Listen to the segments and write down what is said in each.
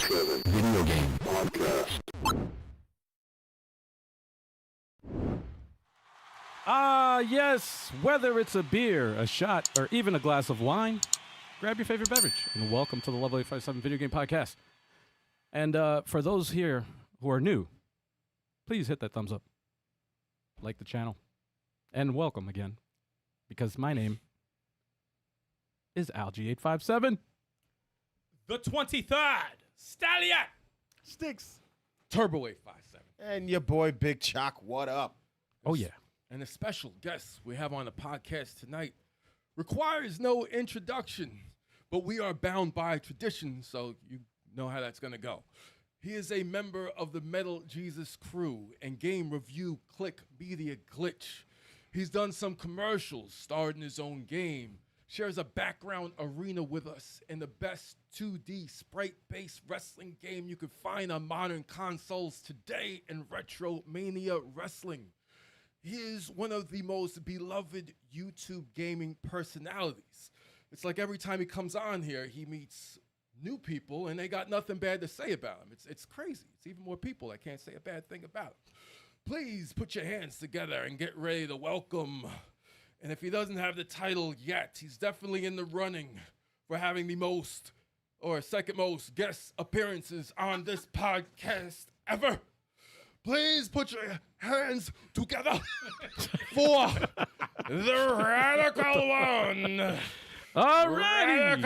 24/7 Video Game Podcast. Yes, whether it's a beer, a shot, or even a glass of wine, grab your favorite beverage and welcome to the Level 857 Video Game Podcast. And for those here who are new, please hit that thumbs up, like the channel, and welcome again, because my name is Algie857. The 23rd, Stallion, Stikz. Turbo 857. And your boy BigChoco, what up? Oh, yeah. And a special guest we have on the podcast tonight requires no introduction, but we are bound by tradition, so you know how that's going to go. He is a member of the Metal Jesus crew and game review Click Media Glitch. He's done some commercials, starred in his own game, shares a background arena with us in the best 2D sprite-based wrestling game you could find on modern consoles today in Retro Mania Wrestling. He is one of the most beloved YouTube gaming personalities. It's like every time he comes on here, he meets new people and they got nothing bad to say about him. It's crazy. It's even more people that can't say a bad thing about him. Please put your hands together and get ready to welcome. And if he doesn't have the title yet, he's definitely in the running for having the most or second most guest appearances on this podcast ever. Please put your hands together for the Radical One. All right. Reggie.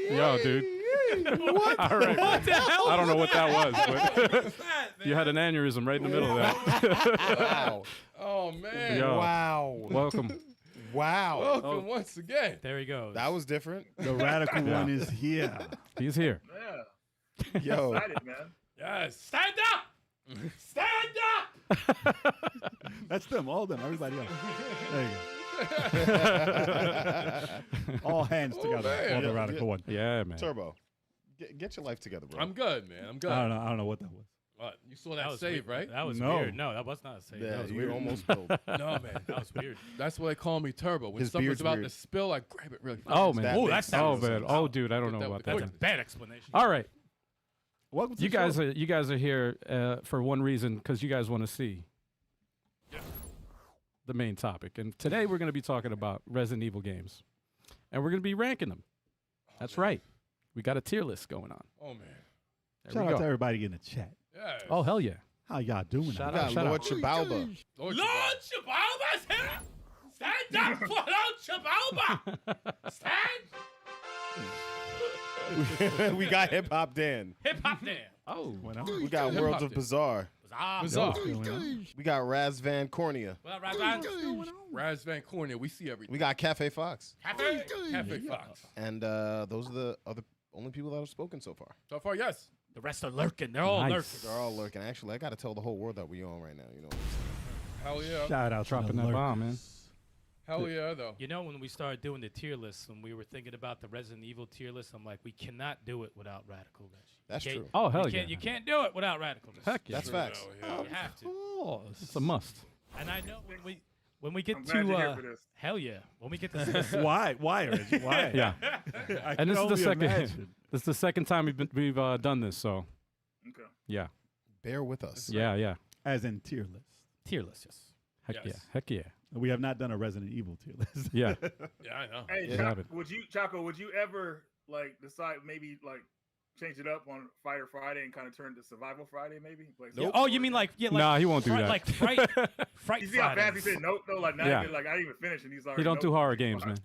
Yo, dude. What? All right. What the hell? I don't know what that was, but What's that, man? you had an aneurysm right in the middle of that. Wow. Oh, man. Yo. Wow. Welcome. Wow. Welcome once again. There he goes. That was different. The Radical One is here. He's here. Yeah, Yo. excited, man. Yes. Stand up. Stand up. That's them, all them, everybody else. There you go. All hands together. man. All the Yeah, Radical One. Yeah, man. Turbo. Get your life together, bro. I'm good, man. I'm good. I don't know what that was. What? You saw that was save, weird. right? That was No. weird. No, that was not a save. Yeah, That was you weird. almost spilled. No, man. That was weird. That's why they call me Turbo. When His something's beard's about weird. to spill, I grab it really fast. Oh, man. That Oh, makes that's sense. Oh, man. Oh, dude, I don't Get know that about with that. That's a quick. bad explanation. All right. Welcome to You the guys show. are here for one reason, because you guys want to see the main topic. And today we're going to be talking about Resident Evil games. And we're going to be ranking them. That's right. We got a tier list going on. Oh, man. There Shout we out to go. everybody in the chat. Yes. Oh, hell yeah. How y'all doing? Shout We out. got Shut Lord up. Chibalba. Lord Lord Chibalba's here. Stand up for Lord Chibalba. Stand. We got Hip Hop Dan. Hip hop Dan. Oh. What else? We got Hip Worlds Hop of Dan. Bizarre. Bizarre. What's going on? We got Raz Van Cornea. Well, Raz Van Cornea. We see everything. We got Cafe Fox. Cafe Fox. And those are the only people that have spoken so far. So far, yes. The rest are lurking. They're all Nice. lurking. They're all lurking. Actually, I got to tell the whole world that we on right now. You know. Hell yeah. Shout out Dropping to the that bomb, man. lurkers. Hell yeah, though. You know, when we started doing the tier lists, when we were thinking about the Resident Evil tier list, I'm like, we cannot do it without Radical Reggie. That's You true. can't- Oh, hell you yeah. can't, You can't do it without Radical Reggie. Heck yeah. That's facts. Hell You have to. Oh, It's a must. And I know when we get I'm glad you're here to for this. hell yeah, when we get to why? Why, Reggie? Why? Yeah. I And this can is the only second. imagine. This is the second time we've done this. So Okay. yeah, Bear with us. yeah. As in tier list. tier list. Yes. Heck Yes. yeah. Heck yeah. We have not done a Resident Evil tier list. Yeah. Yeah, I know. Hey, Yeah. Choco, would you ever like decide maybe like change it up on Fighter Friday and kind of turn it to Survival Friday maybe? Like, Nope. Oh, you mean like Nah, he won't do that. Like fright You see how fast he Fridays. said nope though? Like not Yeah. even like I didn't even finish and he's already. You don't do nope. horror games, man.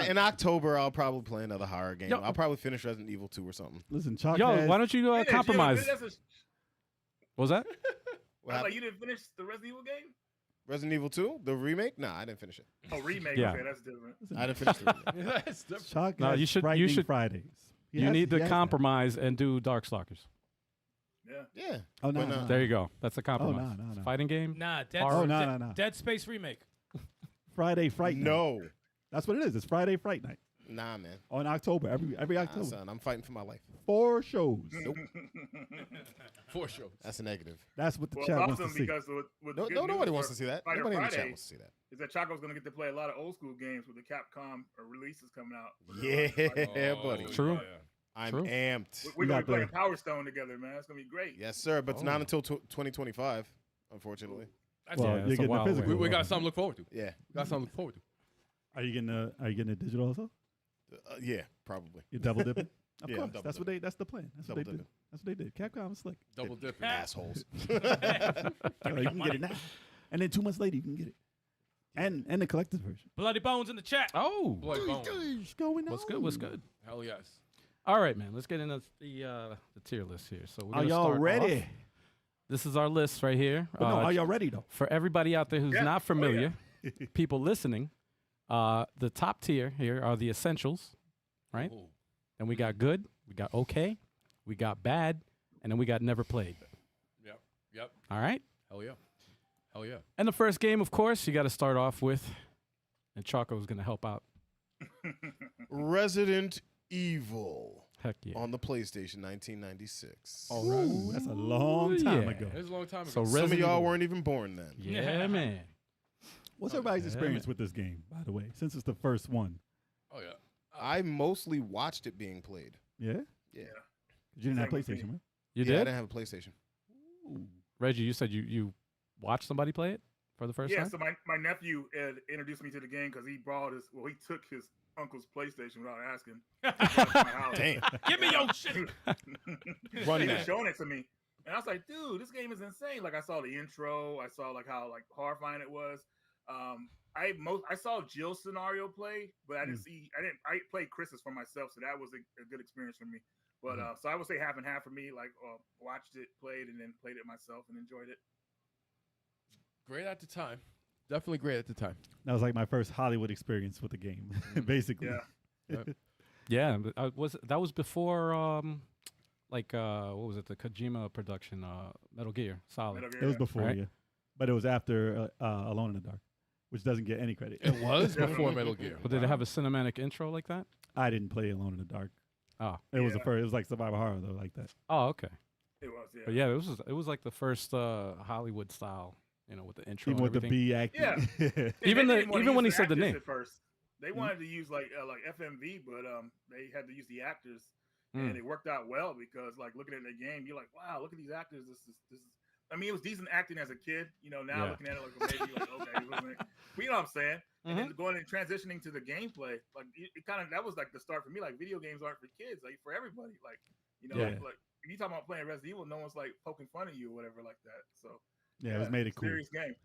In October, I'll probably play another horror game. Yo. I'll probably finish Resident Evil 2 or something. Listen, Chalk Yo, has, why don't you Yeah, compromise? Jim, that's What was that? What I was happened? like, you didn't finish the Resident Evil game? Resident Evil 2, the remake? Nah, I didn't finish it. Oh, remake. Yeah. Okay, that's different. I didn't finish the remake. That's different. Chalk No, has you should- you Frightening should- Fridays. He You has- need he to has that. compromise and do Darkstalkers. Yeah. Yeah. Oh, no, When, no. There you go. That's a compromise. no, no. Fighting game. Nah, Oh, no. Dead Space remake. Friday Fright Night. No. That's what it is. It's Friday Fright Night. Nah, man. On October, every Nah, October. son, I'm fighting for my life. 4 shows. Nope. 4 shows. That's a negative. That's what the Well, chat it's wants to awesome see. because with No, good nobody news wants for to see that. Fighter Nobody in the chat Friday wants to see that. is that Choco's going to get to play a lot of old school games with the Capcom releases coming out. Yeah, buddy. True. I'm True. amped. We're You going to got be playing the- Power Stone together, man. It's going to be great. Yes, sir. But it's not Oh. until 2025, unfortunately. That's Well, Yeah, you're it's a getting the while away. physical. we got something to look forward to. Yeah. Got something to look forward to. Are you getting a digital also? Yeah, probably. You're double dipping? Of Yeah, I'm course. double That's what dipping. that's the plan. That's Double what they did. dipping. That's what they did. Capcom was slick. Double dipping. Assholes. You can get it now. And then 2 months later you can get it. And the collector's version. Bloody Bones in the chat. Oh, Bloody bone. What's going on? what's good? What's good? Hell yes. All right, man. Let's get into the tier list here. So we're Are gonna y'all start ready? off. This is our list right here. But no, are y'all ready though? For everybody out there who's Yeah. not Oh, familiar, people listening, the top tier here are the essentials, right? Ooh. Then we got good, we got okay, we got bad, and then we got never played. Yep. Yep. All right? Hell yeah. Hell yeah. And the first game, of course, you got to start off with, and Choco's going to help out. Resident Evil Heck yeah. on the PlayStation 1996. All Ooh, that's a long time yeah. ago. It was a long time ago. So Some of Resident y'all Evil. weren't even born then. Yeah, man. What's everybody's yeah, experience man. with this game, by the way, since it's the first one? Oh yeah. I mostly watched it being played. Yeah? Yeah. 'Cause you didn't have Same with me. PlayStation, right? You Yeah, I did? didn't have a PlayStation. Reggie, you said you watched somebody play it for the first Yeah, time? so my nephew introduced me to the game because he took his uncle's PlayStation without asking. Damn. Give me your shit. Run He was that. showing it to me, and I was like, "Dude, this game is insane!" Like I saw the intro, I saw like how like horrifying it was. I saw Jill's scenario play, but I didn't see. I played Chris's for myself, so that was a good experience for me. But so I would say half and half for me. Like watched it, played, and then played it myself and enjoyed it. Great at the time. Definitely great at the time. That was like my first Hollywood experience with the game, basically. Yeah. Yeah, but that was before what was it, the Kojima production, Metal Gear Solid. Metal Gear, It was yeah. before, Right. yeah. But it was after Alone in the Dark, which doesn't get any credit. It was before Metal Gear. But did it have a cinematic intro like that? I didn't play Alone in the Dark. Oh. It was the Yeah. first. It was like survival horror though, like that. Oh, okay. It was, yeah. But yeah, it was like the first Hollywood style, with the intro Even and with the everything. B acting. Yeah. Even They didn't wanna even use when he the said the actors name. at first. They wanted to use like FMV, but they had to use the actors, Mm. and it worked out well because like looking at the game, you're like, wow, look at these actors. This is. I mean, it was decent acting as a kid. Now Yeah. looking at it like maybe like okay, it wasn't- but you know what I'm saying. And then going and transitioning to the gameplay, like it kind of that was like the start for me. Like video games aren't for kids, like for everybody. Like Yeah. like if you talking about playing Resident Evil, no one's like poking fun at you or whatever like that. So Yeah, it was made it cool. serious game.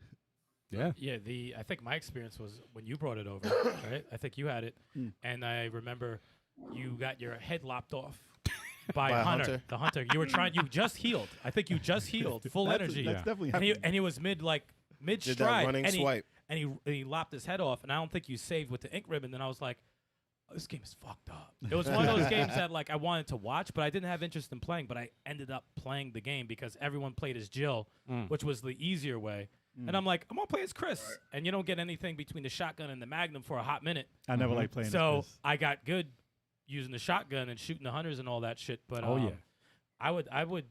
Yeah. Yeah, I think my experience was when you brought it over, right? I think you had it, Mm. and I remember you got your head lopped off by By a a hunter. hunter? The hunter. You just healed. I think you just healed, full That's energy. That's definitely and happening. he was mid Did stride, that running and swipe. he lopped his head off, and I don't think you saved with the ink ribbon. Then I was like, oh, this game is fucked up. It was one of those games that like I wanted to watch, but I didn't have interest in playing. But I ended up playing the game because everyone played as Jill, which was the easier way. And I'm like, I'm gonna play as Chris, and you don't get anything between the shotgun and the Magnum for a hot minute. I never liked playing. So as Chris. I got good using the shotgun and shooting the hunters and all that shit. But Oh, yeah. I would,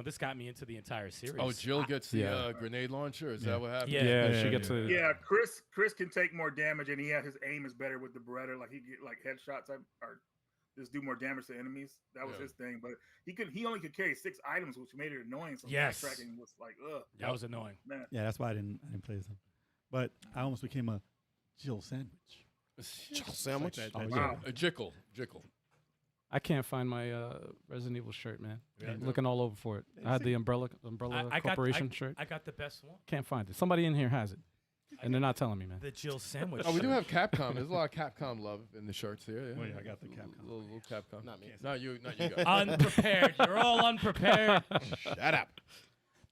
this got me into the entire series. Oh, Jill gets the Yeah. Grenade launcher. Is Yeah. that what happened? Yeah, she gets a Yeah, Chris can take more damage, and his aim is better with the Beretta. Like he get like headshots or just do more damage to enemies. That was Yeah. his thing. But he only could carry 6 items, which made it annoying. So Yes. backtracking was like, ugh, That was annoying. man. Yeah, that's why I didn't play as him. But I almost became a Jill sandwich. Chicken sandwich. That- Oh, that Wow. A jickle. I can't find my Resident Evil shirt, man. Yeah, I'm no. looking all over for it. I had the Umbrella Corporation shirt. I got the best one. Can't find it. Somebody in here has it, and they're not telling me, man. The Jill sandwich. Oh, we do shirt. have Capcom. There's a lot of Capcom love in the shirts here. Yeah, Oh, yeah, I got the Capcom. Little Capcom. Not me. Not you guys. Unprepared. You're all unprepared. Shut up.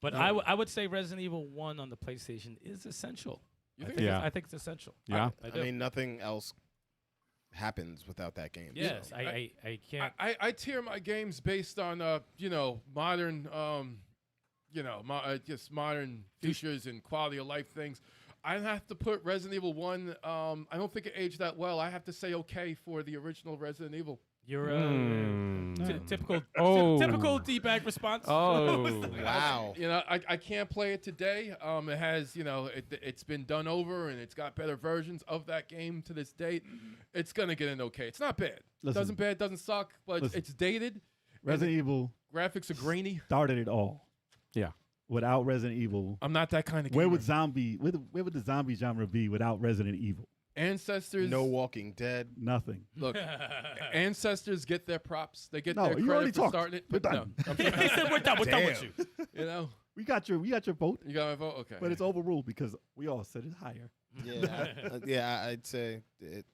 But I would say Resident Evil 1 on the PlayStation is essential. You I think think Yeah. it's, I think it's essential. Yeah. I I do. mean, nothing else happens without that game. yes, so. I can't. I tier my games based on modern just modern features and quality of life things. I have to put Resident Evil 1. I don't think it aged that well. I have to say okay for the original Resident Evil. You're typical Oh. typical D-bag response. Oh. Wow. You know, I can't play it today. It has, you know, it's been done over and it's got better versions of that game to this date. It's gonna get an okay. It's not bad. Listen. Doesn't suck, but Listen. it's dated. Resident Evil Graphics are grainy. started it all. Yeah. Without Resident Evil, I'm not that kind of where gamer. would the zombie genre be without Resident Evil? Ancestors. No Walking Dead. Nothing. Look, Ancestors get their props. They get No, their you already credit for talked. starting it. We're But done. no, I'm He said we're done. We're done with you. you know, We got your vote, you got my vote. Okay, but it's overruled because we all said it's higher. Yeah, I'd say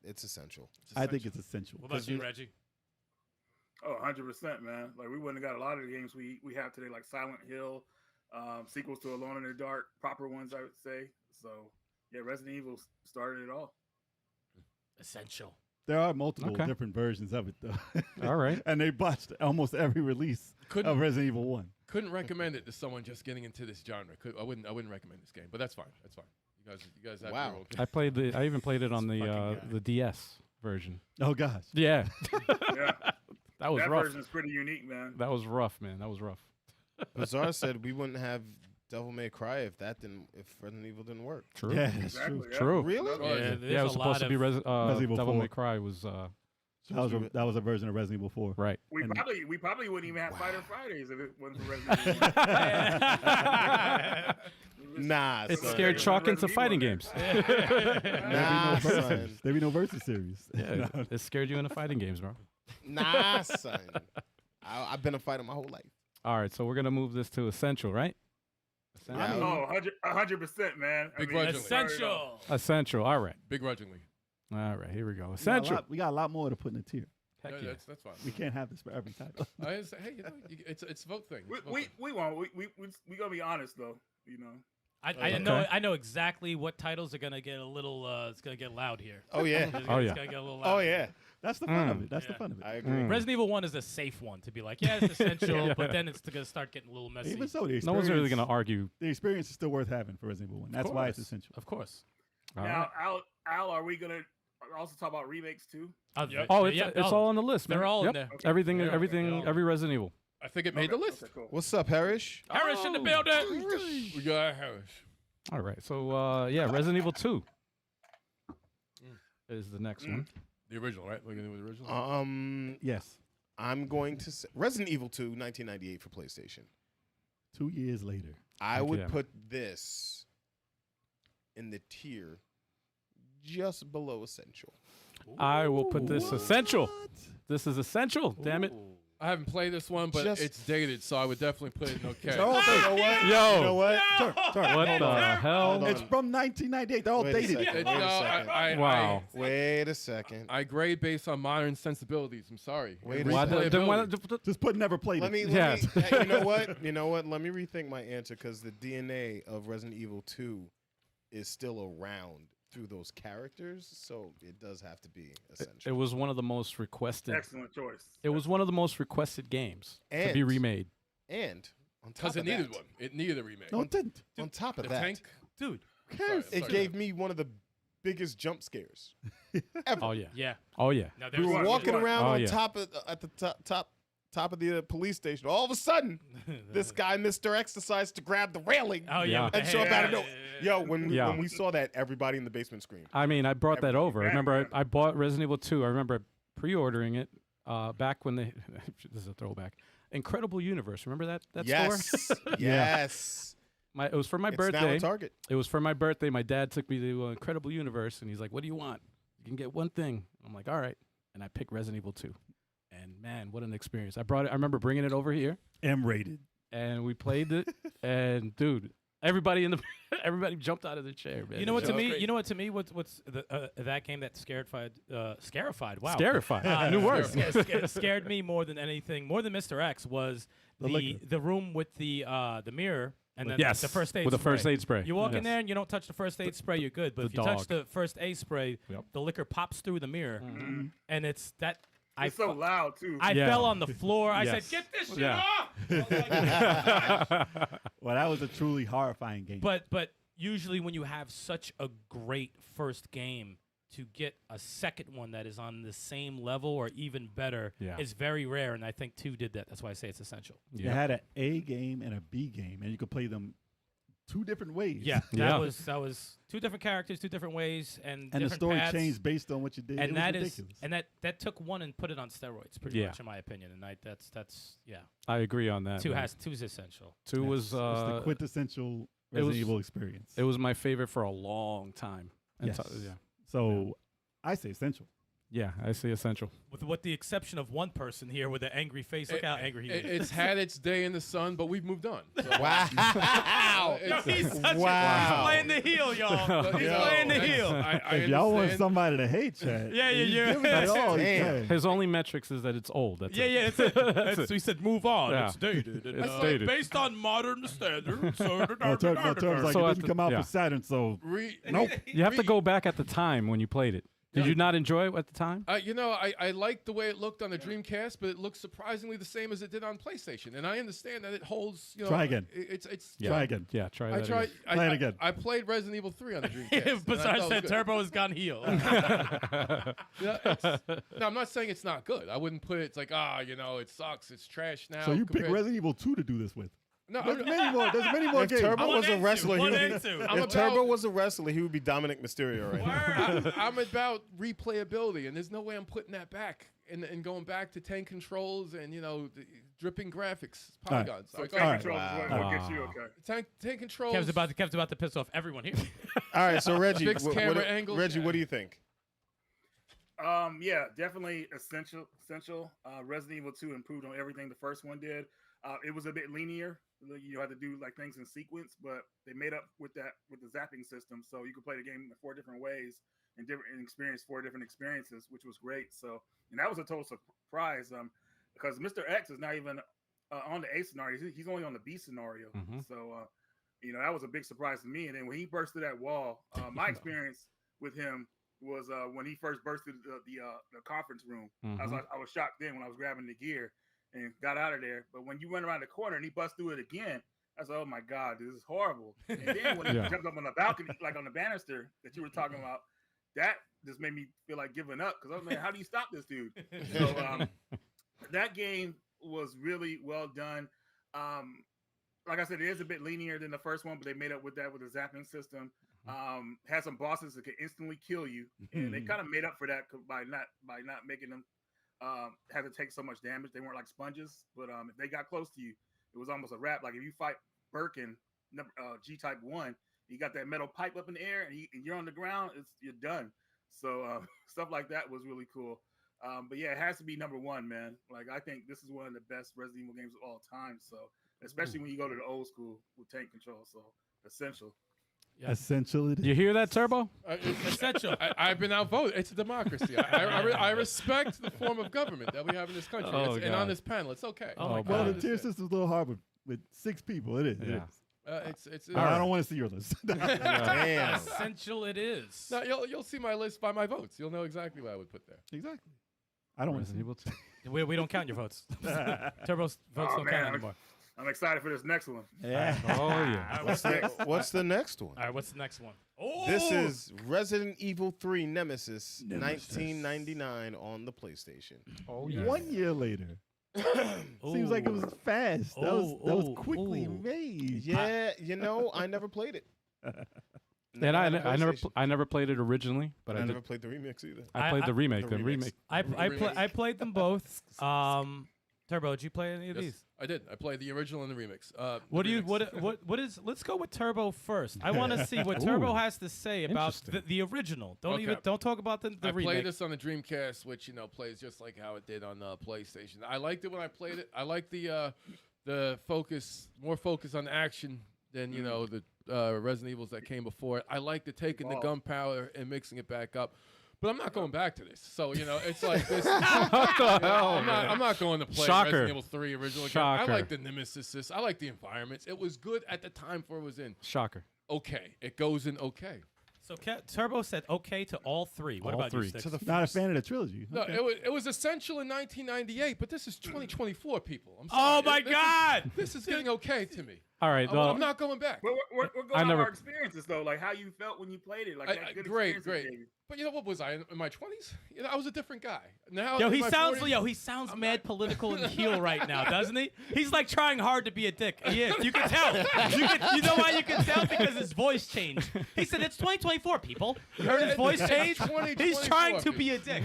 it's essential. I think it's essential. What about you, Reggie? Oh, 100%, man. Like we wouldn't have got a lot of the games we have today, like Silent Hill, sequels to Alone in the Dark, proper ones, I would say. So yeah, Resident Evil started it all. Essential. There are multiple Okay. different versions of it though. All right. And they botched almost every release Couldn't- of Resident Evil 1. couldn't recommend it to someone just getting into this genre. I wouldn't recommend this game, but that's fine. That's fine. You guys have Wow. your own. I even played it on This fucking guy. the DS version. Oh gosh. Yeah. Yeah, That was that rough. version is pretty unique, man. That was rough, man. That was rough. Bizarre said we wouldn't have Devil May Cry if Resident Evil didn't work. True. Yeah, that's true. Exactly. Yeah. True. Really? Oh, Yeah, yeah. there's Yeah, it was a supposed lot to be of Resident Evil Devil 4. May Cry was That was a version of Resident Evil 4. right. We And- probably wouldn't even have Fighter Fridays if it wasn't for Resident Evil. Nah, It son. scared chalk into Resident fighting Evil, games. Nah, son. There be no versus series. Yeah, it scared you into fighting games, bro. Nah, son. I've been a fighter my whole life. All right, so we're gonna move this to essential, right? Yeah. Oh, 100%, man. Begrudgingly. Essential. Essential. All right. Begrudgingly. All right. Here we go. We got a Essential. lot- We got a lot more to put in the tier. Heck No, yeah. that's fine. We can't have this for every title. I just, hey, you know, it's a vote thing. It's a vote thing. We won't. We gonna be honest though. You know. I know exactly what titles are gonna get a little. It's gonna get loud here. Oh yeah. Oh, yeah. It's gonna get a little loud. Oh yeah. That's the fun of it. That's the fun of it. I agree. Mm. Resident Evil 1 is a safe one to be like, yeah, it's essential, Yeah. but then it's gonna start getting a little messy. Even so, the No one's really experience- gonna argue. The experience is still worth having for Resident Evil 1. That's why it's course. essential. Of course. All Now, right. Al, are we gonna also talk about remakes too? Oh, it's all on the list. They're man. all in Yep. there. Okay. Everything, Yeah, everything, okay. every Resident Evil. I think it made the list. Okay, cool. What's up, Harris? Harris in the building. We got Harris. All right. So yeah, Resident Evil 2 is the next one. The original, right? Looking at the original. Yes. I'm going to say Resident Evil 2, 1998 for PlayStation. 2 years later. I Heck would yeah. put this in the tier just below essential. I will put this essential. This is essential. Damn it. I haven't played this one, but Just- it's dated, so I would definitely put it in okay. You know what? Yo. You know what? What Hold the on. hell? Hold on. It's from 1998. They're all Wait a dated. second. You Wait know, a second. Wow. Wait a second. I grade based on modern sensibilities. I'm sorry. Wait And a Why second. then why replayability. Just put never played Let it. me, Yeah. hey, you know what? You know what? Let me rethink my answer because the DNA of Resident Evil 2 is still around through those characters, so it does have to be essential. It was one of the most requested. Excellent choice. It was one of the most requested games to be And- remade. And on top Because of it needed that, one. It needed a remake. No, it didn't. on top of The that, tank. Dude. Sorry, it sorry. gave me one of the biggest jump scares ever. Oh yeah. Yeah. Oh yeah. Now We there's were one, walking one. around Oh, on yeah. top of at the top of the police station. All of a sudden, this guy, Mr. X, decides to grab the railing Oh Yeah. yeah. with the and show up hair. out of nowhere. Yo, when Yeah. we saw that, everybody in the basement screamed. I mean, I brought that over. I Yeah, remember I bought Resident Evil 2. I remember pre-ordering it back when they. This is a throwback. Incredible Universe. Remember that store? Yes, yes. It was for my It's now birthday. a Target. It was for my birthday. My dad took me to Incredible Universe, and he's like, "What do you want? You can get one thing." I'm like, "All right," and I picked Resident Evil 2. And man, what an experience! I brought it. I remember bringing it over here, M-rated. and we played it. And dude, everybody jumped out of the chair, man. You know what to That was me? great. You know what to me? What's that game that scarified? Wow. Scarified. New word. Scared me more than anything, more than Mr. X was The liquor. the room with the mirror and then Yes, the first aid with the spray. first aid spray. You walk in Yes. there and you don't touch the first aid spray, you're good. But the if you touch dog. the first aid spray, Yep. the liquor pops through the mirror, and it's that. It's so loud too. I Yeah. fell on the floor. I Yes. said, "Get this shit Yeah. off!" Well, that was a truly horrifying game. But usually when you have such a great first game, to get a second one that is on the same level or even better is very rare, and I think 2 did that. That's why I say it's essential. You had an A game and a B game, and you could play them 2 different ways. Yeah, that was 2 different characters, 2 different ways, and the different story paths. changed based on what you did. And it that was is ridiculous. that took 1 and put it on steroids, pretty much, in my opinion. And that's I agree on that. 2 man. has 2's essential. 2 was it's the quintessential it was- Resident Evil experience. it was my favorite for a long time. And Yes. yeah. So I say essential. Yeah, I say essential. With the exception of one person here with an angry face. Look how angry he is. It's had its day in the sun, but we've moved on. So, Wow. Yo, he's such Wow. he's playing the heel, y'all. He's Yo, playing the that's- heel. I If y'all want understand. somebody to hate, Chad, Yeah, he's yeah. giving it all he Damn. can. His only metrics is that it's old. That's it. That's it. So he said, "Move on. Yeah. It's dated. And, It's dated. based on modern standards." Terms like So it at didn't the- come out yeah. for Saturn, so Nope. You have to go back at the time when you played it. Did you not enjoy it at the time? I liked the way it looked on the Dreamcast, but it looks surprisingly the same as it did on PlayStation. And I understand that it holds. Try again. It's try again. Yeah, try I that tried. again. Play it again. I played Resident Evil 3 on the Dreamcast. and I Besides thought it that, was Turbo has gone heel. good. No, I'm not saying it's not good. I wouldn't put it. It's like it sucks. It's trash now. So you picked compared- Resident Evil 2 to do this with. No, There's many more. There's many more If games. Turbo was a One wrestler, he and would two. be, I'm if Turbo about- was a wrestler, he would be Dominic Mysterio right now. I'm about replayability, and there's no way I'm putting that back and going back to tank controls and the dripping graphics, All right. polygons. So Like, tank all right. controls is what gets you okay. tank controls. Kev's about to piss off everyone here. All right, so Reggie, Fixed camera angles, Reggie, yeah. what do you think? Yeah, definitely essential. Resident Evil 2 improved on everything the first one did. It was a bit linear. You had to do like things in sequence, but they made up with that with the zapping system, so you could play the game in 4 different ways and experience 4 different experiences, which was great. So, and that was a total surprise, because Mr. X is not even on the A scenario; he's only on the B scenario. Mhm. So, that was a big surprise to me. And then when he burst through that wall, my experience with him was when he first burst through the conference room. I was shocked then when I was grabbing the gear and got out of there. But when you went around the corner and he bust through it again, I was like, oh my God, this is horrible. And then when he jumped up on the balcony, like on the banister that you were talking about, that just made me feel like giving up, because I was like, how do you stop this dude? So that game was really well done. Like I said, it is a bit linear than the first one, but they made up with that with the zapping system. Had some bosses that could instantly kill you, and they kind of made up for that by not making them had to take so much damage. They weren't like sponges, but if they got close to you, it was almost a wrap. Like if you fight Birkin, G-Type 1, you got that metal pipe up in the air, and you're on the ground, you're done. So stuff like that was really cool. But yeah, it has to be number 1, man. Like I think this is one of the best Resident Evil games of all time. So especially when you go to the old school with tank control, so essential. Yeah. Essential it is. You hear that, Turbo? Essential. I've been outvoted. It's a democracy. I respect the form of government that we have in this country. Oh, and God. on this panel, it's okay. Oh, my Well, God. the tier system's a little hard with 6 people. It is. It Yeah. is. It's I don't want to see your list. Damn. Essential it is. No, you'll see my list by my votes. You'll know exactly what I would put there. Exactly. I don't want to see Resident Evil 2. We don't count your votes. Turbo's votes don't count anymore. I'm excited for this next one. Yeah. Oh, yeah. What's the next one? All right, what's the next one? Oh, This is Resident Evil 3 Nemesis, Nemesis. 1999 on the PlayStation. Oh, yeah. 1 year later. Seems like it was fast. That was quickly oh. made. Yeah, I never played it. And I PlayStation. never played it originally, but I I never did. played the remix either. I played the remake. the The remix. remake. I played them both. Turbo, did you play any of Yes, these? I did. I played the original and the remix. What do you remix. what is? Let's go with Turbo first. I want to see what Turbo has to say about Interesting. the original. Don't Okay. don't talk about the I remake. played this on the Dreamcast, which plays just like how it did on PlayStation. I liked it when I played it. I liked the more focus on action than the Resident Evils that came before it. I liked the taking the gunpowder and mixing it back up. But I'm not going back to this. So, it's like this. I'm not going to play Shocker. Resident Evil 3 original again. I Shocker. like the Nemesis. I like the environments. It was good at the time for it was in. Shocker. Okay. It goes in okay. So Turbo said okay to all 3. What All about 3. you, Stikz? To the Not a first. fan of the trilogy. No, Okay. it was essential in 1998, but this is 2024, people. I'm Oh sorry. my This is- God! This is getting okay to me. All right. Well, I'm not going back. We're going I on never- our experiences though, like how you felt when you played it, like that good Great, experience it great. gave you. But you know what was I in my 20s? You know, I was a different guy. Now, Yo, in he my sounds 40s, he sounds I'm mad not- political and heel right now, doesn't he? He's like trying hard to be a dick. He is. You can tell. You know why you can tell? Because his voice changed. He said it's 2024, people. You heard his voice change? He's trying to be a dick.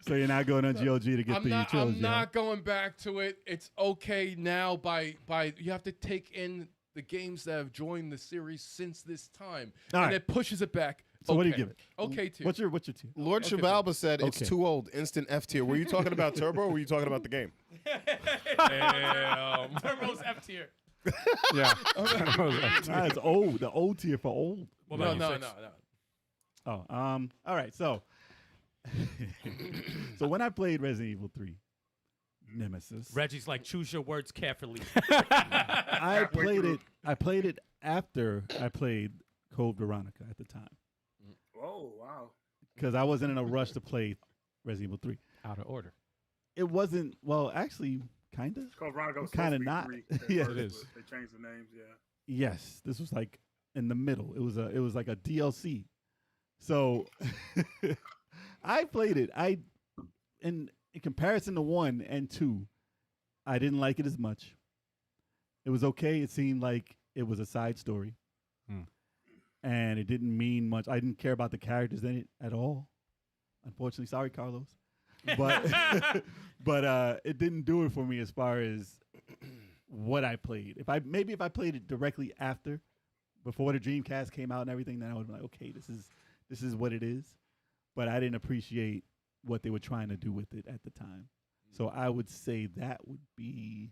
So you're not going on GOG to get the trilogy. I'm not going back to it. It's okay now. By you have to take in the games that have joined the series since this time, All and right. it pushes it back. So what do you Okay. give it? Okay, tier. What's your tier? Lord Okay. Shabalba said it's Okay. too old. Instant F tier. Were you talking about Turbo or were you talking about the game? Damn. Turbo's F tier. yeah. Nah, it's old. The old tier for old. What No, about no, you, no, Stikz? no. Oh, all right. So, so when I played Resident Evil 3, Nemesis, Reggie's like, choose your words carefully. I Halfway played through. it. I played it after I played Code Veronica at the time Oh wow. because I wasn't in a rush to play Resident Evil 3. Out of order. It wasn't. Well, actually, kinda. It's called Veronica. was Kinda supposed to be not. 3 at Yeah, it first, is. but They changed the names, yeah. Yes, this was like in the middle. It was like a DLC. So I played it. In comparison to 1 and 2, I didn't like it as much. It was okay. It seemed like it was a side story. And it didn't mean much. I didn't care about the characters in it at all. Unfortunately, sorry, Carlos. But but it didn't do it for me as far as what I played. If I played it directly after, before the Dreamcast came out and everything, then I would be like, okay, this is what it is. But I didn't appreciate what they were trying to do with it at the time. So I would say that would be.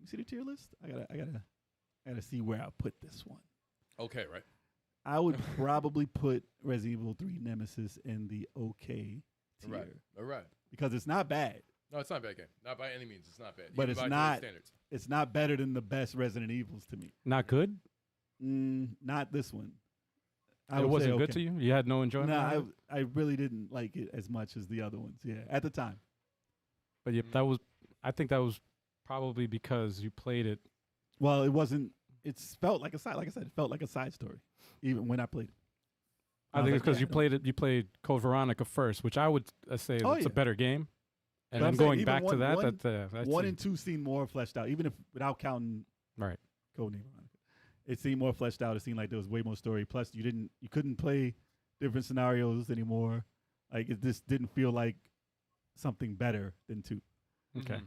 You see the tier list? I gotta see where I put this one. Okay, right. I would probably put Resident Evil 3 Nemesis in the okay tier Right. All right. because it's not bad. No, it's not a bad game. Not by any means. It's not bad. But Even it's by not- today's standards. It's not better than the best Resident Evils to me. Not good. Not this one. I It would say wasn't good okay. to you. You had no enjoyment. No, out of it? I really didn't like it as much as the other ones. Yeah, at the time. But yeah, that was. I think that was probably because you played it. Well, it wasn't. It felt like a side. Like I said, it felt like a side story, even when I played it. I was think like, it's because yeah, you no. played it. You played Code Veronica first, which I would say Oh, it's yeah. a better game. And But then I'm saying going even back to one- that, one- that's 1 and 2 seemed more fleshed out, even if without counting right. Codename Veronica. It seemed more fleshed out. It seemed like there was way more story. Plus, you couldn't play different scenarios anymore. Like it just didn't feel like something better than 2. Okay. Mhm.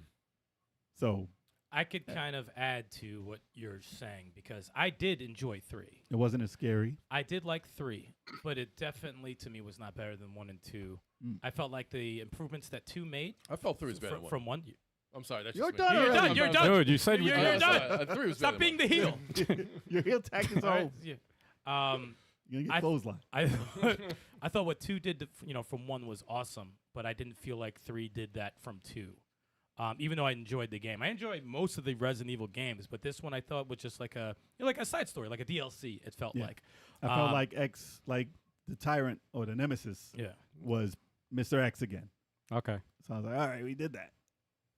So I could kind of add to what you're saying because I did enjoy 3. it wasn't as scary. I did like 3, but it definitely to me was not better than 1 and 2. Mm. I felt like the improvements that 2 made I felt 3 was better than 1. from 1. I'm sorry. That's You're just me. done You're already. done. You're done. Dude, you said You're- we- you're Yeah, done. 3 was Stop better being than the 1. heel. Your heel tactics All are right, over. yeah. You're gonna get I- clothesline. I thought what 2 did, from 1 was awesome, but I didn't feel like 3 did that from 2. Even though I enjoyed the game, I enjoyed most of the Resident Evil games, but this one I thought was just like a side story, like a DLC. It felt Yeah. like. I felt like the tyrant or the nemesis Yeah. was Mr. X again. Okay. So I was like, all right, we did that.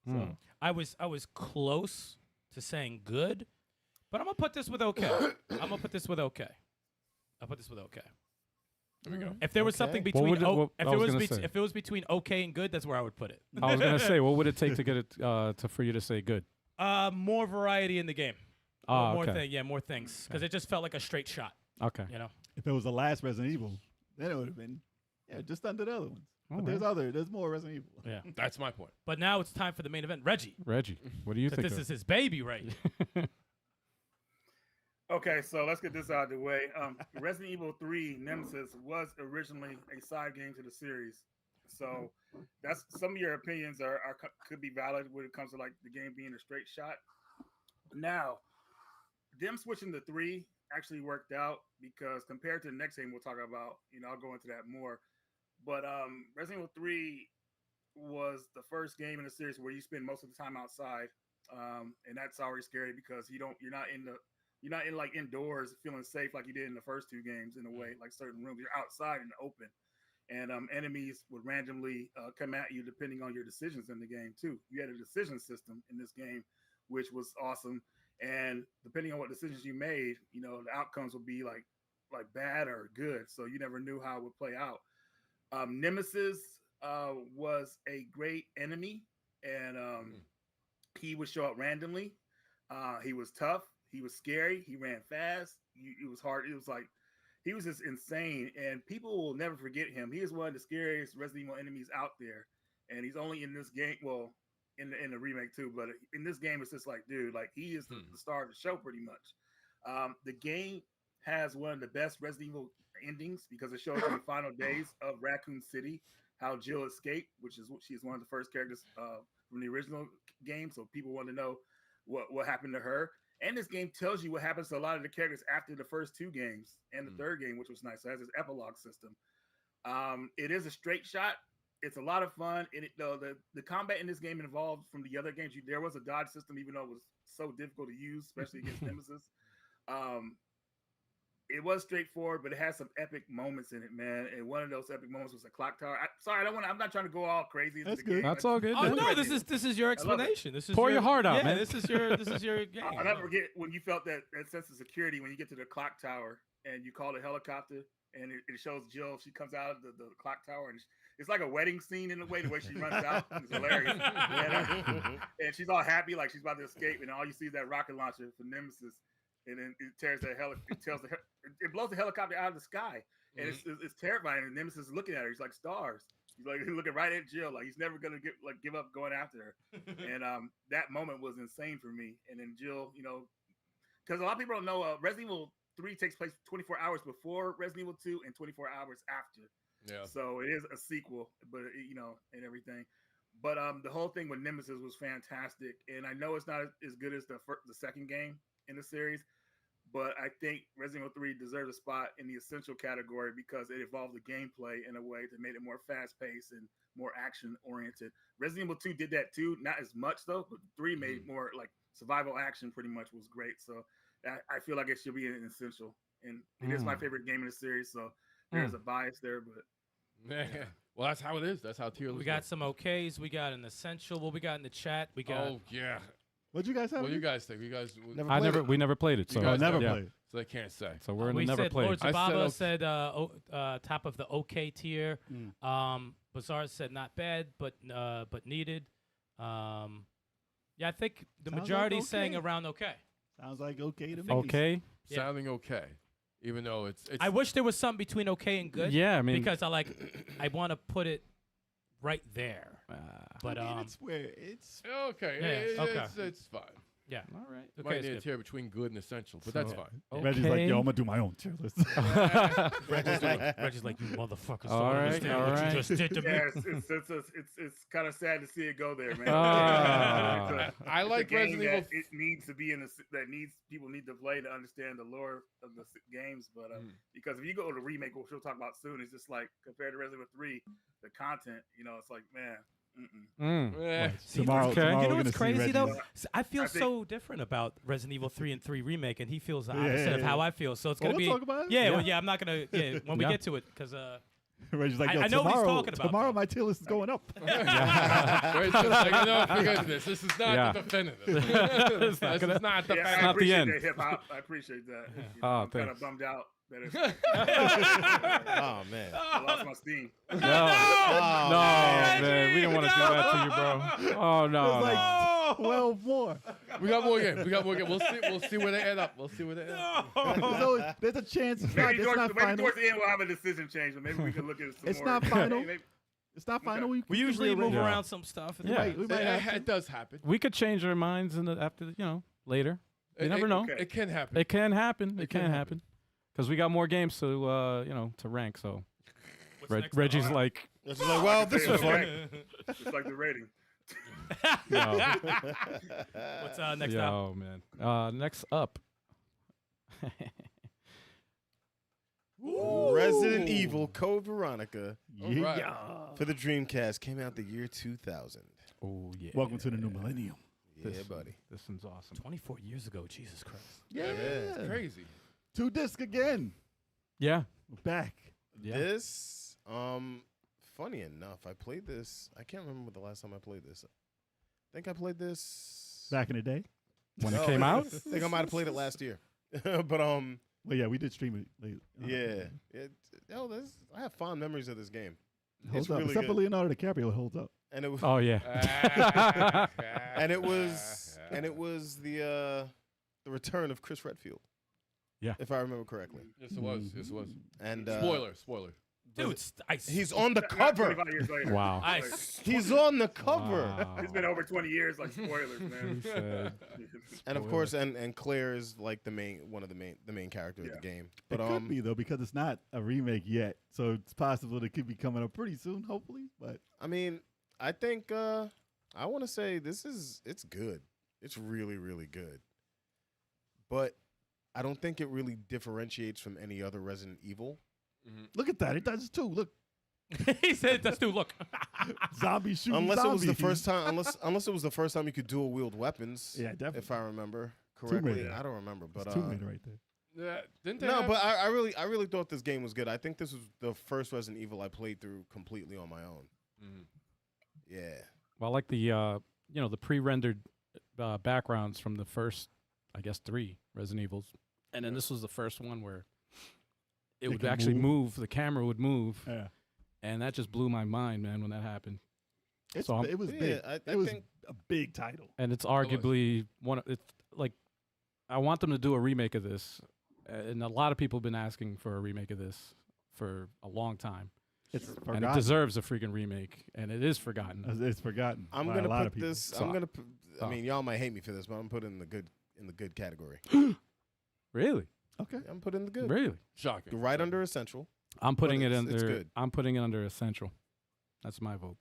Hmm. I was close to saying good, but I'm gonna put this with okay. I'll put this with okay. There we go. If there was something Okay. between would it- what- I was gonna say. if it was between okay and good, that's where I would put it. I was gonna say, what would it take to get it for you to say good? More variety in the game. Ah, more okay. more things, because it just felt like a straight shot. Okay. You know. If it was the last Resident Evil, then it would have been just under the other ones. But Alright. there's more Resident Evil. Yeah. That's my point. But now it's time for the main event, Reggie. Reggie, what do you 'Cause think? this of is his baby, right? Okay, so let's get this out of the way. Resident Evil 3 Nemesis was originally a side game to the series. So that's some of your opinions could be valid when it comes to like the game being a straight shot. Now, them switching to 3 actually worked out because compared to the next game we'll talk about, I'll go into that more. But Resident Evil 3 was the first game in the series where you spend most of the time outside. And that's already scary because you're not in like indoors feeling safe like you did in the first 2 games in a way, like certain rooms. You're outside in the open. And enemies would randomly come at you depending on your decisions in the game too. You had a decision system in this game, which was awesome. and depending on what decisions you made, you know, the outcomes would be like bad or good. So you never knew how it would play out. Nemesis was a great enemy, and he would show up randomly. He was tough. He was scary. He ran fast. It was hard. It was like he was just insane, and people will never forget him. He is one of the scariest Resident Evil enemies out there, and he's only in this game. Well, in the remake too, but in this game, it's just like, dude, like he is the star of the show pretty much. The game has one of the best Resident Evil endings because it shows you the final days of Raccoon City, how Jill escaped, she's one of the first characters from the original game, so people want to know what happened to her. And this game tells you what happens to a lot of the characters after the first 2 games and the third game, which was nice. So it has this epilogue system. It is a straight shot. It's a lot of fun. And the combat in this game involved from the other games. There was a dodge system, even though it was so difficult to use, especially against Nemesis. It was straightforward, but it has some epic moments in it, man. And one of those epic moments was a clock tower. I'm not trying to go all crazy. That's the good. game. That's all good. Oh man. no, this is your explanation. This is Pour your heart out, yeah, man. This is your game. I'll never forget when you felt that sense of security when you get to the clock tower and you call the helicopter and it shows Jill. She comes out of the clock tower and it's like a wedding scene in a way, the way she runs out. It's hilarious. And she's all happy like she's about to escape, and all you see is that rocket launcher for Nemesis. And then it tears it blows the helicopter out of the sky, and it's terrifying. And Nemesis is looking at her. He's like stars. He's like looking right at Jill, like he's never gonna give up going after her. And that moment was insane for me. And then Jill, you know, because a lot of people don't know, Resident Evil 3 takes place 24 hours before Resident Evil 2 and 24 hours after. Yeah. So it is a sequel, but you know, and everything. But the whole thing with Nemesis was fantastic, and I know it's not as good as the second game in the series, but I think Resident Evil 3 deserves a spot in the essential category because it evolved the gameplay in a way that made it more fast-paced and more action-oriented. Resident Evil 2 did that too, not as much though, but 3 made it more like survival action pretty much was great. So I feel like it should be an essential, and it is my favorite game in the series, so there's a bias there, but yeah. Well, that's how it is. That's how tier lists We got go. some okays. We got an essential. What we got in the chat? We got. Oh yeah. What'd you guys have? What do you guys think? You guys We never played it, so You guys never yeah. played. So they can't say. So we're in we the never said played. Lord I Zababa said said top of the okay tier. Bazaar said not bad, but needed. Yeah, I think the Sounds majority like saying okay. around okay. Sounds like okay to me. Okay. Yeah. Sounding okay, even though it's I wish there was something between okay and good. Yeah, I mean, because I want to put it right there. But I mean, it's where it's okay. Yeah, okay. It's fine. yeah. all right. Might Okay, need a it's tier between good and essential, but that's So- fine. Reggie's like, Okay. yo, I'm gonna do my own tier list. Reggie's like, you motherfuckers. All don't right, understand all what right. you just did to me. yeah, it's kind of sad to see it go there, man. Ah. I like it's a game Resident Evil. that it needs to be people need to play to understand the lore of the games, but because if you go to the remake, which we'll talk about soon, it's just like compared to Resident Evil 3, the content, you know, it's like, man. Eh, See, Tomorrow- okay. tomorrow you know we're what's gonna see crazy though? Reggie's- I feel I think- so different about Resident Evil 3 and 3 remake, and he feels the Yeah, opposite yeah, of yeah. how I feel. So it's Well, gonna we'll be talk about it. yeah, Yeah. well, yeah. I'm not gonna when we Yeah. get to it because Reggie's like, yo, I know what he's tomorrow, talking about, tomorrow though. my tier list is going up. It's just like, no, forget this. This is not Yeah. the definitive. It's not This gonna- is not the Yeah, definitive. I not the appreciate end. that hip hop. I appreciate that. You know, Oh, I'm kind of thanks. bummed out that it's, Oh man. I lost my steam. No, man, we didn't want to do that to you, bro. Oh no, It's no. like 12 more. We got more games. We'll see where they end up. There's a chance it's Maybe not final. towards the end we'll have a decision change, but maybe we can look at some It's more. not final. Maybe- It's not final. Okay. we can usually move rearrange it. Yeah. around some stuff. Yeah. We might have to. It does happen. We could change our minds after later. You never know. okay. It can happen. It can happen. It can can happen. happen. Because we got more games to to rank. So What's next up? Reggie's All right. like, It's like, well, this was fun. It's like the rating. yo, What's next up? yo, man. Next up. Resident Evil Code Veronica Yeah. Right. for the Dreamcast came out the year 2000. Oh yeah. Welcome to the new millennium. Yeah, buddy. This one's awesome. 24 years ago, Jesus Christ. Yeah. It's crazy. 2 disc again. Yeah. We're back. Yeah. This, funny enough, I played this. I can't remember the last time I played this. I think I played this Back in the day. when it came out. I think I might have played it last year. But Well, yeah, we did stream it late. I have fond memories of this game. Holds It's up. really Except for good. Leonardo DiCaprio, it holds up. And it was Oh yeah. and it was the return of Chris Redfield. Yeah. If I remember correctly. Yes, it was. Yes, it was. And Spoiler. Dude, he's on the Not cover. 25 years later. Wow. He's on the cover. Wow. It's been over 20 years, like spoilers, man. And of course, and Claire is like the main character of the game. But It could be though, because it's not a remake yet, so it's possible it could be coming up pretty soon, hopefully. But I mean, I think I want to say it's good. It's really, really good. But I don't think it really differentiates from any other Resident Evil. look at that, it does too. Look, he said, "That's dude. Look, zombie shooting. Unless it was the zombies. first time, unless it was the first time you could dual wield weapons. Yeah, definitely. If I remember Tomb correctly, Raider. I don't remember, but It's Tomb Raider right there. Yeah, didn't they no, have- but I really thought this game was good. I think this was the first Resident Evil I played through completely on my own. Mhm. Yeah, Well, I like the the pre-rendered backgrounds from the first, I guess, 3 Resident Evils, and then this was the first one where it would can actually move. move. The camera would move, Yeah, and that just blew my mind, man, when that happened. it's, So I'm- it was Yeah, big. I It was think- a big title. And it's arguably one of it's like I want them to do a remake of this, and a lot of people have been asking for a remake of this for a long time, It's and it forgotten. deserves a freaking remake, and it is forgotten. It's forgotten. I'm by gonna a lot put of people. this. So- I'm gonna. Put, I so- mean, y'all might hate me for this, but I'm putting in the good category. Really, Okay. I'm putting the good. really. Shocking. Right under essential. I'm putting it it's under. good. I'm putting it under essential. That's my vote.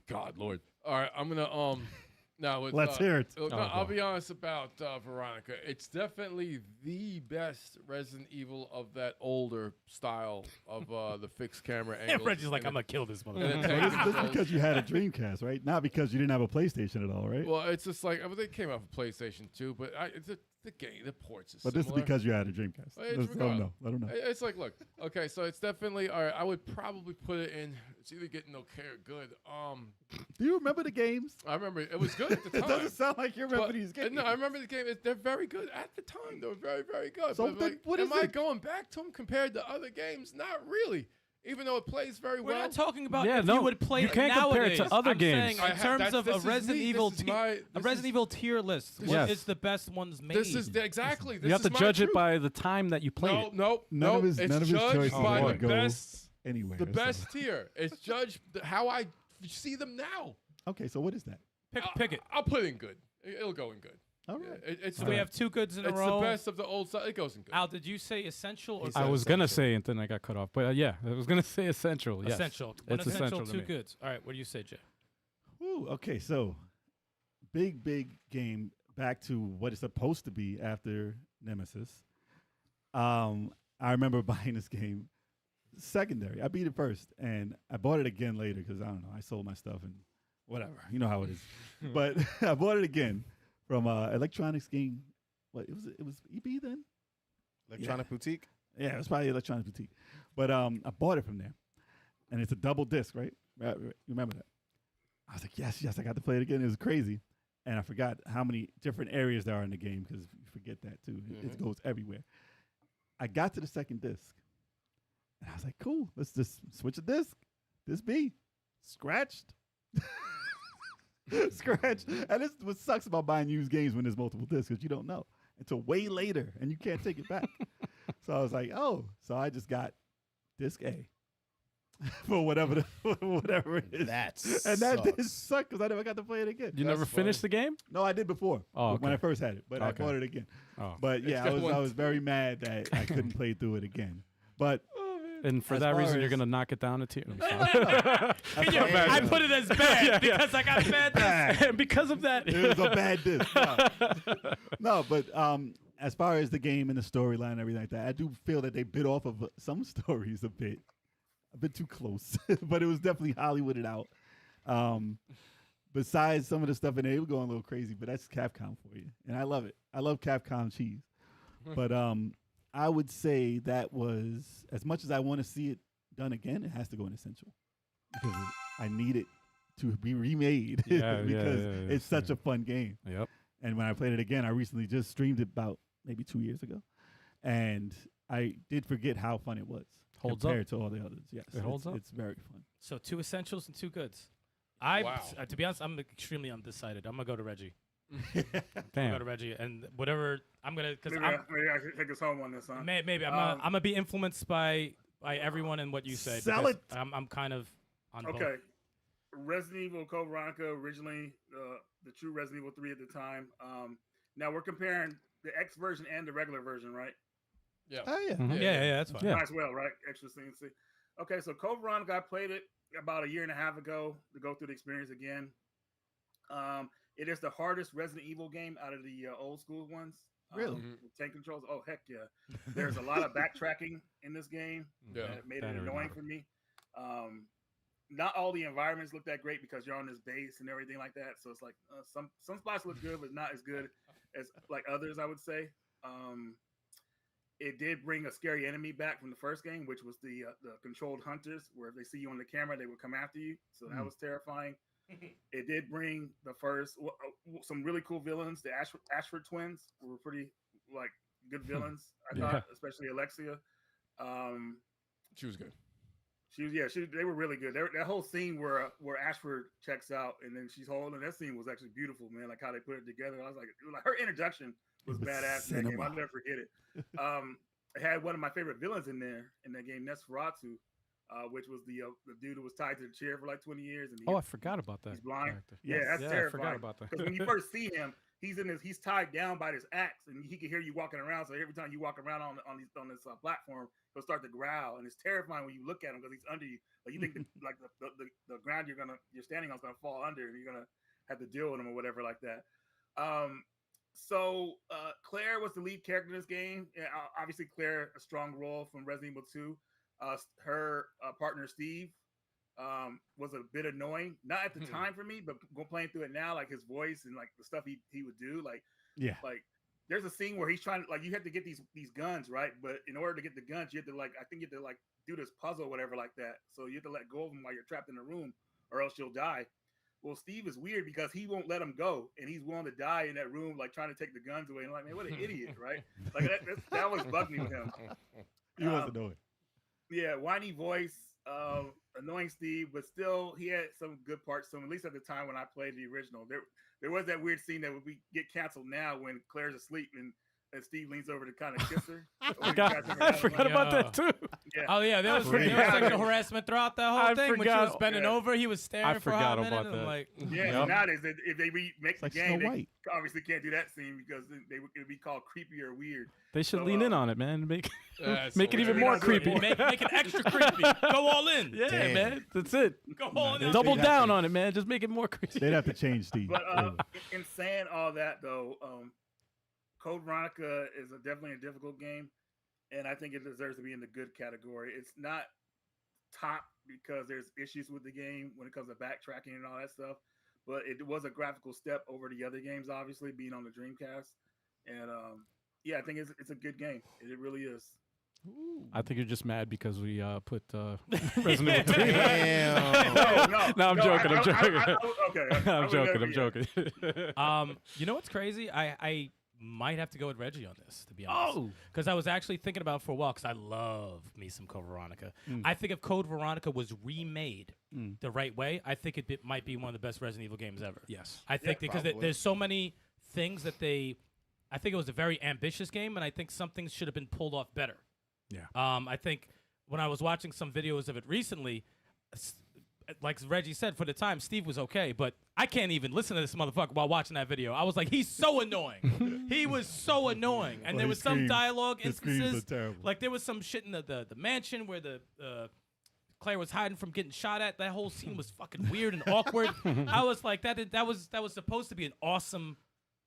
God, Lord. All right, I'm gonna now with, Let's hear it. no, Oh, I'll go. be honest about Veronica. It's definitely the best Resident Evil of that older style of the fixed camera angle. Reggie's like, I'm gonna kill this and motherfucker. the tank That's controls. because you had a Dreamcast, right? Not because you didn't have a PlayStation at all, right? Well, it's just like they came out for PlayStation 2, but the game, the ports is But this is similar. because you had a Dreamcast. Well, it's Let them know. regardless. Let them know. It's like, look, okay, so it's definitely all right. I would probably put it in. It's either getting okay or good. Do you remember the games? I remember it was good at the It time. doesn't sound like you remember But- these games. No, I remember the game. They're very good at the time. They were very, very good. So but then like, what am is I it? going back to them compared to other games? Not really. Even though it plays very We're well. not talking about Yeah, if no, you would play you it can't compare it to nowadays. other I'm games. saying in terms of a Resident Evil a Resident Evil tier list. What Yes. is the best ones made? This is exactly. This You have is to my judge it truth. by the time that you played No, it. no, None no. of his- It's none of his judged choices by would the go best. Anywhere. The so- best tier. It's judged how I see them now. Okay, so what is that? pick it. I'll put it in good. It'll go in good. All right. It's So the, we have 2 goods in a it's row. the best of the old style. It goes in good. Al, did you say essential or He I said was gonna essential. say it, then I got cut off. But yeah, I was gonna say essential. Yes. essential? One It's essential to 2 me. goods. All right, what do you say, Jay? Ooh, okay, so big game. Back to what it's supposed to be after Nemesis. I remember buying this game secondary. I beat it first, and I bought it again later because I don't know. I sold my stuff and whatever. You know how it is. But I bought it again from Electronics Game. What it was EB then? Electronic Boutique. Yeah, it was probably Electronics Boutique. But I bought it from there, and it's a double disc, right? You remember that? I was like, yes, I got to play it again. It was crazy, and I forgot how many different areas there are in the game because you forget that too. It goes everywhere. I got to the second disc, and I was like, cool, let's just switch a disc. This B scratched. Scratch. And this is what sucks about buying used games when there's multiple discs because you don't know until way later and you can't take it back. So I was like, oh, so I just got disc A for whatever it is. That and that did sucks. suck because I never got to play it again. You never finished the game? No, I did before Oh, when I okay. first had it, but I Okay. bought it again. Oh. But yeah, got I one was very mad that I couldn't play through it again. But And for As that far reason, you're as- gonna knock it down a tier. I put it as bad because I got bad. And because of that, it was a bad disc. No, but as far as the game and the storyline and everything like that, I do feel that they bit off of some stories a bit too close. But it was definitely Hollywooded out. Besides some of the stuff in there, it was going a little crazy, but that's Capcom for you, and I love it. I love Capcom cheese. But I would say that was, as much as I want to see it done again, it has to go in essential because I need it to be remade Yeah, because yeah, it's such a fun game. Yep. And when I played it again, I recently just streamed it about maybe 2 years ago, and I did forget how fun it was Holds up. compared to all the others. Yes, It holds up. It's very fun. So 2 essentials and 2 goods. Wow. To be honest, I'm extremely undecided. I'm gonna go to Reggie. Damn. I'm gonna go to Reggie, and whatever I'm gonna because Maybe I should take us home on this, huh? maybe I'm gonna be influenced by everyone and what you say. Sell because it. I'm kind of on both. Okay. Resident Evil Code Veronica, originally the true Resident Evil 3 at the time. Now we're comparing the X version and the regular version, right? Yeah. Oh yeah. Mhm. Yeah, that's fine. Yeah. Might as well, right? Extra CNC. Okay, so Code Veronica, I played it about a year and a half ago to go through the experience again. It is the hardest Resident Evil game out of the old school ones. Really? With tank controls. Oh heck yeah! There's a lot of backtracking in this game. Yeah. That made That it I annoying remember. for me. Not all the environments look that great because you're on this base and everything like that. So it's like some spots look good, but not as good as like others, I would say. It did bring a scary enemy back from the first game, which was the controlled hunters, where if they see you on the camera, they would come after you. So that was terrifying. It did bring the first some really cool villains. The Ashford twins were pretty like good villains. I thought, especially Alexia. She was good. They were really good. That whole scene where Ashford checks out and then she's holding, that scene was actually beautiful, man. Like how they put it together. I was like her introduction was badass in that game. I'll never forget it. It had one of my favorite villains in there in that game, Nosferatu, which was the dude who was tied to the chair for like 20 years. And I forgot about that. He's blind. character. Yeah, that's I terrifying. forgot about that. Because when you first see him, he's tied down by this axe, and he can hear you walking around. So every time you walk around on this platform, he'll start to growl, and it's terrifying when you look at him because he's under you. Like you think the ground you're standing on is gonna fall under, and you're gonna have to deal with him or whatever like that. So Claire was the lead character in this game. Yeah, obviously Claire, a strong role from Resident Evil 2. Her partner Steve was a bit annoying, not at the time for me, but playing through it now, like his voice and like the stuff he would do, like there's a scene where he's trying to, like, you have to get these guns, right? But in order to get the guns, you have to do this puzzle or whatever like that. So you have to let go of him while you're trapped in a room, or else you'll die. Well, Steve is weird because he won't let him go, and he's willing to die in that room, like trying to take the guns away. And I'm like, man, what an idiot, right? Like that was bugged me with him. He wasn't doing. Yeah, whiny voice, annoying Steve, but still he had some good parts to him, at least at the time when I played the original. There was that weird scene that would get canceled now when Claire's asleep and Steve leans over to kind of kiss her. I forgot about that too. Yeah. Oh yeah, there was sexual harassment throughout that whole thing. When she was bending over, he was staring for a forgot minute. about And that. like, So nowadays, if they remake the like game, Snow they White. obviously can't do that scene because it would be called creepy or weird. They should So, lean in on it, man. Make That's make it even hilarious. more We're not doing creepy. make it extra creepy. Go all in. Yeah, Damn. man. That's it. Go all in. Double They'd have down to- on it, man. Just make it more creepy. They'd have to change Steve. But in saying all that, though, Code Veronica is definitely a difficult game, and I think it deserves to be in the good category. It's not top because there's issues with the game when it comes to backtracking and all that stuff, but it was a graphical step over the other games, obviously, being on the Dreamcast. And yeah, I think it's a good game. It really is. I think you're just mad because we put Resident Evil 3. No, I'm joking. I'm joking. Okay. I'm joking. I'm joking. You know what's crazy? I might have to go with Reggie on this, to be honest. Oh, Because I was actually thinking about it for a while, because I love me some Code Veronica. I think if Code Veronica was remade the right way, I think it might be one of the best Resident Evil games ever. yes. I think because probably. there's so many things that I think it was a very ambitious game, and I think some things should have been pulled off better. Yeah. I think when I was watching some videos of it recently, like Reggie said, for the time, Steve was okay, but I can't even listen to this motherfucker while watching that video. I was like, he's so annoying. He was so annoying. And Well, there he was some screams. dialogue His screams instances. are terrible. Like there was some shit in the mansion where the Claire was hiding from getting shot at. That whole scene was fucking weird and awkward. I was like, that was supposed to be an awesome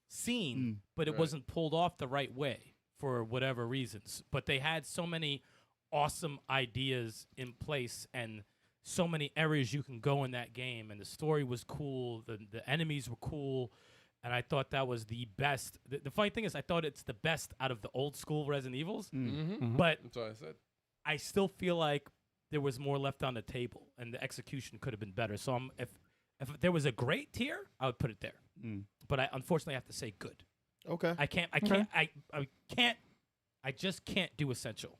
scene, but it wasn't pulled off the right way for whatever reasons. But they had so many awesome ideas in place and so many areas you can go in that game, and the story was cool. The enemies were cool, and I thought that was the best. The funny thing is, I thought it's the best out of the old school Resident Evils, but That's what I said. I still feel like there was more left on the table, and the execution could have been better. So if there was a great tier, I would put it there. but I unfortunately have to say good. Okay. I just can't do essential.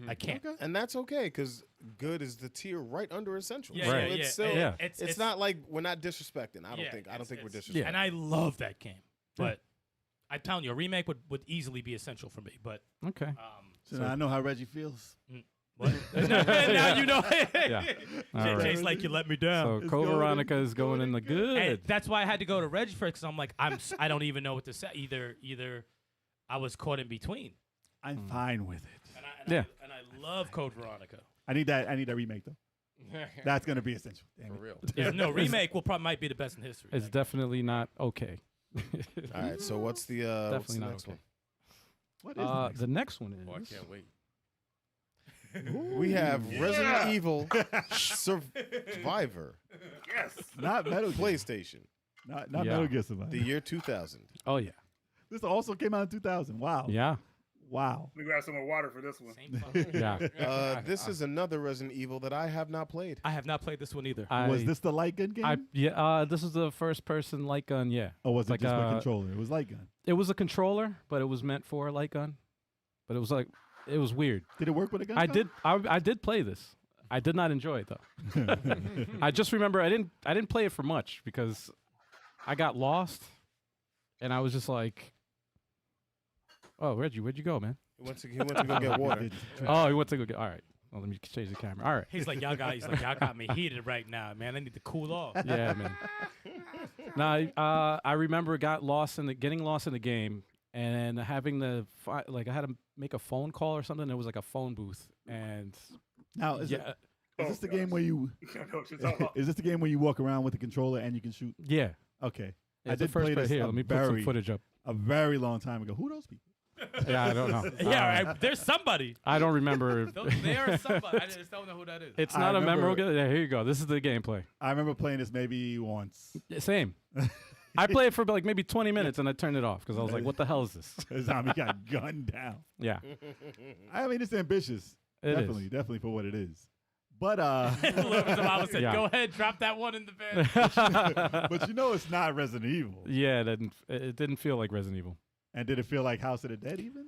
I can't. Okay. And that's okay because good is the tier right under essential. Yeah, So Right. it's still, Yeah. it's not like we're not disrespecting. I don't think we're disrespecting. And I love that game, but I'm telling you, a remake would easily be essential for me. But Okay. So now I know how Reggie feels. what? now you know. Yeah. All right. Jay's like, you let me down. So Code Veronica is going in the And good. that's why I had to go to Reggie first, because I'm like, I don't even know what to say. Either I was caught in between. I'm fine with it. Yeah. And I love Code Veronica. I need that remake though. That's gonna be essential. Damn For it. real. Yeah, no, remake might be the best in history. It's definitely not okay. All right. So what's the Definitely not next okay. What is The next one is. Oh, I can't wait. one? We have Resident Evil Survivor, Yes. not Metal Gear. PlayStation, Not Yeah. Metal Gear Survivor. the year 2000. Oh yeah. This also came out in 2000. Wow. Yeah. Wow. Let me grab some more water for this one. Same fucking- Yeah. This is another Resident Evil that I have not played. I have not played this one either. Was this the light gun game? This is the first person light gun. Yeah. or was it like just a a- controller? It was light gun. It was a controller, but it was meant for a light gun. But it was like it was weird. Did it work with a gun? I did play this. I did not enjoy it though. I just remember I didn't play it for much because I got lost, and I was just like, "Oh, Reggie, where'd you go, man?" He went to go get water. Oh, he went to go get. All right. Well, let me change the camera. All right. He's like, y'all got me heated right now, man. I need to cool off. Yeah, man. I remember getting lost in the game and having I had to make a phone call or something. There was like a phone booth, and Now is this the game where you? I know what you're talking about. Is this the game where you walk around with the controller and you can shoot? yeah. Okay. It's I the did first play part this here. a Let me put some very- footage up. A very long time ago. Who are those people? Yeah, I don't know. Yeah, there's somebody. I don't remember. There is somebody. I just don't know who that is. It's I not a remember- memorable. Yeah, here you go. This is the gameplay. I remember playing this maybe once. Same. I played it for like maybe 20 minutes and I turned it off because I was like, "What the hell is this?" Zombie got gunned down. Yeah, I mean, it's ambitious. it is. Definitely for what it is. But Mama said, Yeah. "Go ahead, drop that one in the bed." but you know it's not Resident Evil. Yeah, it didn't feel like Resident Evil. And did it feel like House of the Dead even?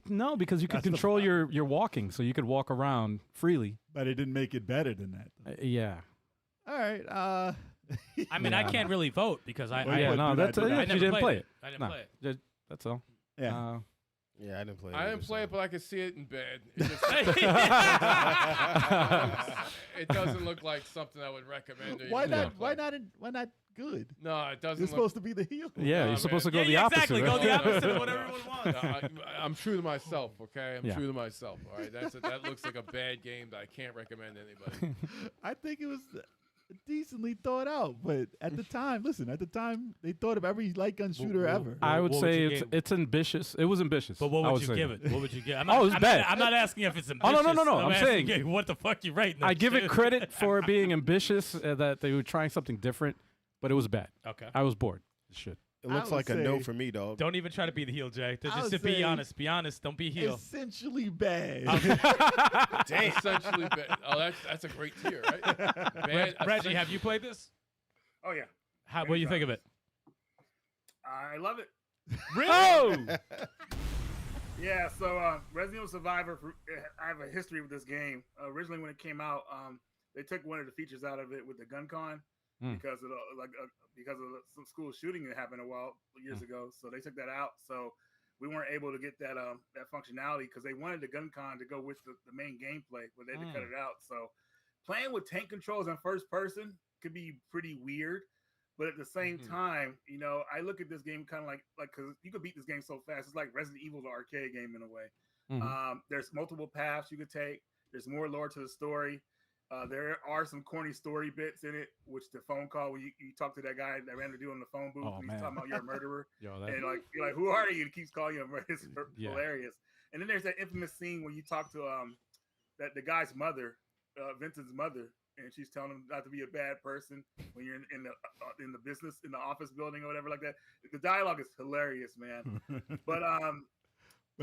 No, because you could That's the control your walking, so you could walk around freely. But it didn't make it better than that. though. Yeah. All right. I mean, I Yeah. can't really vote because I Well, Yeah. do No, that, that's do that. yeah, I you never didn't played play it. it. I didn't No, play it. that's all. Yeah. Yeah, I didn't play it. I either, didn't play so- it, but I could see it in bed. It, just, it doesn't look like something I would recommend. or Why even not? play. Why not good? No, it doesn't You're look. supposed to be the heel. Yeah, Nah, you're supposed to man. go the Yeah, opposite. exactly. right? Go the opposite of what everyone wants. I'm true to myself, okay? I'm Yeah. true to myself. All right, that looks like a bad game that I can't recommend to anybody. I think it was decently thought out, but at the time, they thought of every light gun shooter ever. I would What would say you it's give? it's ambitious. It was ambitious. But what I would you say give that. it? What would you give? I'm Oh, it was I'm bad. I'm not asking if it's Oh, ambitious. no. I'm I'm asking saying- you what the fuck you rating? I this give it shit? credit for being ambitious, that they were trying something different, but it was bad. Okay. I was bored. Shit. It I looks would like a no say- for me, dog. Don't even try to be the heel, Jay. I Just would to be say- honest. Be honest. Don't be heel. Essentially bad. Damn. Essentially, oh, that's a great tier, right? Man, Reggie, have you played this? Oh yeah, What do you think of it? I love it. Oh, Yeah, so Resident Evil Survivor. I have a history with this game. Originally, when it came out, they took one of the features out of it with the gun con because of some school shooting that happened years ago. So they took that out. So we weren't able to get that functionality because they wanted the gun con to go with the main gameplay, but they had to cut it out. So playing with tank controls in first person could be pretty weird. But at the same time, I look at this game kind of like because you could beat this game so fast. It's like Resident Evil, the arcade game, in a way. There's multiple paths you could take. There's more lore to the story. There are some corny story bits in it, which the phone call when you talk to that guy that ran to do on the phone booth, and he's talking about you're a murderer, yo, and you're like, who are you? And he keeps calling you a murderer. It's Yeah. hilarious. And then there's that infamous scene when you talk to the guy's mother, Vincent's mother, and she's telling him not to be a bad person when you're in the business, in the office building or whatever like that. The dialogue is hilarious, man. But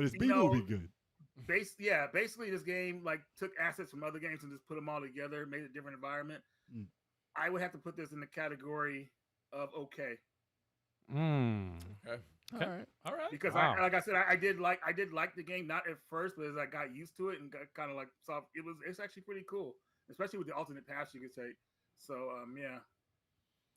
his you people know, would be good. basically this game took assets from other games and just put them all together, made a different environment. I would have to put this in the category of okay. Okay. Okay. All right. All right. Because Wow. like I said, I did like the game, not at first, but as I got used to it and got kind of like saw it's actually pretty cool, especially with the alternate paths you could take. So yeah.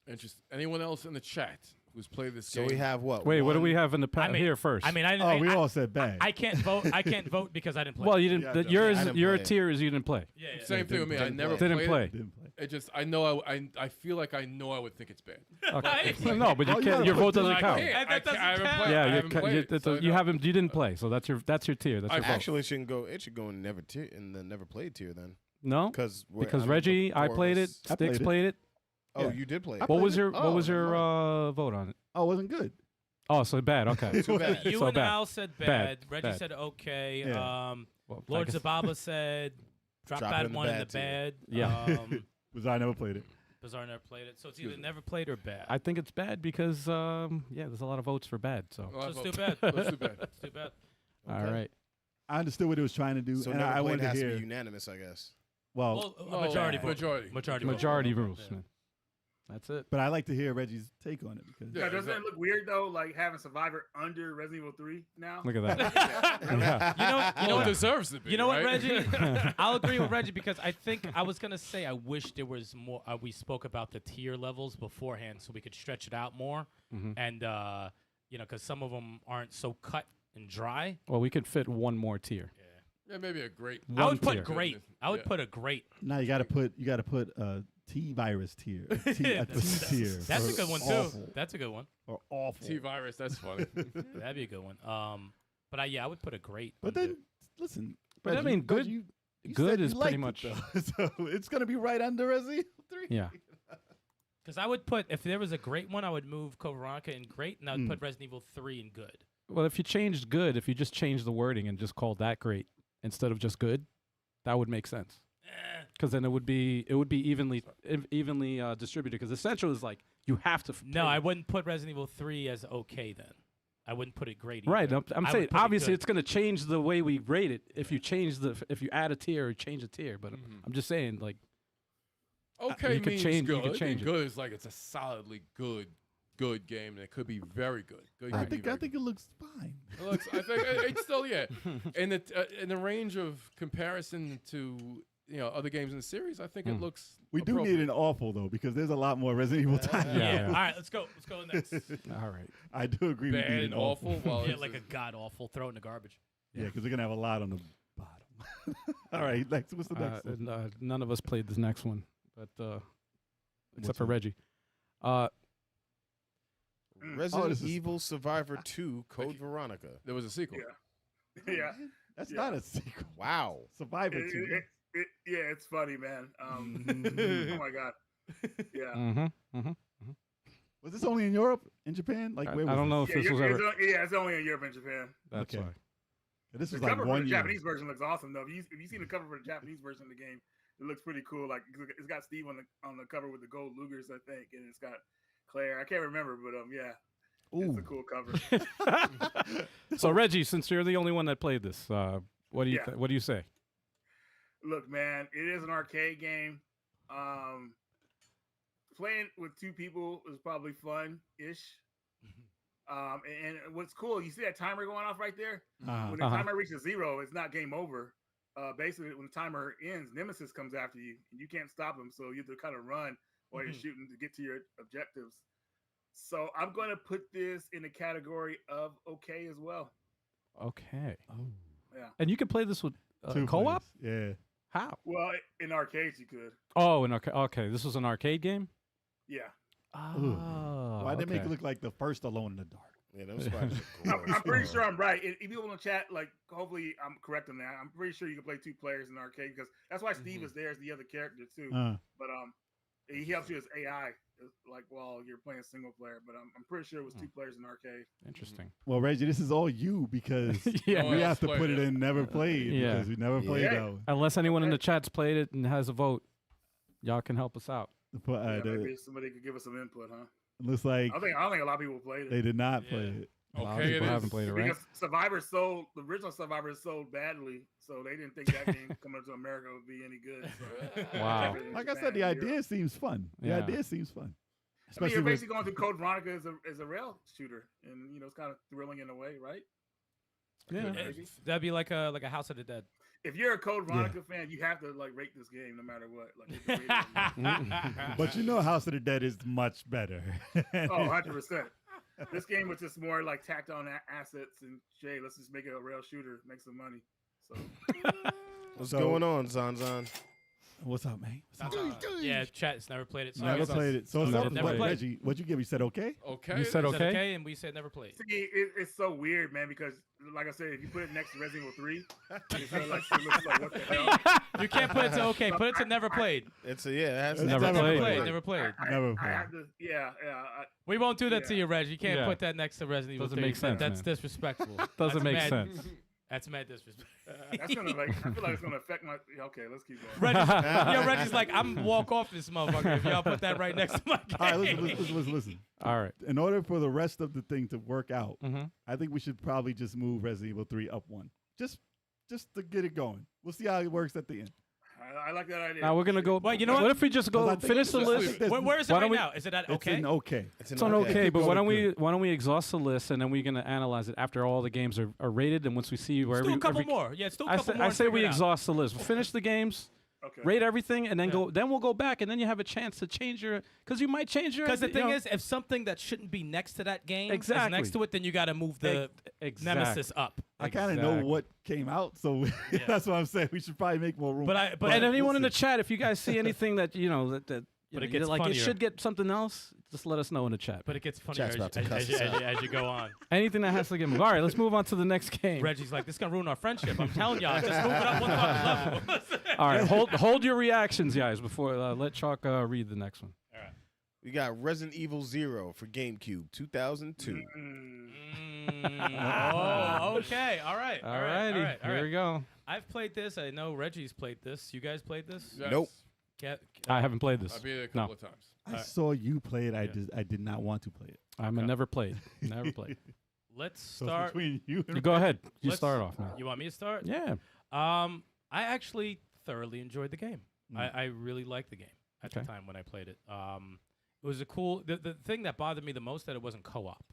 Interesting. Anyone else in the chat who's played this So game? we have what? Wait, what do one- we have in the I mean- here first? I mean, I Oh, we I, all said bad. I can't vote. I can't vote because I didn't play. well, you didn't. Yeah, the, I yours, didn't your play it. tier is you didn't play. yeah, yeah. Same thing with me. I Didn't never play. Didn't played play. it. Didn't play. It just I know I feel like I know I would think it's bad. Okay. Right. no, but you Oh, you can't. gotta Your put vote doesn't I count. can't. That doesn't I haven't count. played. Yeah, I you haven't played it, so you no. haven't. You didn't play, so that's your tier. That's your vote. Actually, it shouldn't go. It should go in the never played tier then, No, because Reggie, I played it. I played Stikz it. played it. Oh, Yeah. you did play it. I What was played your it. What was Oh, your never vote on it? Oh, it wasn't good. Oh, so bad. Okay. Too bad. You So and bad. Al said bad. Bad. Reggie Bad. said okay. Yeah. Well, I Lord guess- Zababa said drop Drop it that in the one in the bad tier. bad. Yeah. Was I never played it? Bizarre never played it, so it's either Excuse me. never played or bad. I think it's bad because there's a lot of votes for bad. So Well, Let's I do vote- bad. Let's do bad. Let's do bad. all right. I understood what it was trying to do, So and never I played wanted to has to hear. be unanimous, I guess. Well, Well, No, majority vote. majority. Majority vote. Majority Yeah. rules, man. That's it. but I like to hear Reggie's take on it because Yeah, Yeah, doesn't it exactly. look weird though, like having Survivor under Resident Evil 3 now? Look at that. yeah. You know, Well, you know it what? deserves to be. You know what, right? Reggie? I'll agree with Reggie because I think I was gonna say I wish there was more. We spoke about the tier levels beforehand, so we could stretch it out more, Mhm. and because some of them aren't so cut and dry. Well, we could fit one more tier. Yeah, maybe a great. I One would put tier. great. I would Yeah. put a great. now you got to put T virus tier, a T That's- tier. That's a or good one too. awful, That's a good one. Or awful. T virus. That's funny. That'd be a good one. But I would put a great. But under. then listen. But I Reggie, mean, good- Reggie, you good said you is pretty liked much- it, though. So it's gonna be right under Resident Evil 3. Yeah. Because I would put, if there was a great one, I would move Code Veronica in great, and I would Mm. put Resident Evil 3 in good. Well, if you changed good, if you just changed the wording and just called that great instead of just good, that would make sense. Because then it would be evenly distributed. Because essential is like you have to. No, I wouldn't put Resident Evil 3 as okay then. I wouldn't put it great. Right. either. I'm I saying would put it obviously good. it's going to change the way we rate it if you change if you add a tier or change a tier. But I'm just saying like Okay, you could means change- you good. could change and it. good is like it's a solidly good game, and it could be very good. Good I could be think very it looks fine. good. It looks- I think it's still in the range of comparison to other games in the series. I think it looks. We do need appropriate. an awful though because there's a lot more Resident Evil time. Yeah, Yeah. yeah. All right, let's go. Let's go next. all right. I do agree with bad you. and awful. Well, yeah, it's like a just- god awful. Throw it in the garbage. Yeah, because we're gonna have a lot on the bottom. All right, next. What's the next? one? And, none of us played this next one, but except What's for one? Reggie. Resident this is- Evil Survivor 2 Code Veronica. there was a sequel. Yeah. That's Yeah. not a sequel. Wow. Survivor 2. Yeah, it's funny, man. Oh my god. Yeah. Mm-hmm. Was this only in Europe, in Japan? Like where was I don't this? know if Yeah, this was ever. it's only in Europe and Japan. That's Okay. why. This The was like cover for 1 the year. Japanese version looks awesome though. If you seen the cover for the Japanese version of the game, it looks pretty cool. Like it's got Steve on the cover with the gold Lugers, I think, and it's got Claire. I can't remember, but yeah, it's a Ooh. cool cover. So Reggie, since you're the only one that played this, what do you Yeah. what do you say? Look, man, it is an arcade game. Playing with two people is probably fun-ish. And what's cool, you see that timer going off right there? When the Uh-huh. timer reaches 0, it's not game over. Basically, when the timer ends, Nemesis comes after you, and you can't stop him. So you have to kind of run while you're shooting to get to your objectives. So I'm going to put this in the category of okay as well. Okay. Oh. Yeah. And you can play this with Two co-op? players. How? Well, in arcades you could. Oh, okay. This was an arcade game? Yeah. Oh. Why did they make okay. it look like the first Alone in the Dark? Yeah, those spiders are I'm gross, pretty bro. sure I'm right. If people in the chat, like, hopefully I'm correct on that. I'm pretty sure you can play two players in arcade because that's why Steve is there as the other character too. But he helps you as AI, like while you're playing single player. But I'm pretty sure it was two players in arcade. Interesting. Well, Reggie, this is all you because Yeah. No we one have else to played put it it. in never played Yeah. because we never played Yeah. that one. Unless anyone in the chat's played it and has a vote, y'all can help us out. But, Yeah, maybe somebody could give us some input, huh? looks like I don't think a lot of people played they it did not Yeah. play it. A lot of Okay, it people is. haven't played it, right? because the original Survivor sold badly, so they didn't think that game coming to America would be any good. So Wow. in Like I Japan said, the and Europe. idea seems fun. The Yeah. idea seems fun. especially you're with basically going through Code Veronica as a rail shooter, and it's kind of thrilling in a way, right? Yeah. Maybe. That'd be like a House of the Dead. If you're a Code Veronica fan, you have to rate this game no matter what. Like, but House of the Dead is much better. 100%. This game was just more like tacked on assets and Jay, let's just make it a rail shooter, make some money. So What's going on, Zanzan? What's up, man? Yeah, chat's never played it. So Never played it. So Never never played. Reggie, what'd you give? You said okay? Okay. You said Is that okay? okay, and we said never played. see, it's so weird, man, because like I said, if you put it next to Resident Evil 3, it looks like what the hell? You can't put it to okay. Put it to never played. It's it has Never played. Never played. Never I played. have to, We won't do that to Yeah. you, Reg. You can't Yeah. put that next to Resident Evil Doesn't 3. make sense, That's man. disrespectful. Doesn't That's make mad- sense. That's mad disrespect. that's gonna I feel like it's gonna affect my. Okay, let's keep going. Reggie's like, I'm walk off this motherfucker if y'all put that right next to my game. All right, listen. All right. In order for the rest of the thing to work out, Mm-hmm. I think we should probably just move Resident Evil 3 up one. Just to get it going. We'll see how it works at the end. I like that idea. Now we're gonna go. Wait, you know what what? if we just go 'Cause I think finish the it's just- list? there's- Where is it Why right don't we- now? Is it at It's okay? an okay. It's on okay, but Go why don't with we exhaust the list and then we're gonna analyze it after all the games are rated, and once we see where Let's do a couple more. Yeah, let's do a couple more. I and say figure we it out. exhaust the list. We'll finish the games, Okay. rate everything, and then Yeah. go. Then we'll go back, and then you have a chance to change your. Because you might change your. Because the you thing know- is, if something that shouldn't be next to that game is Exactly. next to it, then you got to move the exactly. nemesis up. I kind of know Exactly. what came out, so that's what I'm saying. We should probably make more room. But And anyone in the we'll see. chat, if you guys see anything that you know that you But know, it gets like it funnier. should get something else, just let us know in the chat. But it gets funnier Chat's about to as cuss you- us out. as you go on. Anything that has to get moved. All right, let's move on to the next game. Reggie's like, this is going to ruin our friendship. I'm telling y'all, just move it up one fucking level. All right, hold your reactions, guys, before let Chalk read the next one. We got Resident Evil 0 for GameCube 2002. Oh, okay. All right. All righty, here we go. I've played this. I know Reggie's played this. You guys played this? Yes. Nope. I haven't played this. I beat it a No. couple of times. I saw you play it. I did not want to play it. I'm a never played. Never played. So Let's it's start. between you and You go ahead. You Let's- start off, man. You want me to start? Yeah. I actually thoroughly enjoyed the game. Mm. I really liked the game at Okay. the time when I played it. It was a cool. The thing that bothered me the most that it wasn't co-op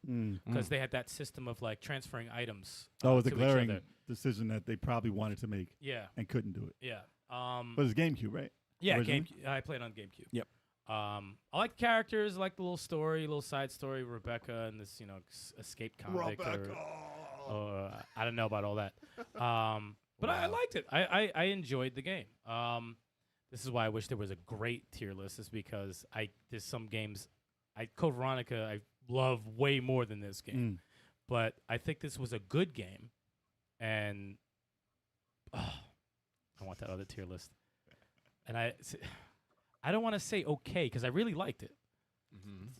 because they had that system of like transferring items. That was a to each glaring other. decision that they probably wanted to make Yeah, and couldn't do it. yeah. But it's GameCube, right? Yeah, originally? I played on GameCube. Yep. I like the characters, I like the little story, little side story, Rebecca and this, escape convict. Or I don't know about all that. But I liked it. I enjoyed the game. This is why I wish there was a great tier list, is because there's some games Code Veronica I love way more than this game. But I think this was a good game, and I want that other tier list. And I don't want to say okay because I really liked it.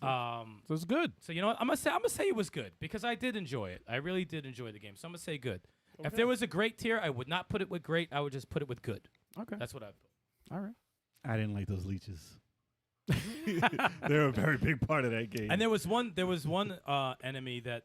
So it's good. So you know what? I'm gonna say it was good because I did enjoy it. I really did enjoy the game. So I'm gonna say good. If there was a great tier, I would not put it with great. I would just put it with good. Okay. That's what I put. All right. I didn't like those leeches. They're a very big part of that game. And there was one enemy that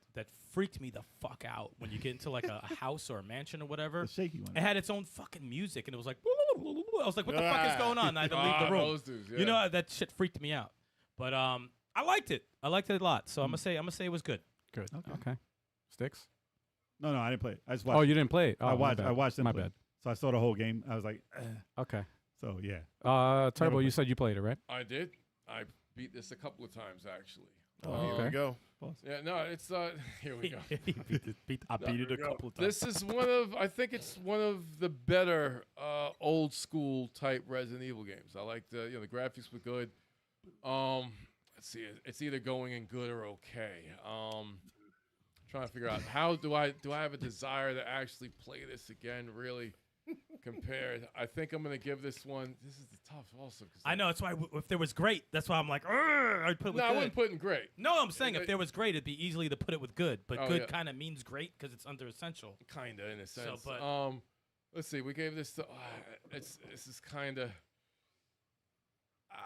freaked me the fuck out when you get into like a house or a mansion or whatever. the shaky one. It had its own fucking music and it was like I was like, what the fuck is going on? And I had to leave the room. Those dudes, yeah. You know, that shit freaked me out. But I liked it. I liked it a lot. So I'm gonna say it was good. Good. Okay. Sticks. No, I didn't play it. I just watched. Oh, you didn't play it. Oh, I my watched. bad. I watched them. My play. bad. So I saw the whole game. I was like, Okay. so yeah. Turbo, you played. said you played it, right? I did. I beat this a couple of times actually. Here we go. Yeah, no, it's here we go. I beat it a couple of times. This is I think it's one of the better old school type Resident Evil games. I like the graphics were good. Let's see, it's either going in good or okay. Trying to figure out how do I have a desire to actually play this again? Really, compared, I think I'm gonna give this one. This is the tough also. Cause I know. That's why if there was great, that's why I'm like, I'd put it with No, I good. wouldn't put in great. No, I'm saying if there was great, it'd be easily to put it with good. But Oh, good yeah. kind of means great because it's under essential. Kinda in a sense. but- Let's see. We gave this to. This is kind of.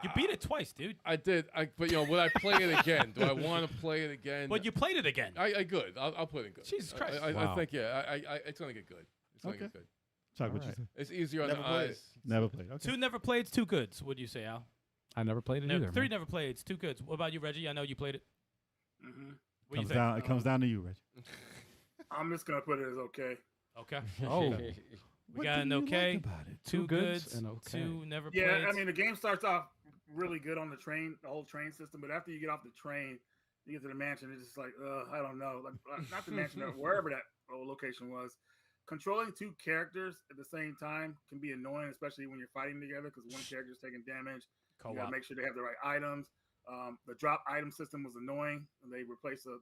You beat it twice, dude. I did. But would I play it again? Do I want to play it again? But you played it again. I good. I'll put it in good. Jesus Christ. I Wow. think it's gonna get good. It's gonna Okay. get good. Chuck, what you Alright. say? It's easier on Never the played eyes. Never played. Okay. Two never played, two goods. What do you say, Al? I never played it either. 3 man. never played. It's too good. What about you, Reggie? I know you played it. Hmm. What do you Comes think? down, it comes down to you, Reggie. I'm just gonna put it as okay. Okay. Oh, We What got an didn't you okay, like about it? 2 goods, and okay. 2 never Yeah, played. I mean the game starts off really good on the train, the whole train system, but after you get off the train, you get to the mansion, it's just like, I don't know, like not the mansion, but wherever that location was. Controlling 2 characters at the same time can be annoying, especially when you're fighting together because one character is taking damage. You gotta make sure they have the right items. The drop item system was annoying. And they replaced the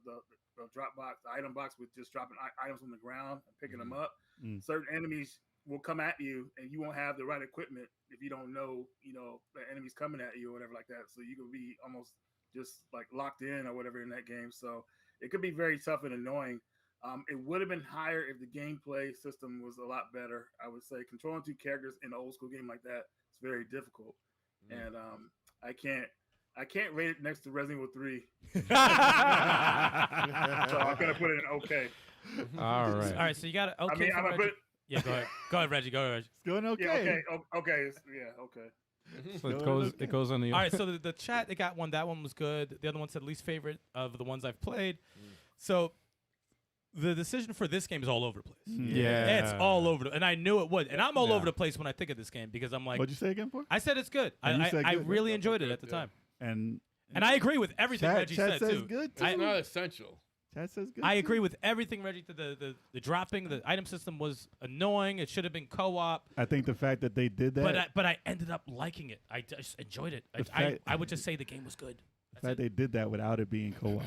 drop box, the item box, with just dropping items on the ground and picking them up. Certain enemies will come at you, and you won't have the right equipment if you don't know, the enemy's coming at you or whatever like that. So you could be almost just like locked in or whatever in that game. So it could be very tough and annoying. It would have been higher if the gameplay system was a lot better. I would say controlling 2 characters in an old school game like that is very difficult, and I can't rate it next to Resident Evil 3. So I'm gonna put it in okay. All right. All right, so you got it. Okay. I mean, I'm gonna put. Yeah, go ahead. Go ahead, Reggie. Go ahead, Reggie. It's going okay. Yeah, okay, okay, yeah, okay. So it goes on the. All right, so the chat, they got one. That one was good. The other one said least favorite of the ones I've played. So the decision for this game is all over the place. Yeah. It's all over. And I knew it would. And I'm all over the place when I think of this game because I'm like. What'd you say again for? I said it's good. Oh, you said I good. really enjoyed it at the time. And I agree with everything Reggie Chat said, says too. good, too. It's not essential. Chat says good. I too. agree with everything Reggie did. The dropping, the item system was annoying. It should have been co-op. I think the fact that they did that. But I ended up liking it. I just enjoyed it. I would just say the game was good. The fact they did that without it being co-op,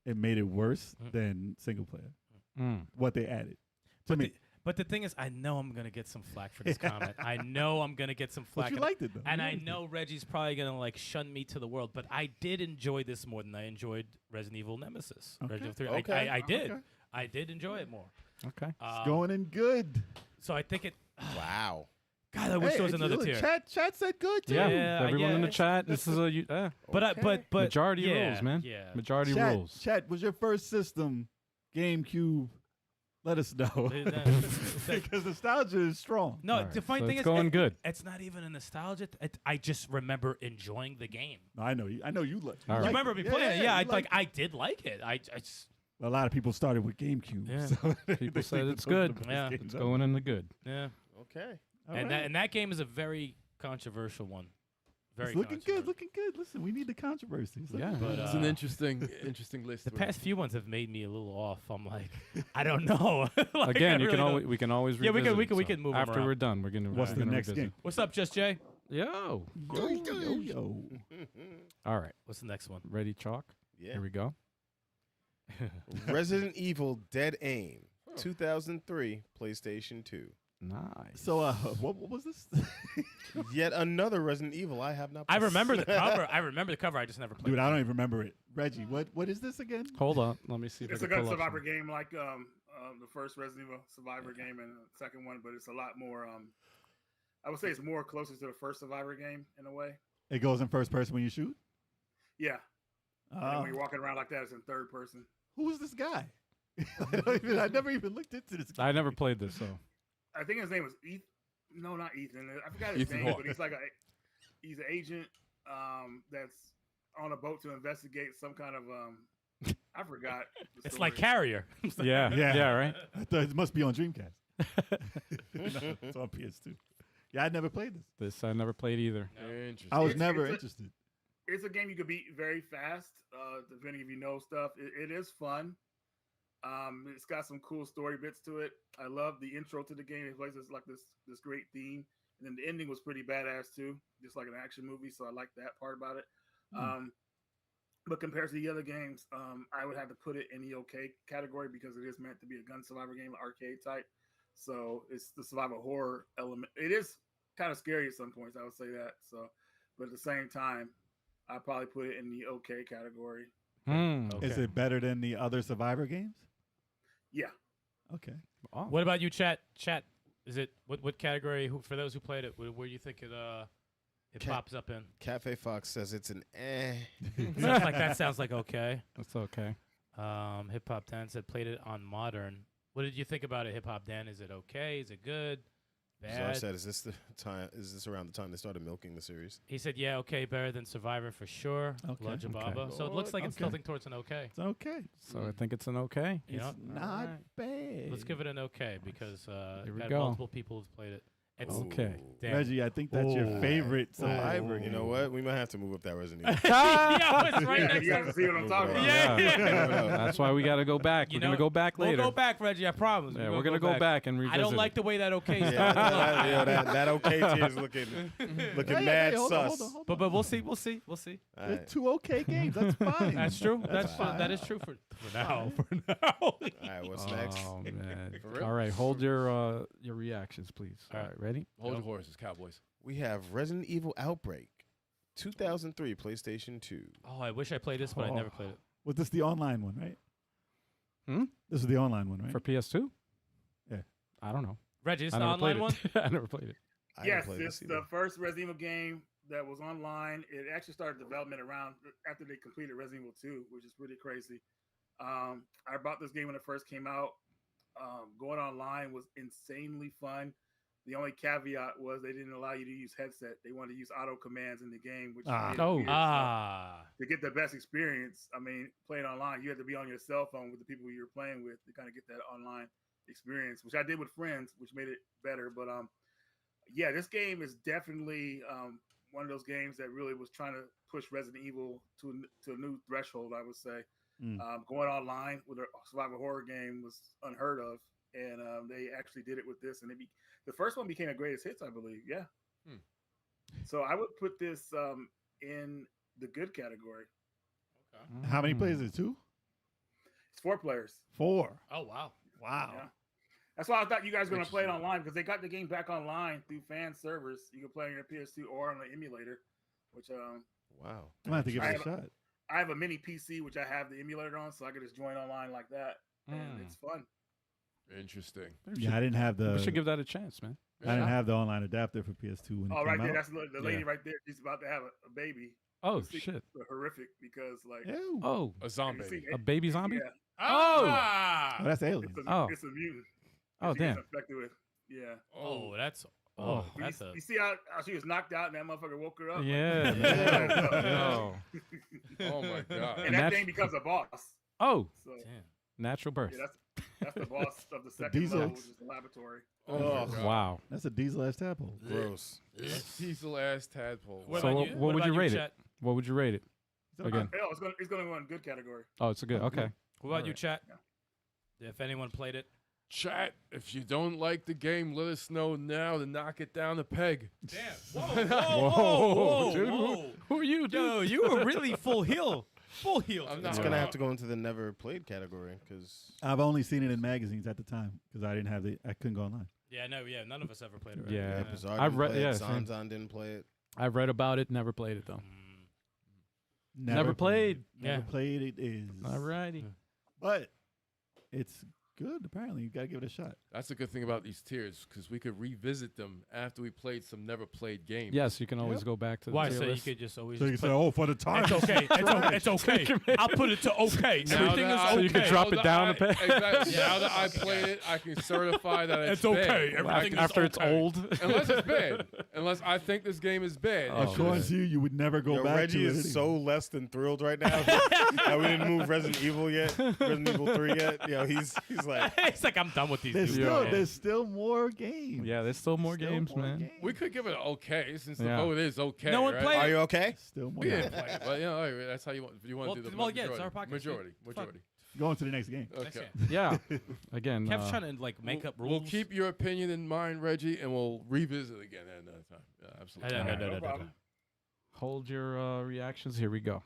it made it worse than single player. What they added to me. But the thing is, I know I'm gonna get some flack for this comment. I know I'm gonna get some flack. But you liked it though. And You I liked know Reggie's probably gonna like shun me to the world. But I did enjoy this more than I enjoyed Resident Evil Nemesis. Okay. Resident Evil 3. Okay. I did. Okay. I did enjoy it more. Okay. It's going in good. So I think it. Wow. God, I wish there was another look, tier. Chat said good too. Yeah. Everyone in the yeah. chat. This is a But majority yeah, rules, man. Yeah. Majority Chat, rules. Chat was your first system, GameCube. Let us know because nostalgia is strong. No, All right, the funny so thing it's is, going good. It's not even a nostalgia. I just remember enjoying the game. No, I know you. I know you like. All You right. remember me playing it? Yeah, you liked I did like it. I just A lot of people started with GameCube. Yeah. So People they said think it's those are the good. best Yeah. games It's ever. going in the good. yeah. Okay. All And right. that game is a very controversial one. Very It's looking good. controversial. Looking good. Listen, we need the controversy. It's Yeah. looking But, good. It's an interesting list. The we're- past few ones have made me a little off. I'm like, I don't know. Like, Again, I you can really always don't- we can always Yeah, we can- revisit we it, can- we so can move 'em after around. we're done. We're gonna. What's we're the gonna next revisit. game? What's up, Just Jay? Yo, Yo. yo. All right. What's the next one? Ready, chalk. Yeah. Here we go. Resident Evil Dead Aim, 2003, PlayStation 2. Nice. So, what was this? Yet another Resident Evil I have not I played. remember the cover. I just never played Dude, it. I don't even remember it. Reggie, what is this again? Hold on. Let me see if It's I a can good pull up survivor some- game, like the first Resident Evil Survivor game and the second one, but it's a lot more. I would say it's more closer to the first Survivor game in a way. It goes in first person when you shoot. Yeah, and when Oh. you're walking around like that, it's in third person. Who is this guy? I never even looked into this. I never played this, so I think his name was Ethan. No, not Ethan. I forgot his Ethan name, Hawke. but he's an agent that's on a boat to investigate some kind of I forgot. the It's story. like Carrier. yeah, Yeah. yeah, right. I thought it must be on Dreamcast. No, it's on PS2. Yeah, I never played this. This I never played either. Interesting. I was It's- never it's a- interested. It's a game you could beat very fast, depending if you know stuff. It is fun. It's got some cool story bits to it. I love the intro to the game. It plays like this great theme, and then the ending was pretty badass too, just like an action movie. So I like that part about it. But compared to the other games, I would have to put it in the okay category because it is meant to be a gun survivor game, arcade type. So it's the survival horror element. It is kind of scary at some points. I would say that. So, but at the same time, I'd probably put it in the okay category. Is Okay. it better than the other Survivor games? Yeah. Okay. Oh. What about you, chat? Chat. Is it what category? Who, for those who played it, where do you think it pops up in? Cafe Fox says it's an eh. Sounds like that sounds like okay. That's okay. Hip Hop Dan said played it on modern. What did you think about it, Hip Hop Dan? Is it okay? Is it good? Czar said, "Is this the time? Is this around the time they started milking the series?" He said, "Yeah, okay, better than Survivor for sure." Okay. La Jababa. Okay. So it looks like it's Okay. tilting towards an okay. It's okay. So I think it's an okay. You know? It's not Alright. bad. Let's give it an okay because Here we got go. multiple people who've played it. It's Okay. damn. Reggie, I think that's your Ooh. favorite So Survivor. you know what? We might have to move up that Resident Evil. Yeah, it's right Yeah, next you to guys see what I'm talking about. Yeah. That's why we got to go back. You We're going to know, go back later. We'll go back, Reggie. I promise. Yeah, we're going to go back and revisit. I don't like the way that okay Yeah, started. that okay tier is looking mad hold on, sus. hold on. But we'll see. All There's right. 2 okay games. That's fine. That's true. That's fine. that is true for now. For now. All right, what's next? Oh, man. For real? All right, hold your reactions, please. All right, ready? Hold your horses, Cowboys. We have Resident Evil Outbreak, 2003, PlayStation 2. Oh, I wish I played this, but I never played it. Was this the online one, right? Hmm? This is the online one, right? For PS2? Yeah. I don't know. Reggie, it's I the never online one. played it. I never played it. I didn't Yes, play it's this the either. first Resident Evil game that was online. It actually started development around after they completed Resident Evil 2, which is pretty crazy. I bought this game when it first came out. Going online was insanely fun. The only caveat was they didn't allow you to use headset. They wanted to use auto commands in the game, which made it weird. To get the best experience, I mean, playing online, you had to be on your cell phone with the people you were playing with to kind of get that online experience, which I did with friends, which made it better. But yeah, this game is definitely one of those games that really was trying to push Resident Evil to a new threshold, I would say. Going online with a survival horror game was unheard of, and they actually did it with this, and the first one became a greatest hits, I believe. Yeah. So I would put this in the good category. How many players is it? 2? It's 4 players. 4. Oh wow. Wow. Yeah. That's why I thought you guys were going to play it online, because they got the game back online through fan servers. You can play on your PS2 or on an emulator, which Wow. I'm going to have to give I it a have shot. I have a mini PC, which I have the emulator on, so I can just join online like that, and it's fun. Interesting. Yeah, I didn't have the. We should give that a chance, man. I didn't have the online adapter for PS2 when it Oh, came right there, out. that's the lady right there. She's about to have a baby. Oh, It's shit. horrific because like Ew. Oh, A zombie. you see- a baby zombie? Yeah, Oh! Oh, that's Alien. it's a mutant. Oh, She gets damn. infected with, yeah. Oh, that's Oh. that's a You see how she was knocked out and that motherfucker woke her up? Yeah. Yeah. man. Yo. Oh my god. And that thing becomes a boss. Oh, So damn. natural birth. yeah, that's the boss of the second Diesel. level, which is the laboratory. Oh my God. Wow. That's a diesel ass tadpole. Gross. Diesel ass tadpole. What So about what would you rate it? Chat? What would you rate it? Again. Oh, it's gonna go in good category. Oh, it's a good. Okay. What about you, Alright. chat? Yeah. If anyone played it, Chat, if you don't like the game, let us know now to knock it down a peg. damn. Whoa, dude. Who are you, dude? Yo, you were really full heal. Full heal. I'm today. not It's going to have to go into the never played category because I've only seen it in magazines at the time because I didn't have I couldn't go online. Yeah, no, yeah, none of us ever played it. Right? Yeah. Bizarre I've didn't read- play yeah, it, same. Zanzan didn't play it. I've read about it, never played it though. Never played. Never Yeah. played it is. Alrighty. But it's good, apparently. You got to give it a shot. That's the good thing about these tiers, because we could revisit them after we played some never played games. Yes, you can always go back to the Why? tier So you list. could just always. So you just can say, put, oh, for the time. it's okay. It's okay. I'll put it to okay. Now Everything that is I- So you can okay. drop now it that down I- a peg. Exactly. Yeah. Now that I played it, I can certify that it's It's okay. bad. Everything is After it's okay. old. Unless it's bad. Unless I think this game is bad. Oh, According to you, you would never go Yo, back Reggie to it. is so less than thrilled right now that we didn't move Resident Evil yet, Resident Evil 3 yet. Yo, he's like, It's like I'm done with these There's dudes. still, man. there's still more games. Yeah, there's still more Still games, more man. games. We could give it an okay, since the Yeah. vote is okay. No one right? played are you okay? Still more We games. didn't play it, but you know, all right, that's how you want. You want Well, to do the well, yeah, majority. it's our podcast. Majority. Fuck. Majority. Going to the next game. Okay. Yeah. Again, Kev's trying to like make up rules. We'll keep your opinion in mind, Reggie, and we'll revisit it again at another time. Yeah, absolutely. No, no, Alright, no, no no, no, problem. hold your reactions. Here we go.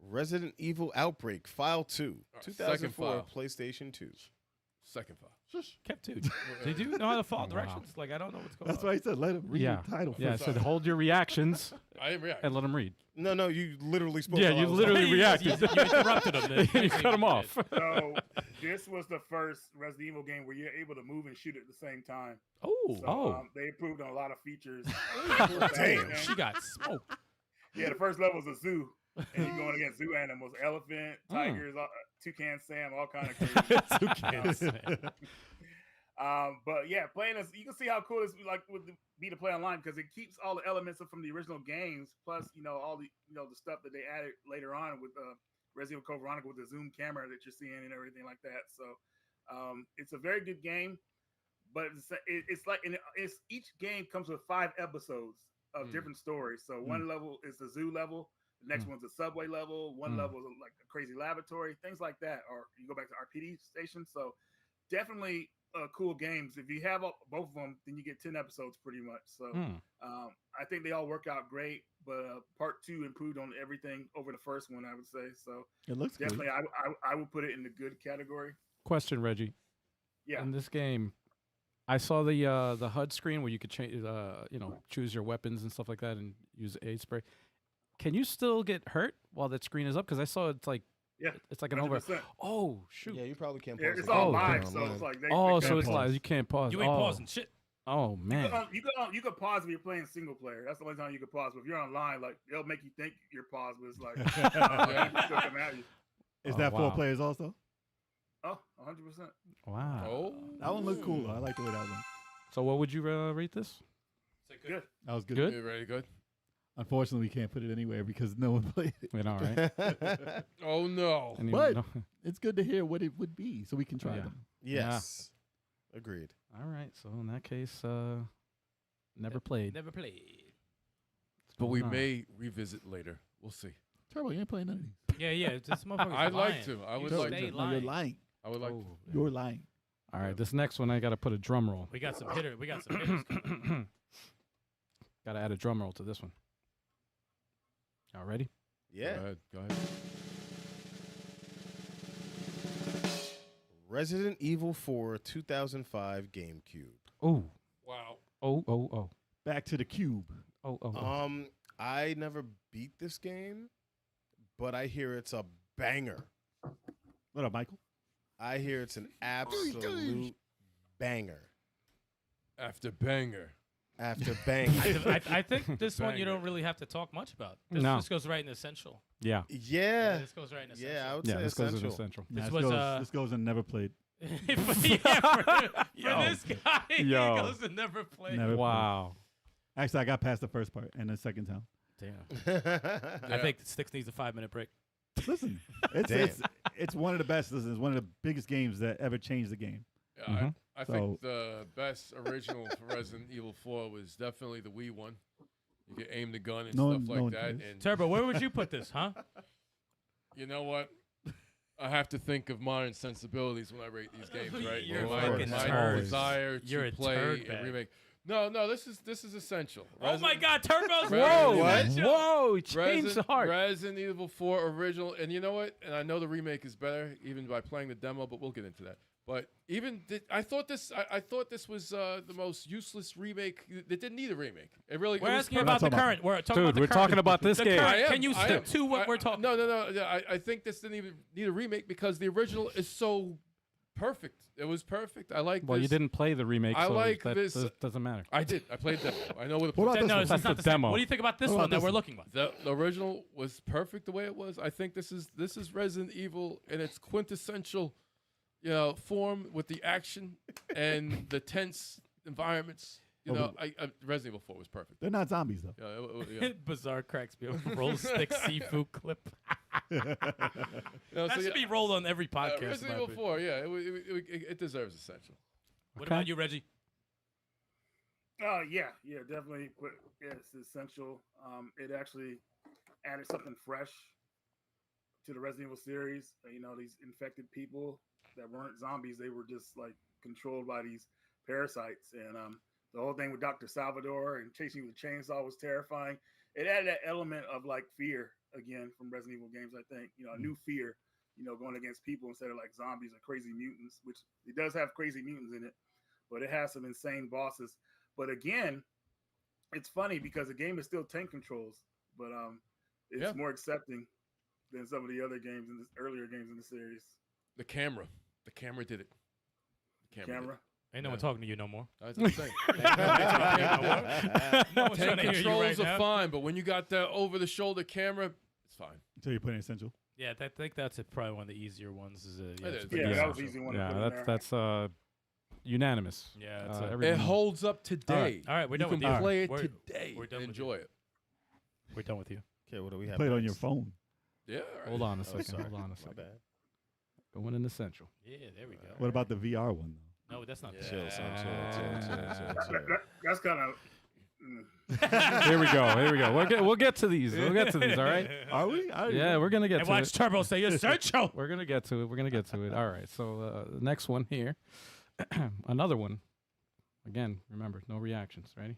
Resident Evil Outbreak File 2, right, 2004, second PlayStation 2. Second file. Kev, dude. Did you know how to follow Wow. directions? Like I don't know what's going That's on. why he said let him read Yeah. the title Yeah, I first. said hold your reactions I didn't react. and let them read. No, you literally spoke. Yeah, while I you was literally talking. reacted. You interrupted him. then. You cut him off. So this was the first Resident Evil game where you're able to move and shoot at the same time. Oh, So, they improved on a lot of features. Damn. she got smoked. Yeah, the first level is a zoo, and you're going against zoo animals, elephant, tigers, toucan Sam, all kind of crazy. But yeah, playing this, you can see how cool this would be to play online because it keeps all the elements from the original games, plus all the the stuff that they added later on with Resident Evil Code Veronica with the zoom camera that you're seeing and everything like that. So it's a very good game, but it's like each game comes with 5 episodes of different stories. So one level is the zoo level, the next one's a subway level, one level is like a crazy laboratory, things like that, or you go back to RPD station. So definitely cool games. If you have both of them, then you get 10 episodes pretty much. So I think they all work out great, but part 2 improved on everything over the first one, I would say. So It looks definitely good. I would put it in the good category. Question, Reggie. Yeah. In this game, I saw the HUD screen where you could change, choose your weapons and stuff like that, and use aid spray. Can you still get hurt while that screen is up? Because I saw it's like an over. 100%. Oh shoot! Yeah, you probably can't. Yeah, pause it's it all online. live, so it's like so can't it's pause. live. You can't pause. You ain't pausing shit. Oh man. You could pause if you're playing single player. That's the only time you could pause. But if you're online, like they'll make you think you're paused, but it's like it's still coming at you. Is Oh, that 4 wow. players also? Oh, 100%. Wow. Oh, That one looked cool. I like the way that one. So what would you rate this? Good. That was good. Good? you very good. Unfortunately, we can't put it anywhere because no one played it. You know, right? Oh no. And But- no- It's good to hear what it would be so we can try Yeah. them. Yes. Agreed. all right. So in that case, never played. Never played. But we Nah. may revisit later. We'll see. Turbo, you ain't playing none of these. Yeah. This motherfucker's I'd like lying. to. I would You like stay to. No, you're lying. lying. I would like. Oh, You're lying. all right. This next one, I got to put a drum roll. We got some hitters. Coming. Got to add a drum roll to this one. Y'all ready? Yeah. Go ahead. Go ahead. Resident Evil 4 2005 GameCube. Oh, Wow. oh. Back to the cube. Oh. I never beat this game, but I hear it's a banger. What up, Michael? I hear it's an absolute banger. After banger. After banger. I think this one you Banger. don't really have to talk much about. This No. goes right in essential. Yeah. Yeah. This goes right in essential. Yeah, I would Yeah, say this goes essential. as essential. This Nah, was, this goes and never played. for Yo. this guy, Yo. he goes to never play. Never Wow. played. Actually, I got past the first part and the second time. Damn. I think Stikz needs a 5-minute break. Listen, Damn. it's one of the best. Listen, it's one of the biggest games that ever changed the game. Yeah, Mhm. I So- think the best original for Resident Evil 4 was definitely the Wii one. You could aim the gun and No stuff one- like no one that. cares. And Turbo, where would you put this, huh? you know what? I have to think of modern sensibilities when I rate these games, right? You're And a fucking my turd. desire You're a to play turd and bag. remake. No, this is essential. Oh my God, Turbo's Whoa, what? Whoa, he changed the heart. Resident Evil 4 original, and you know what? And I know the remake is better even by playing the demo, but we'll get into that. But even I thought this was the most useless remake. It didn't need a remake. It really. We're it was asking perfect. about the talking current. We're talking Dude, about the we're current. talking about this The game. current. I am, Can you I stick am. to what we're talking? No. Yeah, I think this didn't even need a remake because the original is so perfect. It was perfect. I like. Well, this. you didn't play the remake, I so like that this- doesn't matter. I did. I played that. I know what. What about No, this one? it's That's not the the same. demo. What do you think about this What about one that this we're one? looking at? The original was perfect the way it was. I think this is Resident Evil in its quintessential, form with the action and the tense environments. Resident Evil 4 was perfect. They're not zombies though. Yeah. Bizarre cracks me up. Roll stick seafood clip. That should be rolled on every podcast. in Resident my Evil opinion. 4, yeah, it deserves essential. What Okay. about you, Reggie? Yeah, definitely. It's essential. It actually added something fresh to the Resident Evil series. These infected people that weren't zombies; they were just like controlled by these parasites. And the whole thing with Dr. Salvador and chasing with a chainsaw was terrifying. It added that element of like fear again from Resident Evil games. I think a new fear. Going against people instead of like zombies or crazy mutants, which it does have crazy mutants in it, but it has some insane bosses. But again, it's funny because the game is still tank controls, but it's more accepting than some of the other games in this earlier games in the series. The camera did it. The Camera. Ain't no one talking to you no more. That's what I'm saying. No one's trying Tank to hear you controls right are now. fine, but when you got the over-the-shoulder camera, it's fine. Until you put in essential. Yeah, I think that's probably one of the easier ones. It is. Yeah, Yeah. that was an easy one to put in there. That's unanimous. Yeah, it's It everyone- holds up today. All right, we're You done can with you. play it We're- today we're done and with enjoy you. it. We're done with you. Okay, what do we have? Play it on next? your phone. Yeah. all right. Hold on a Oh, second. sorry. Hold on a My second. bad. Going in essential. Yeah, there we go. What about the VR one though? No, that's not Yeah. the Chill, son. Chill. That's kind of. Here we go. Here we go. We'll get to these. We'll get to these. All right. Are we? Yeah, we're gonna get And to watch it. Turbo say essential. We're gonna get to it. We're gonna get to it. All right. So the next one here, another one. Again, remember, no reactions. Ready?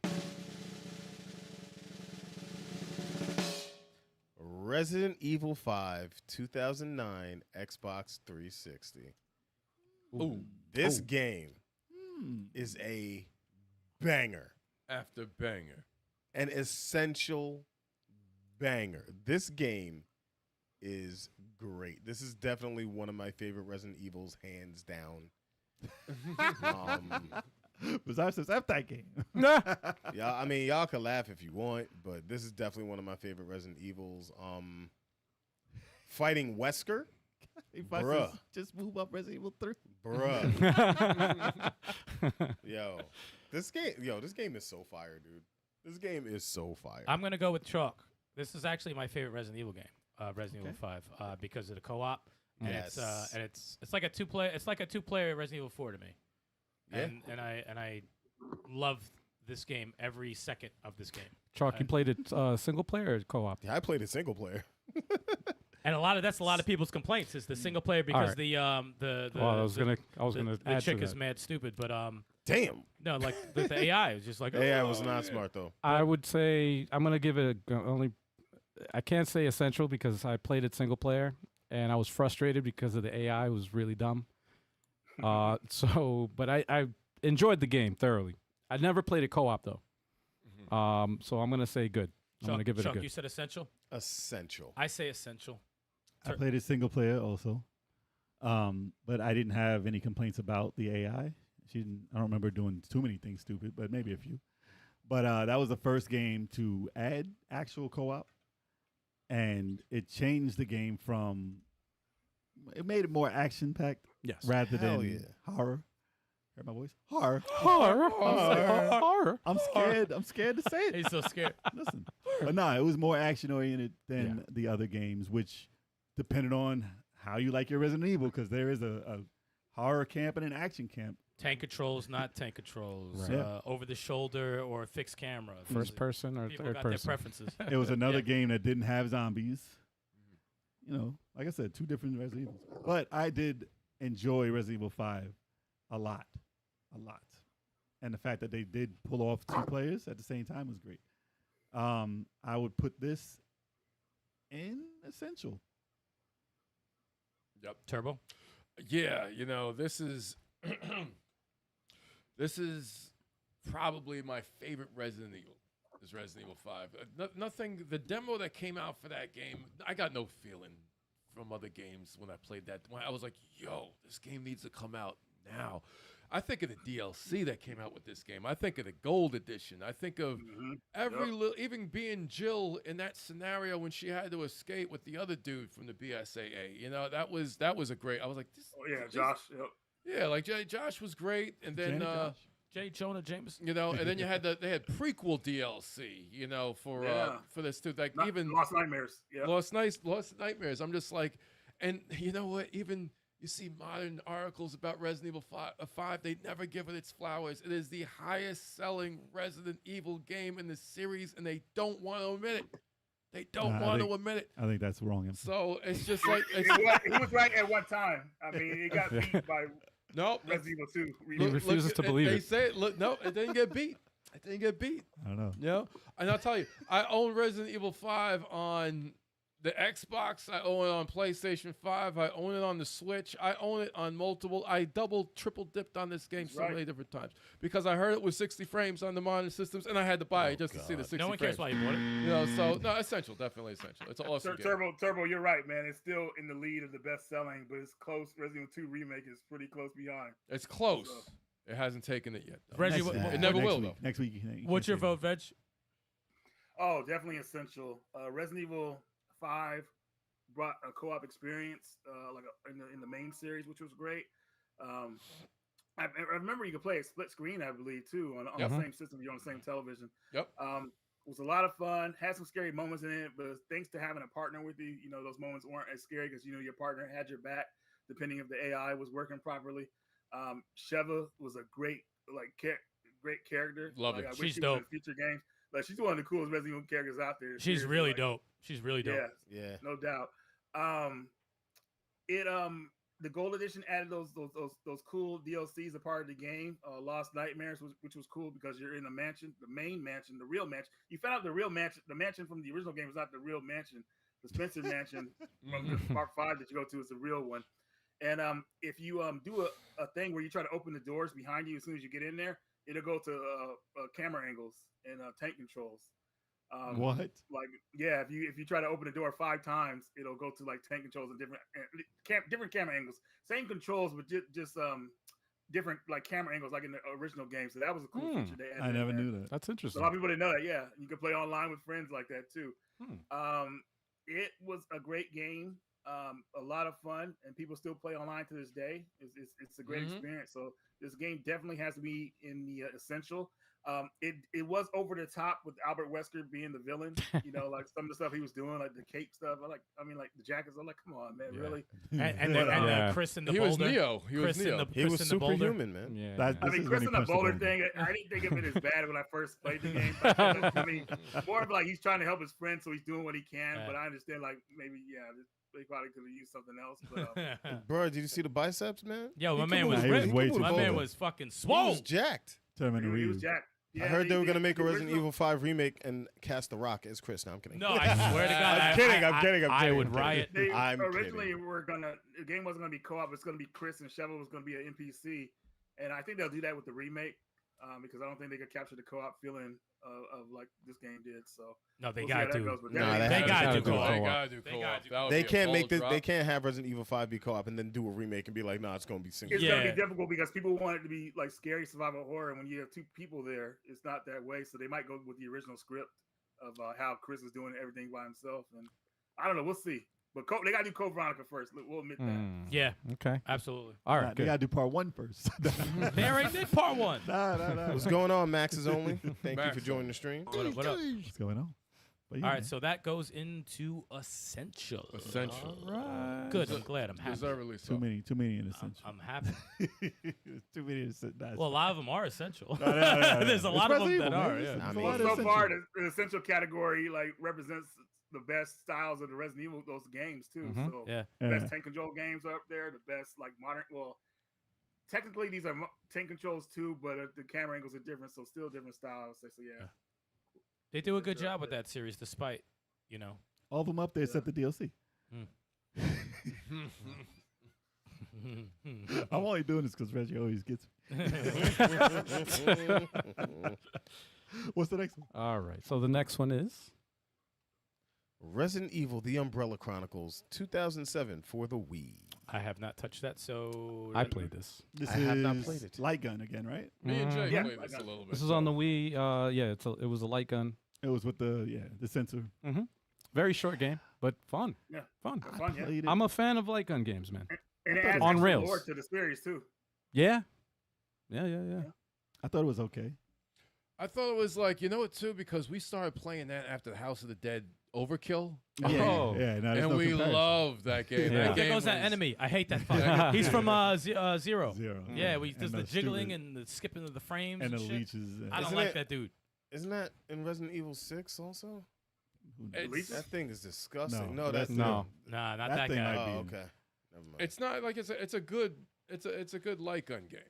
Resident Evil 5, 2009, Xbox 360. Ooh. This game is a banger, After banger. an essential banger. This game is great. This is definitely one of my favorite Resident Evils, hands down. Besides this F that game. Y'all, I mean, y'all can laugh if you want, but this is definitely one of my favorite Resident Evils. Fighting Wesker, If I Bruh. just move up Resident Evil 3. bruh. This game is so fire, dude. This game is so fire. I'm gonna go with Chalk. This is actually my favorite Resident Evil game, Resident Evil 5, because of the co-op. And Yes. it's like a two-player. It's like a two-player Resident Evil 4 to me. Yeah. And I love this game every second of this game. Chalk, you played it single player or co-op? Yeah, I played it single player. And that's a lot of people's complaints is the single player because right. the Well, I was gonna the add chick to is that. mad stupid, but Damn. no, like the AI is just like AI "Oh, was not yeah." smart though. I would say I'm gonna give it only. I can't say essential because I played it single player and I was frustrated because of the AI was really dumb. But I enjoyed the game thoroughly. I never played it co-op though. So I'm gonna say good. I'm gonna give it Chuck, a good. you said essential. Essential. I say essential. I played it single player also. But I didn't have any complaints about the AI. I don't remember doing too many things stupid, but maybe a few. But that was the first game to add actual co-op. And it changed the game it made it more action-packed Yes. rather Hell than yeah. horror. Heard my voice? Horror. Horror. I'm scared. I'm scared to say it. He's so scared. Listen. But no, it was more action-oriented than the other games, which depended on how you like your Resident Evil, because there is a horror camp and an action camp. Tank controls, not tank controls. Right. Yeah. Over the shoulder or fixed camera. First person or People third got person? their preferences. It was another Yeah. game that didn't have zombies. You know, like I said, two different Resident Evils. But I did enjoy Resident Evil 5 a lot. And the fact that they did pull off two players at the same time was great. I would put this in essential. Yep. Turbo. Yeah, this is this is probably my favorite Resident Evil. Is Resident Evil 5. Nothing. The demo that came out for that game, I got no feeling from other games when I played that. When I was like, "Yo, this game needs to come out now." I think of the DLC that came out with this game. I think of the Gold Edition. I think of every little, even being Jill in that scenario when she had to escape with the other dude from the BSAA. That was a great. I was like, this, Oh yeah, this- Josh. Yep. Yeah, like Josh was great, and then Janet Josh. J. Jonah Jameson. and then you had they had prequel DLC, for this too. Like even Lost Nightmares. Yeah. Lost Nightmares. I'm just like, and you know what? Even you see modern articles about Resident Evil 5, they never give it its flowers. It is the highest selling Resident Evil game in the series, and they don't want to admit it. They don't Nah, I want to think- admit it. I think that's wrong. So it's just like He was right at one time. I mean, it got beat by nope. Resident Evil 2. He refuses to believe they it. say it. Look, no, it didn't get beat. It didn't get beat. I don't know. You know? And I'll tell you, I own Resident Evil 5 on the Xbox. I own it on PlayStation 5. I own it on the Switch. I own it on multiple. I triple dipped on this game so Right. many different times because I heard it was 60 frames on the modern systems, and I had to buy it just to see the 60 No one frames. cares why you bought it. So no, essential, definitely essential. It's an awesome game. Turbo, you're right, man. It's still in the lead of the best selling, but it's close. Resident Evil 2 remake is pretty close behind. It's close. So- It hasn't taken it yet. Though. Reggie, Next- never next will, week. though. Next week. you What's your can't say vote, Veg? Oh, definitely essential. Resident Evil 5 brought a co-op experience, in the main series, which was great. I remember you could play a split screen, I believe, too, on Yep. the same system. You're on the same television. Yep. It was a lot of fun. Had some scary moments in it, but thanks to having a partner with you, those moments weren't as scary because your partner had your back, depending if the AI was working properly. Sheva was a great great character. Love it. I wish She's she was in dope. future games. Like she's one of the coolest Resident Evil characters out there. She's Seriously, really dope. She's really dope. Yeah, Yeah. no doubt. The gold edition added those cool DLCs, a part of the game. Lost Nightmares, which was cool because you're in a mansion, the main mansion, the real mansion. You found out the mansion from the original game is not the real mansion. The Spencer mansion from the Part 5 that you go to is the real one. And if you do a thing where you try to open the doors behind you as soon as you get in there, it'll go to camera angles and tank controls. What? Like, yeah, if you try to open the door 5 times, it'll go to like tank controls and different camera angles. Same controls, but just different like camera angles, like in the original game. So that was a cool feature they added. I never in there. knew that. That's So a interesting. lot of people didn't know that. Yeah, you can play online with friends like that too. Hmm. It was a great game, a lot of fun, and people still play online to this day. It's a great experience. So this game definitely has to be in the essential. It was over the top with Albert Wesker being the villain. Like some of the stuff he was doing, like the cape stuff. Like the jackets. I'm like, come on, man, Yeah. really? And Yeah. Chris in the He was boulder. Neo. He was Chris in Neo. the He Chris was in the boulder. superhuman, man. Yeah. That- I This mean, is Chris when he in the punched the boulder boulder. thing, I didn't think of it as bad when I first played the game. I mean, more of like he's trying to help his friend, so he's doing what he can. Yeah. But I understand, like maybe, they probably could have used something else. But Bro, did you see the biceps, man? Yo, my He man could was move- Nah, he was ripped. way he could too My move man full. was fucking He swole. was jacked. Terminator he was Ryu. jacked. I heard they were gonna make a the Resident original- Evil 5 remake and cast The Rock as Chris. No, I'm kidding. No, I swear to God. I'm kidding, I'm kidding, I'm I kidding, would I'm kidding. riot. They I'm originally kidding. the game wasn't gonna be co-op. It's gonna be Chris and Sheva was gonna be an NPC, and I think they'll do that with the remake because I don't think they could capture the co-op feeling of like this game did. So No, they we'll see how got that to. goes, but Nah, definitely- They gotta do co-op. co-op. They gotta do They co-op. gotta do That would They be a can't make bold this. drop. They can't have Resident Evil 5 be co-op and then do a remake and be like, nah, it's gonna be single. It's gonna Yeah. be difficult because people want it to be like scary survival horror. And when you have 2 people there, it's not that way. So they might go with the original script of how Chris is doing everything by himself. And I don't know. We'll see. But they gotta do Code Veronica first. We'll admit that. Hmm. Yeah, Okay. absolutely. All Nah, right. they Good. gotta do part 1 first. They already did part 1. Nah. What's going on, Max's only? Thank you Max for joining the stream. What up? What up? What's going on? But yeah, All right, man. so that goes into essential. Essential. All right. Good. I'm glad. I'm happy. Deservedly so. too many in essential. I'm happy. Too many in essential. Well, a lot of them are essential. No, no. There's a It's lot of them Resident that Evil, are. man. Yeah. There's I a mean- lot of So essential. far, the essential category like represents the best styles of the Resident Evil those games too. Mhm. So Yeah. the Yeah. best tank control games are up there. The best like modern. Well, technically these are tank controls too, but the camera angles are different, so still different styles. So yeah. They do a good job with that series, despite, All of them up there except the DLC. I'm only doing this because Reggie always gets me. What's the next one? All right. So the next one is. Resident Evil: The Umbrella Chronicles 2007 for the Wii. I have not touched that, so I played this. This I is have not played it. Light Gun again, right? Me and Jay Yeah. played this a little bit. This is on the Wii. Yeah, it was a light gun. It was with the sensor. Very short game, but fun. Yeah. Fun. It's fun, yeah. Played it. I'm a fan of light gun games, man. And it thought it adds was on extra rails. lore to the series too. Yeah. Yeah. I thought it was okay. I thought it was like, what, too, because we started playing that after the House of the Dead Overkill. Oh. Yeah, no, there's And no we comparison. loved that game. Yeah. That there game goes that was- enemy. I hate that Yeah. fuck. He's from Zero. Zero. Yeah, we And does the the jiggling stupid- and the skipping of the frames and and, the shit. leeches. I don't Isn't like it- that dude. Isn't that in Resident Evil 6 also? Who knows? It's- Leeches? That thing is disgusting. No, No, that's that's No. Nah, not That that, thing guy. might be- Oh, okay. Never mind. It's not like it's a good light gun game,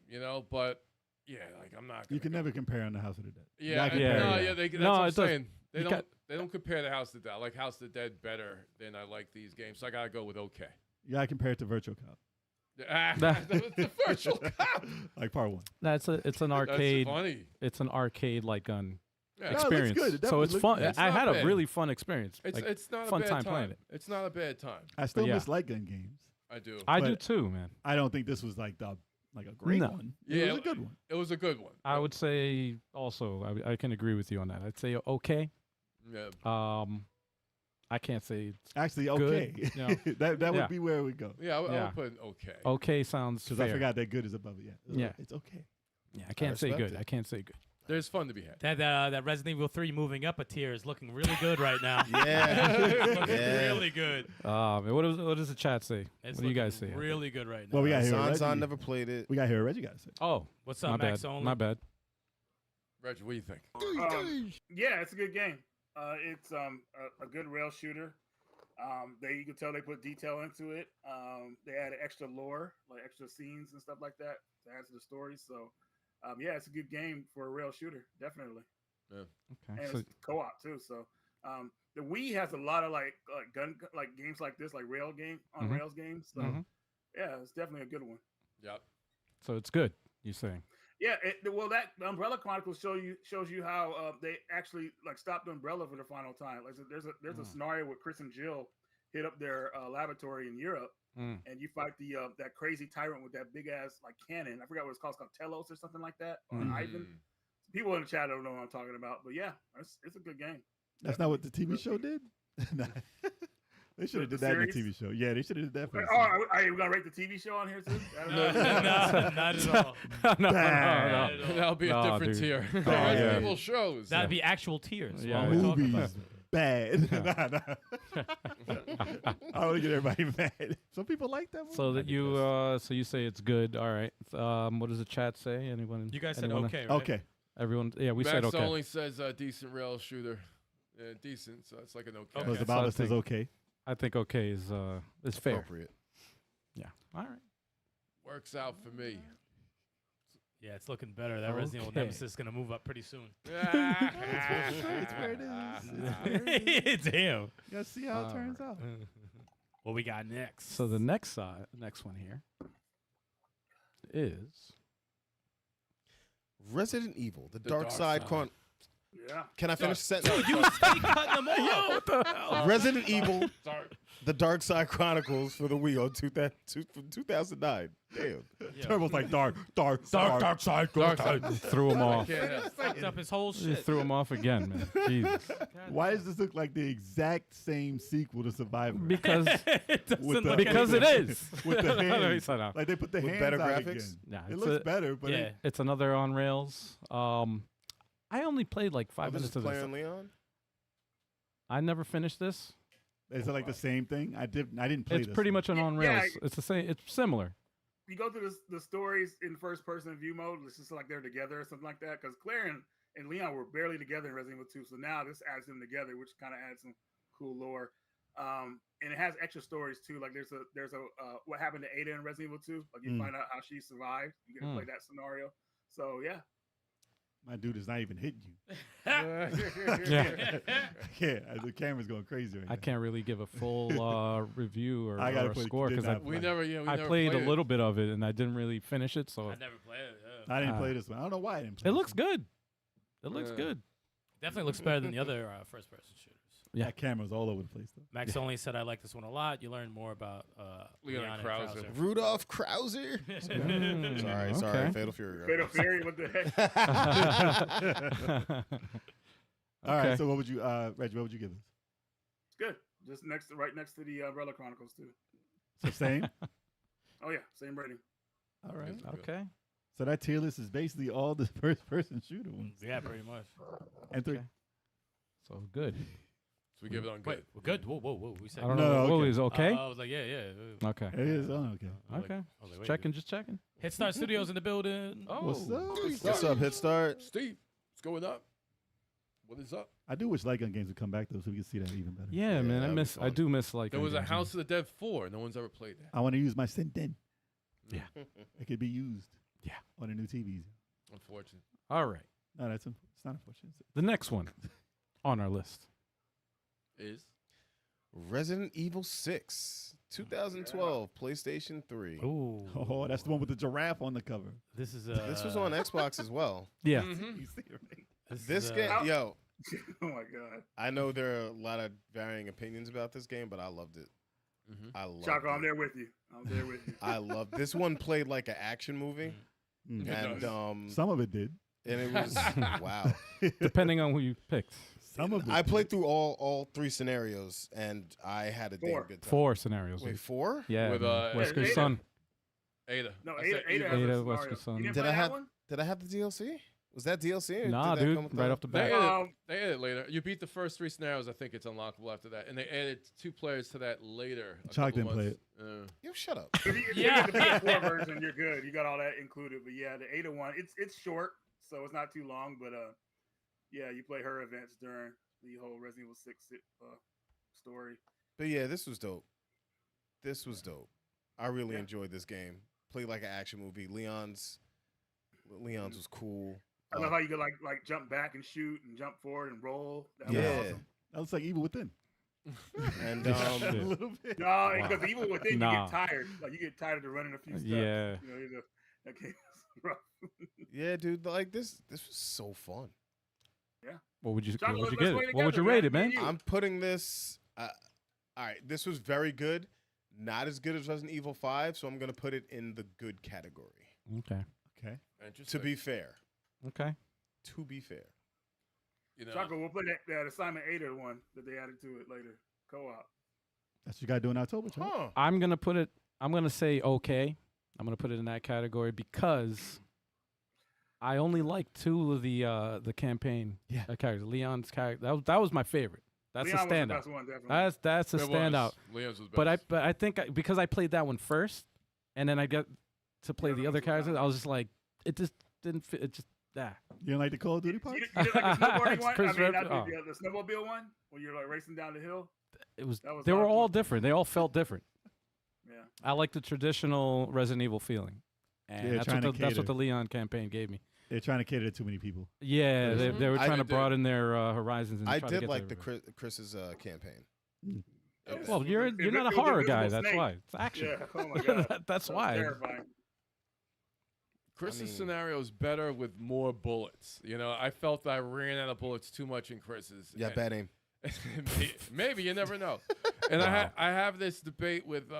but yeah, like I'm not. You gonna can go- never compare on the House of the Dead. You Yeah, gotta yeah, compare no, it. yeah, that's No, what I'm it does- saying. They you don't. got- They don't compare the House of the Dead. I like House of the Dead better than I like these games. So I gotta go with okay. You gotta compare it to Virtual Cop, The virtual cop. like part 1. That's it's an That's arcade. funny. It's an arcade light gun Yeah. No, it looks experience. good. It So it's definitely fun. looks good. I It's had not a bad. really fun experience. It's Like, it's not fun a bad time playing it. It's not a bad time. I still yeah. miss light gun games. I do. I do but- too, man. I don't think this was like a great No. one. Yeah, It was a good one. It was a good one. I would say also I can agree with you on that. I'd say okay. Yeah. I can't say it's Actually, good. okay. You know? that Yeah. would be where we go. Yeah, I Yeah. would put an okay. okay. Sounds Because fair. I forgot that good is above it. Yeah. It's okay. Yeah, I can't say respect good. it. I can't say good. There's fun to be had. That Resident Evil 3 moving up a tier is looking really good right now. Yeah. Looking Yeah. really good. Man, what does the chat say? It's What do you guys looking say? really good right now. Well, we got here. Sansan Reggie. never played it. We got here. Reggie got to say. Oh, What's my up, Max bad. Only? My bad. Reggie, what do you think? Yeah, it's a good game. It's a good rail shooter. You can tell they put detail into it. They added extra lore, like extra scenes and stuff like that to add to the story. So, yeah, it's a good game for a rail shooter, definitely. Okay. And So, it's co-op too. So, the Wii has a lot of like gun like games like this, like rails games. So, Mhm. yeah, it's definitely a good one. Yep. so it's good. You saying? Yeah, that the Umbrella Chronicles shows you how they actually like stopped Umbrella for the final time. Like there's a scenario where Chris and Jill hit up their laboratory in Europe, Mm. and you fight that crazy tyrant with that big ass like cannon. I forgot what it's called. It's called Telos or something like that, or Mhm. Ivan. People in the chat don't know what I'm talking about, but yeah, it's a good game. That's not what the TV show did? Nah. They should have The did that in the series? TV show. Yeah, they should have did that Oh, for are we gonna rate the TV show on here too? I don't know. No, not at all. no, Bad. no, no. That'll be a No, different dude. tier. Oh, Resident yeah. Evil shows. That'd be actual tears. Yeah. while we're talking about Movies. it. Bad. Nah. I want to get everybody mad. Some people like that movie. So that so you say it's good. All right. What does the chat say? Anyone? You guys said anyone- okay, right? Okay. Everyone. Yeah, we Max said okay. only says decent rail shooter. Decent, so it's like an okay. So Okay. the Bible So I says okay. I think okay is fair. Appropriate. Yeah. All right. Works out for me. Yeah, it's looking better. That Resident Evil Okay. Nemesis is gonna move up pretty soon. It's where it is. Damn. You gotta see how it turns out. What we got next? So the next one here is Resident Evil, the Dark Dark Side Side. Chron. Yeah. Can I finish the sentence? you stay cutting them off. Resident Evil, Sorry. the Dark Side Chronicles for the Wii on 2009. Damn. Turbo's like dark side. threw him off. Can't have- Fucked up his whole Just shit. threw him off again, man. Jesus. Why does this look like the exact same sequel to Survivor? Because It doesn't With the- look because it anything. is. With the No, no, he hands. said no. Like they put the With hands better out graphics? again. Yeah, It it's looks a- better, but Yeah. It's another on rails. I only played like 5 This minutes is of Player this. Leon? I never finished this. is it like the same thing? I didn't play It's this pretty one. much an Yeah, on yeah, rails. It's the same. It's similar. You go through the stories in first person view mode. It's just like they're together or something like that. Because Claire and Leon were barely together in Resident Evil 2, so now this adds them together, which kind of adds some cool lore. And it has extra stories too. Like there's a what happened to Ada in Resident Evil 2. Like you find out how she survived. You get to play that scenario. So yeah. My dude is not even hitting you. Yeah. Yeah, the camera's going crazy right I now. can't really give a full review or, I gotta or a put- score did because not we play. never I played a little bit of it and I didn't really finish it. So I never played it. Yeah. I didn't Ah. play this one. I don't know why I didn't play it this looks one. good. It looks Yeah. good. Definitely looks better than the other first-person shooters. Yeah. That camera's all over the place, though. Max only said I like this one a lot. You learn more about Leon Leon and Krauser. Krauser. Rudolph Krauser? Mm, Sorry, okay. Fatal Fury. Fatal Fury, what the heck? All right, Okay. so what would you, Reggie, what would you give this? It's good. Just right next to the Umbrella Chronicles too. So same? Oh yeah, same rating. All right. Okay. So that tier list is basically all the first-person shooter ones. Yeah, pretty much. And three. Okay. So good. So we give it on good. Wait, we're good. Whoa. We said I don't No, know. no, What okay. is okay? I was like, yeah. Okay. It is. Oh, okay. I was Okay. like, I was like, wait, Checking, just checking. Hit Start Studios in the building. Oh, What's up? What's up, Hit Start? Steve? It's going up. What is up? I do wish Light Gun games would come back, though, so we can see that even better. Yeah, Yeah, man. that'd be I fun. do miss like. There was a games. House of the Dead 4. No one's ever played that. I want to use my Senden. Yeah. It could be used. Yeah. On the new TVs. Unfortunate. All right. No, it's not unfortunate. The next one on our list. Is? Resident Evil 6, 2012, PlayStation 3. Ooh. Oh, that's the one with the giraffe on the cover. This is This was on Xbox as well. Yeah. Mhm. You see it, right? This game, How- yo, Oh my god. I know there are a lot of varying opinions about this game, but I loved it. Mhm. I loved Choco, I'm it. there with you. I'm there with you. I loved this one. Played like an action movie, Mm. Yeah. and does. um, Some of it did. and it was wow. Depending on who you picked. Some of it. I played through all 3 scenarios, and I had a damn 4. good time. 4 scenarios. Wait, 4? Yeah, With, man. Wesker's Ada. son. Ada. No, I Ada. said Ada, Eva. has a Ada scenario. Wesker's son. You didn't Did play I that have? one? Did I have the DLC? Was that DLC? Or Nah, did that dude. come with Right the- off the They bat. added, they added later. You beat the first 3 scenarios. I think it's unlockable after that, and they added 2 players to that later. a Chalk couple didn't play months. Yo, shut up. If you Yeah. get the PS4 version, you're good. You got all that included. But yeah, the Ada one, it's short, so it's not too long. But yeah, you play her events during the whole Resident Evil 6 story. But yeah, this was dope. This was dope. I really Yeah. enjoyed this game. Played like an action movie. Leon's was cool. I love how you could like jump back and shoot and jump forward and roll. That was Yeah. awesome. That looks like Evil Within. And A Shit. little bit. No, because even within Nah. you get tired. Like you get tired of running a few steps. Yeah. You know, that game was rough. yeah, dude, like this was so fun. What would you John, what would you let's get play it? What would you together, rate it, man. man? Me and you. I'm putting this all right, this was very good. Not as good as Resident Evil 5, so I'm going to put it in the good category. Okay. Okay. To Interesting. be fair. Okay. To be fair. You know, Choco, we'll play that assignment 8 one that they added to it later. Co-op. That's what you got to do in October, Chuck. Huh. I'm gonna say okay. I'm gonna put it in that category because I only like 2 of the campaign characters. Leon's character that was my favorite. That's Leon a was the standout. best one, definitely. That's a it was. standout. Leon's was best. But I think because I played that one first, and then I got to play Yeah, the that other was characters, fun. I was just like, it just didn't fit. It just You didn't like the Call of Duty You parts? did like the snowboarding It's one? Chris I mean, Redfield. not the snowmobile one when you're like racing down the hill. It was. That was They were awesome. all different. They all felt different. Yeah. I like the traditional Resident Evil feeling, and Yeah, that's trying what to that's what cater. the Leon campaign gave me. They're trying to cater to too many people. Yeah, they were I trying to did- broaden their horizons. And I try to did get like to the everybody. Chris's campaign. Mm. It was- Well, you're It not a was horror Invisible guy. That's Snake. why it's action. Yeah. Oh my god. That's That was why. Terrifying. Chris's I mean- scenario is better with more bullets. You know, I felt I ran out of bullets too much in Chris's. yeah, and- bad aim. Maybe you never know. And I have this debate with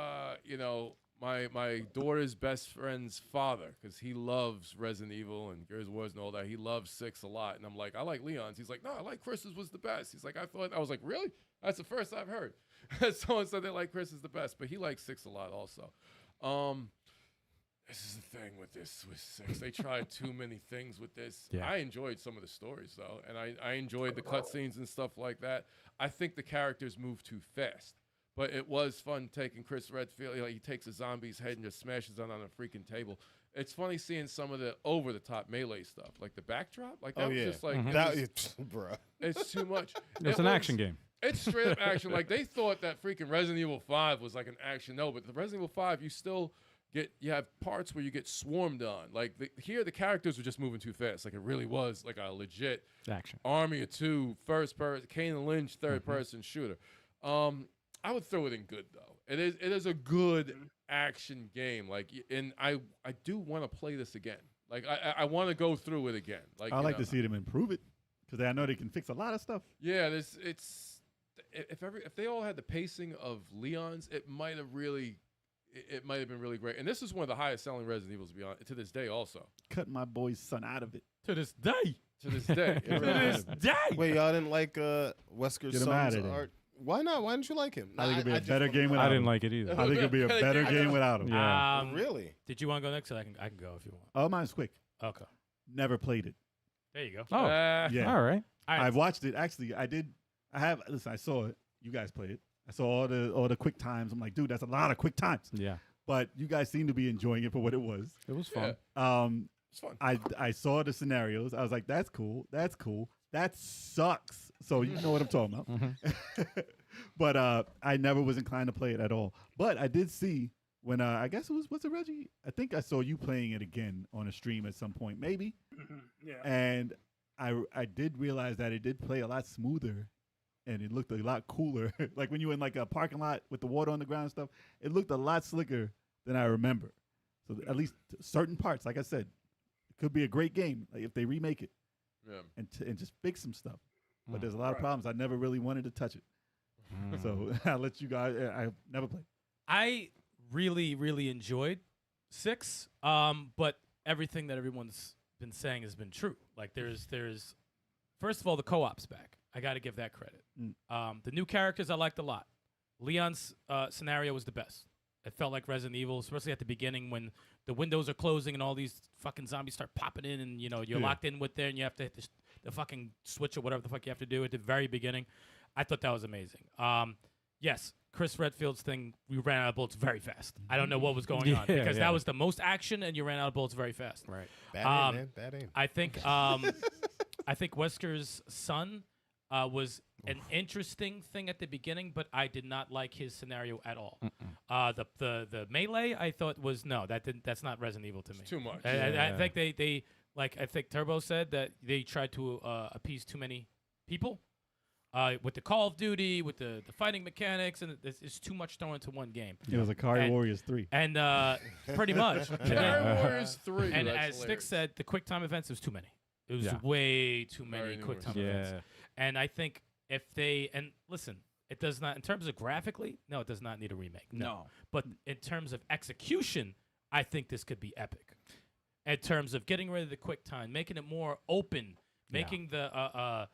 you know, my daughter's best friend's father, because he loves Resident Evil and Gears of War and all that. He loves 6 a lot, and I'm like, I like Leon's. He's like, no, I like Chris's was the best. He's like, I was like, really? That's the first I've heard. Someone said they like Chris's the best, but he likes 6 a lot also. This is the thing with 6. They tried too many things with this. Yeah. I enjoyed some of the stories though, and I enjoyed the cutscenes and stuff like that. I think the characters move too fast, but it was fun taking Chris Redfield. You know, he takes a zombie's head and just smashes it on a freaking table. It's funny seeing some of the over the top melee stuff, like the backdrop. Like that Oh was yeah. just like it that was- bruh. it's too much. It's an action game. It's straight up action. Like they thought that freaking Resident Evil 5 was like an action. No, but the Resident Evil 5, you have parts where you get swarmed on. Like here, the characters were just moving too fast. Like it really was like a legit Action. army of 2 first person, Kane and Lynch third person shooter. I would throw it in good though. It is a good action game. Like, and I do want to play this again. Like I want to go through it again. Like I like to see them improve it because I know they can fix a lot of stuff. Yeah, if they all had the pacing of Leon's, it might have been really great. And this is one of the highest selling Resident Evils to this day also. Cut my boy's son out of it. To this day. To this day. It To really this is. day. Wait, y'all didn't like Wesker's Get him son's outta there. art? Why not? Why didn't you like him? I think it'd be a just better wanna- game without I didn't him. like it either. I think it'd be a better game without him. Yeah. Really? Did you want to go next? So I can go if you want. Oh, mine's quick. Okay. Never played it. There you go. Oh, Yeah. all right. All right. I've watched it. Actually, I did. Listen, I saw it. You guys played it. I saw all the quick times. I'm like, dude, that's a lot of quick times. Yeah. But you guys seem to be enjoying it for what it was. It was fun. It's fun. I saw the scenarios. I was like, that's cool. That's cool. That sucks. So you know what I'm talking about. Mhm. But I never was inclined to play it at all. But I did see when I guess it was it Reggie? I think I saw you playing it again on a stream at some point, maybe. Yeah. And I did realize that it did play a lot smoother and it looked a lot cooler. Like when you were in like a parking lot with the water on the ground and stuff, it looked a lot slicker than I remember. So at least certain parts, like I said, it could be a great game like if they remake it Yeah. and just fix some stuff. But Mm. there's a lot of Right. problems. I never really wanted to touch it. Mm. So I'll let you guys. I never played. I really, really enjoyed 6. But everything that everyone's been saying has been true. Like there's first of all, the co-op's back. I got to give that credit. Mm. The new characters I liked a lot. Leon's scenario was the best. It felt like Resident Evil, especially at the beginning when the windows are closing and all these fucking zombies start popping in, and you're Yeah. locked in with there, and you have to hit the fucking switch or whatever the fuck you have to do at the very beginning. I thought that was amazing. Yes, Chris Redfield's thing, we ran out of bullets very fast. I don't know what was going on because that was the most action, and you ran out of bullets very fast. Right. Bad aim, man. Bad aim. I think Wesker's son was an interesting thing at the beginning, but I did not like his scenario at all. The melee I thought was that's not Resident Evil to me. It's too much. I think they I think Turbo said that they tried to appease too many people with the Call of Duty, with the fighting mechanics, and it's too much thrown into one game. It was Akari Warriors 3. And pretty much. Terror Warriors 3. And that's as Stikz hilarious. said, the quick time events was too many. It was Yeah. way too many Very quick time numerous. events. And I think if they listen, it does not in terms of graphically, no, it does not need a remake. No. But in terms of execution, I think this could be epic. In terms of getting rid of the quick time, making it more open, making the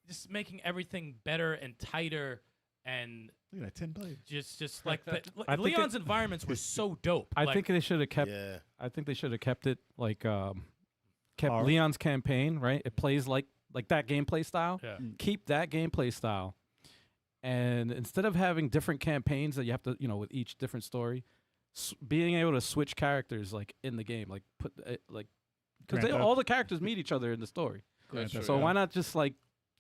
just making everything better and tighter, and Look at that, 10 players. just like I think Leon's environments were so dope. I Like, think they should have kept. Yeah. I think they should have kept it like kept Hard. Leon's campaign, right? It plays like that gameplay style. Yeah. Keep that gameplay style, and instead of having different campaigns that you have to, with each different story, being able to switch characters like in the game, like put like because Grand Theft. all the characters meet each other in the story. That's true, So yeah. why not just like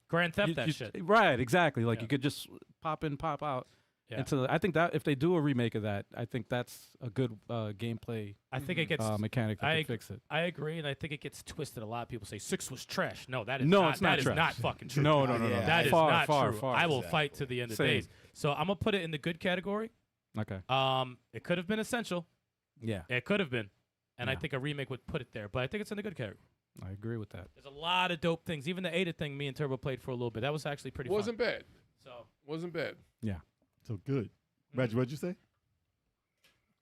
Grand Theft you- that you- shit. Right, exactly. Like Yeah. you could just pop in, pop out. Yeah. I think that if they do a remake of that, I think that's a good gameplay I think it gets. mechanic that I could fix it. I agree, and I think it gets twisted. A lot of people say 6 was trash. No, that is No, not. it's not That is trash. not fucking true. No, Yeah. That is Far, not far, true. far. I will Exactly. fight to the end of Same. days. So I'm gonna put it in the good category. Okay. It could have been essential. Yeah, It could have been, and I Yeah. think a remake would put it there. But I think it's in the good category. I agree with that. There's a lot of dope things. Even the Ada thing, me and Turbo played for a little bit. That was actually pretty Wasn't bad. fun. So Wasn't bad. So good. Reggie, what'd you say?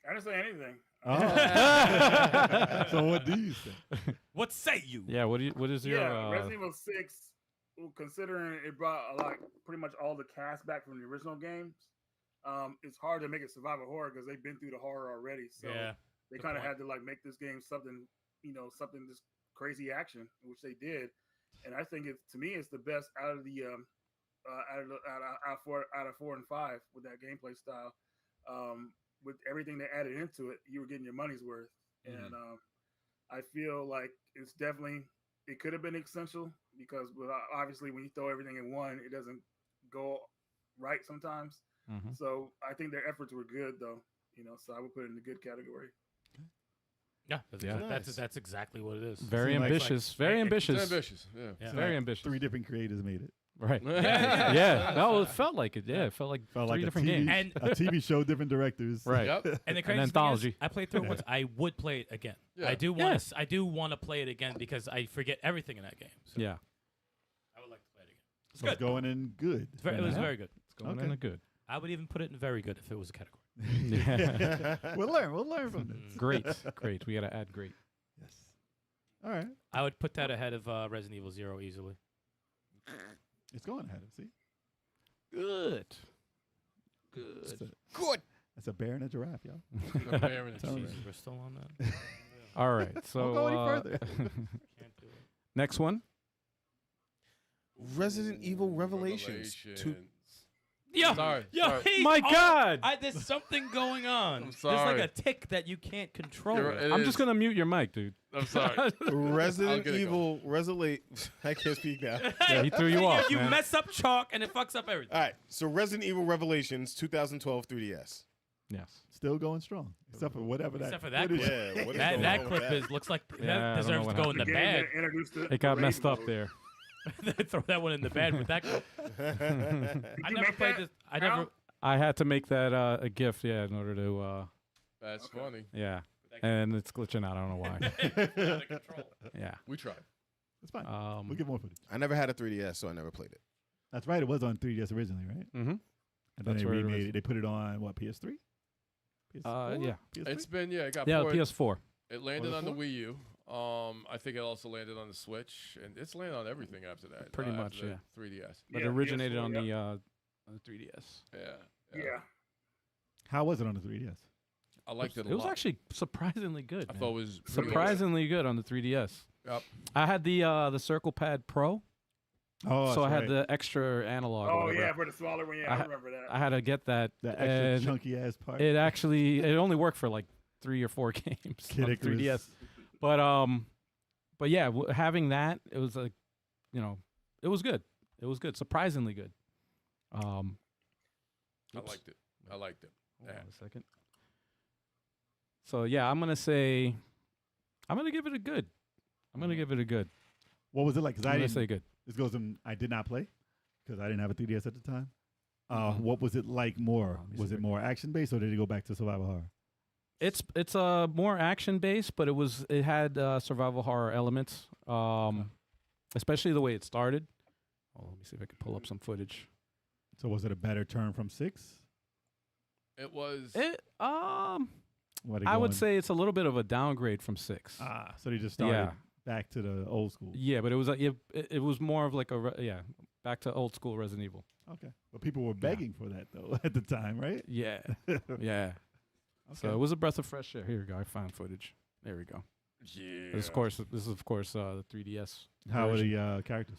I didn't say anything. Oh. So what do you say? what say you? Yeah. What is your? Resident Evil 6, well, considering it brought pretty much all the cast back from the original games, it's hard to make it survival horror because they've been through the horror already. So Yeah. they good kind of point. had to make this game something, something just crazy action, which they did. And I think to me, it's the best out of the out of 4 and 5 with that gameplay style. With everything they added into it, you were getting your money's worth. And I feel like it could have been essential because obviously when you throw everything in one, it doesn't go right sometimes. Mhm. So I think their efforts were good though, so I would put it in the good category. Yeah. Nice. That's exactly what it is. Very Seemed like- ambitious. Very It's ambitious. It's ambitious. Yeah. Yeah. Very ambitious. 3 different creators made it. Right. Yeah. Yeah. No, it felt like it. Yeah, it felt like Felt 3 like different a TV, games. And- a TV show, different directors. Right. Yep. And the An crazy thing is, anthology. I played through it once. I would play it again. Yeah. I do want to play it again because I forget everything in that game. So Yeah. I would like to play it again. It's So it's good. going in good. It was very good. It's going Okay. in a good. I would even put it in very good if it was a category. Yeah. We'll learn from this. Great. Great. We got to add great. Yes. All right. I would put that ahead of Resident Evil 0 easily. It's going ahead. See? Good. That's a, Good. that's a bear and a giraffe, y'all. The bear and the All cheese. right. We're still on that. All right. So Don't go any further. Can't do it. next one. Resident Evil Revelations. Yo, Sorry. yo, sorry. he- My oh, God. there's something going on. I'm There's sorry. like a tick that you can't control. I'm just going to mute your mic, dude. I'm sorry. Resident get it Evil I can't speak now. Yeah, he threw you off, You man. mess up chalk and it fucks up everything. All right, so Resident Evil Revelations 2012 3DS. Yes. Still going strong. Except for whatever that. Except for that footage- clip. Yeah, what is That going that on clip with that? looks like Yeah, I that don't know deserves to what go in the game bad. that introduced It got the messed up rainbow. there. Throw that one in the bad with that clip. I you never make played that, this. I Al? never. I had to make that a gift, yeah, in order to, That's funny. yeah. And it's glitching out. I don't know why. Yeah. We tried. That's fine. We'll get more footage. I never had a 3DS, so I never played it. That's right. It was on 3DS originally, right? Mm-hmm. And then That's they where it remade was. it. They put it on what? PS3. Yeah. PS3? It's been, it got Yeah, ported. PS4. It landed on the PS4? Wii U. I think it also landed on the Switch, and it's landed on everything after that. Pretty after much, the yeah. 3DS. But Yeah, it originated PS4, on yeah. the 3DS. Yeah. How was it on the 3DS? I liked it a It was lot. actually surprisingly good. I man. thought it was pretty surprisingly good on the 3DS. Yep. I had the Circle Pad Pro, Oh, so I that's had right. the extra analog. or Oh whatever. yeah, for the smaller one. Yeah, I I ha- remember that. I had to get that. That extra and chunky ass part. It actually it only worked for like 3 or 4 games on the 3DS. But yeah, having that, it was like, it was good. It was good, surprisingly good. I liked it. Hold Yeah. on a second. So yeah, I'm gonna give it a good. What was it like? Because I'm I gonna didn't. say good. This goes in. I did not play because I didn't have a 3DS at the time. Mhm. What was it like more? Let me Was see it if more action based or did it go back to survival horror? It's more action based, but it had survival horror elements, especially the way it started. Oh, let me see if I can pull up some footage. So was it a better turn from 6? It was. What I would say it's a little bit of a downgrade from 6. So they just started back to the old school. Yeah, but it was it was more of like back to old school Resident Evil. Okay, but people were begging for that though at the time, right? Yeah, yeah. So Okay. it was a breath of fresh air. Here we go. I found footage. There we go. Yeah. This is of course the 3DS. How were version. the characters?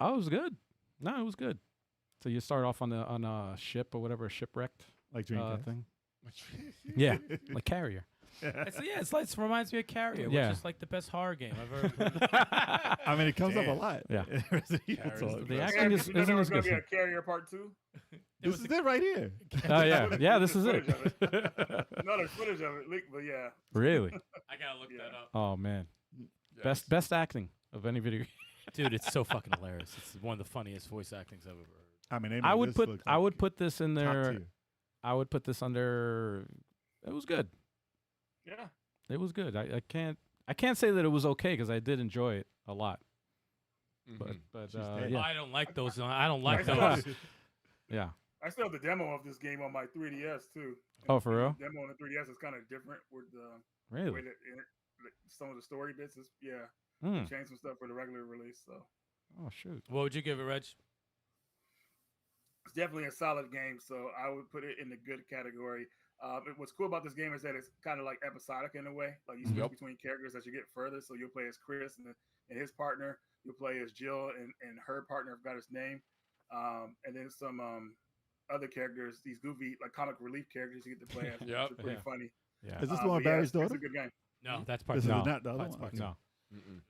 Oh, it was good. No, it was good. So you start off on a ship or whatever, a shipwrecked Like Dreamcast? thing. Yeah, like Carrier. It's like it reminds me of Carrier, Yeah. which is like the best horror game I've ever played. I mean, it comes up a Damn. lot. Yeah. Resident Evil Carrier's talk. the The best. acting Yeah, is you know isn't there as was gonna good. be a Carrier Part 2. This is it right here. Oh yeah, this is it. Footage of No, there's footage of it leaked, but yeah. Really? I gotta look Yeah. that up. Oh man, Yes. best acting of any video game. Dude, it's so fucking hilarious. It's one of the funniest voice actings I've ever heard. I mean, they I made would this put look I would like put this in top there. tier. I would put this under. It was good. Yeah. It was good. I can't say that it was okay because I did enjoy it a lot. Mhm. But She's dead. yeah, I don't like those. I don't like I those. yeah. I still have the demo of this game on my 3DS too. Oh, for real? The demo on the 3DS is kind of different with the way Really? that like, some of the story bits is Mm. changed some stuff for the regular release. So Oh shoot. What would you give it, Reg? it's definitely a solid game. So I would put it in the good category. What's cool about this game is that it's kind of like episodic in a way. Like you switch Yep. between characters as you get further. So you'll play as Chris and his partner. You'll play as Jill and her partner. I forgot his name. And then some other characters, these goofy like comic relief characters you get to play as, Yep. which are pretty Yeah. funny. Yeah. Is this the But one with yeah, Barry's it's daughter? a good game. No, that's part This two. is not the other That's one. part two. No. Mm-mm.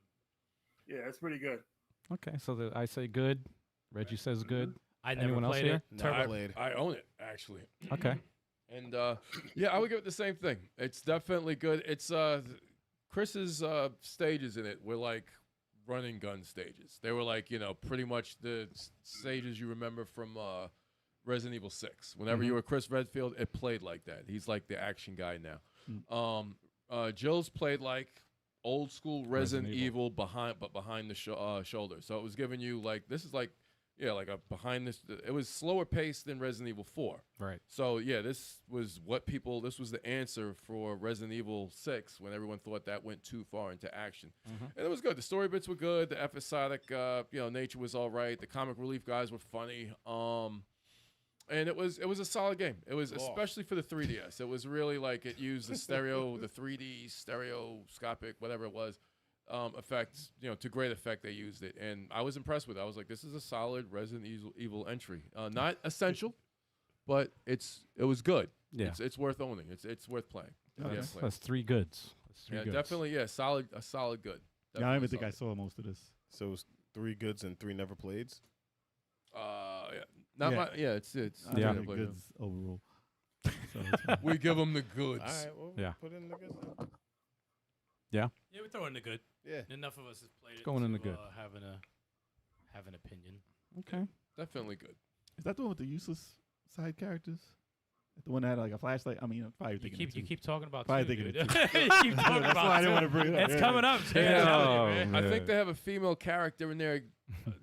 Yeah, it's pretty good. Okay, so I say good. Reggie says good. I never Anyone else played here? it. No, Turbo- I played. I own it actually. Okay. And yeah, I would give it the same thing. It's definitely good. It's Chris's stages in it were like running gun stages. They were like, pretty much the stages you remember from Resident Evil 6. Whenever you were Chris Redfield, it played like that. He's like the action guy now. Jill's played like old school Resident Evil behind the shoulder. So it was giving you like this is like like a behind this. It was slower paced than Resident Evil 4. Right. So yeah, this was the answer for Resident Evil 6 when everyone thought that went too far into action. And it was good. The story bits were good. The episodic nature was all right. The comic relief guys were funny. And it was a solid game. It was especially for the 3DS. It was really like it used the stereo, the 3D stereoscopic, whatever it was, effects. To great effect they used it, and I was impressed with it. I was like, this is a solid Resident Evil entry. Not essential, but it was good. Yeah. It's worth owning. It's worth playing. Okay. Yes, That's 3 goods. That's 3 yeah, goods. definitely. Yeah, a solid good. Yeah, I don't even Definitely think I solid. saw most of this. So it was 3 goods and 3 never playeds. Yeah. Not Yeah. my. Yeah, it's. I Yeah. think goods overrule. So it's fine. We give them the goods. All right, well, Yeah. put in the goods. Then. Yeah, we throw in the good. Yeah. Enough of us has played it. going in to, the good. Have an opinion. Okay. Definitely good. Is that the one with the useless side characters? The one that had like a flashlight? I mean, I'm probably You thinking keep talking about Probably two, thinking dude. it You keep talking That's about why I didn't two. want to bring it up. It's coming up. Jay. Yeah. I'm telling you, man. I Yeah. think they have a female character in there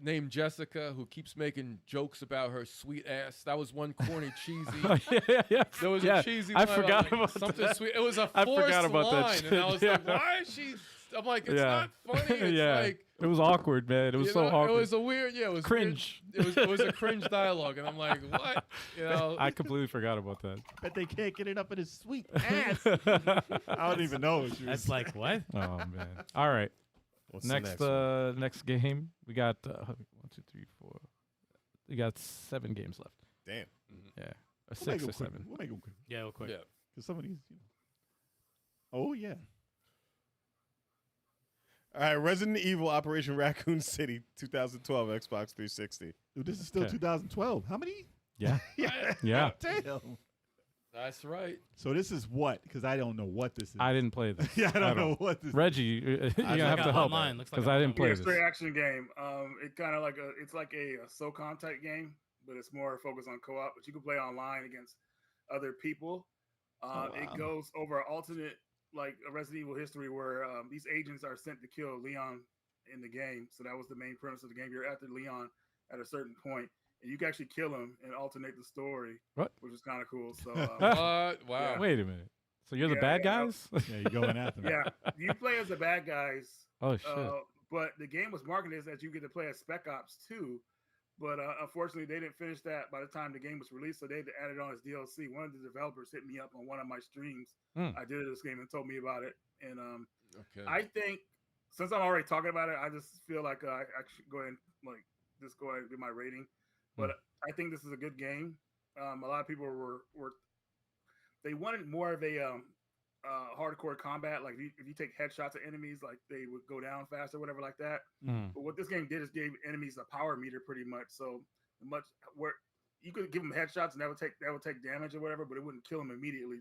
named Jessica who keeps making jokes about her sweet ass. That was one corny, cheesy. yeah. There was Yeah, a cheesy I line forgot like, about something that. sweet. It was a I forced forgot about that line, shit, and I was yeah. like, why is she I'm like, it's Yeah. not funny. It's yeah, like, it was awkward, man. It was you so know, awkward. It was a weird, it was Cringe. Weird. It was a cringe dialogue, and I'm like, what? You know, I completely forgot about that. Bet they can't get it up in his sweet ass. I don't even know. What she was That's like what? Oh man! All right, What's the next one? next game we got 1, 2, 3, 4. We got 7 games left. Damn. Yeah, or We'll 6 make or them quick. 7. We'll make them quick. Yeah, real quick. yeah. Because some of these, Oh, yeah. All right, Resident Evil Operation Raccoon City, 2012, Xbox 360. Dude, this is still Okay. 2012. How many? Yeah, Yeah. yeah. Damn. That's right. So this is what? Because I don't know what this is. I didn't play this. Yeah, I don't at know all. what this Reggie, you're Looks gonna like have to a help online. Looks like because a I didn't play Yeah, this. straight action game. It kind of it's like a SOCON type game, but it's more focused on co-op. But you can play online against other people. wow. It goes over alternate like a Resident Evil history where these agents are sent to kill Leon in the game. So that was the main premise of the game. You're after Leon at a certain point, and you can actually kill him and alternate the story, What? which is kind of cool. So Wow. Wait a minute. So you're the Yeah, bad yeah, guys? Yeah, you're going after me. yeah, you play as the bad guys. Oh shit. But the game was marketed as that you get to play as Spec Ops 2. But unfortunately, they didn't finish that by the time the game was released, so they added on as DLC. One of the developers hit me up on one of my streams. I did this game and told me about it. And Okay. I think since I'm already talking about it, I just feel like I should go ahead and go ahead and give my rating. But I think this is a good game. A lot of people were they wanted more of a hardcore combat. Like if you take headshots at enemies, like they would go down fast or whatever like that. Mm. But what this game did is gave enemies a power meter pretty much. So where you could give them headshots and that would take damage or whatever, but it wouldn't kill them immediately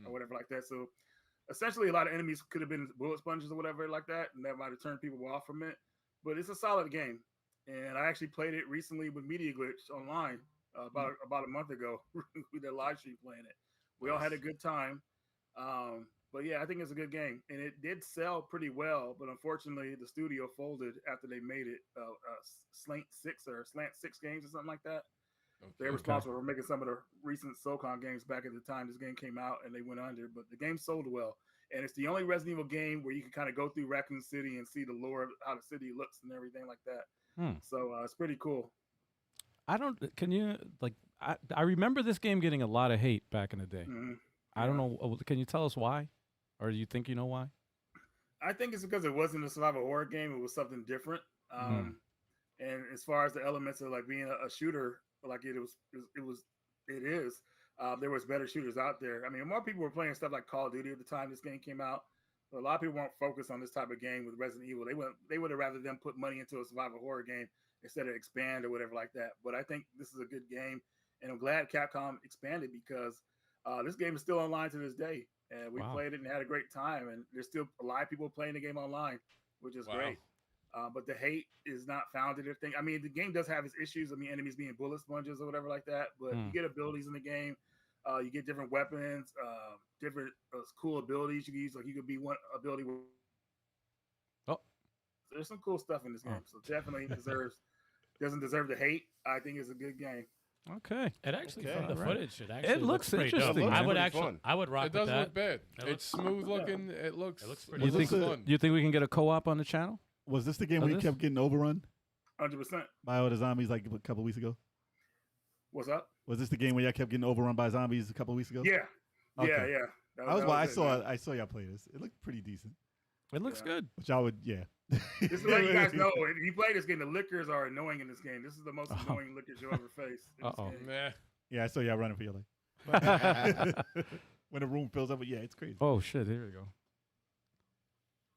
or whatever like that. So essentially, a lot of enemies could have been bullet sponges or whatever like that, and that might have turned people off from it. But it's a solid game, and I actually played it recently with Media Glitch online about a month ago. We did a live stream playing it. We all had a good time. But yeah, I think it's a good game, and it did sell pretty well. But unfortunately, the studio folded after they made it. Slant Six Games or something like that. They're responsible for making some of the recent SOCON games back at the time this game came out, and they went under. But the game sold well, and it's the only Resident Evil game where you can kind of go through Raccoon City and see the lore of how the city looks and everything like that. So it's pretty cool. I don't. Can you like? I remember this game getting a lot of hate back in the day. I don't know. Can you tell us why, or do you think you know why? I think it's because it wasn't a survival horror game; it was something different. And as far as the elements of like being a shooter, like it is. There was better shooters out there. I mean, more people were playing stuff like Call of Duty at the time this game came out. But a lot of people weren't focused on this type of game with Resident Evil. They would have rather them put money into a survival horror game instead of expand or whatever like that. But I think this is a good game, and I'm glad Capcom expanded because this game is still online to this day. And we played it and had a great time. And there's still a lot of people playing the game online, which is great. But the hate is not founded or thing. I mean, the game does have its issues. I mean, enemies being bullet sponges or whatever like that. But you get abilities in the game. You get different weapons, different cool abilities you can use. Like you could be one ability. So there's some cool stuff in this game. So definitely doesn't deserve the hate. I think it's a good game. Okay. It actually from the Right. footage, it actually looks pretty dope. interesting, I man. would Pretty actually, fun. I would rock It with doesn't that. look bad. It It's looks- smooth looking. It looks pretty You good. think? You think we can get a co-op on the channel? Was this the game Oh, where you this? kept getting overrun 100%. by all the zombies like a couple weeks ago? What's up? Was this the game where y'all kept getting overrun by zombies a couple weeks ago? Yeah. Okay. Yeah. I saw y'all play this. It looked pretty decent. It looks good. Which I would, yeah. This is what you guys know. If you play this game, the lickers are annoying in this game. This is the most annoying lickers you'll ever face. in this game. Nah. Yeah, I saw y'all running for your life. When the room fills up, yeah, it's crazy. Oh shit! Here we go.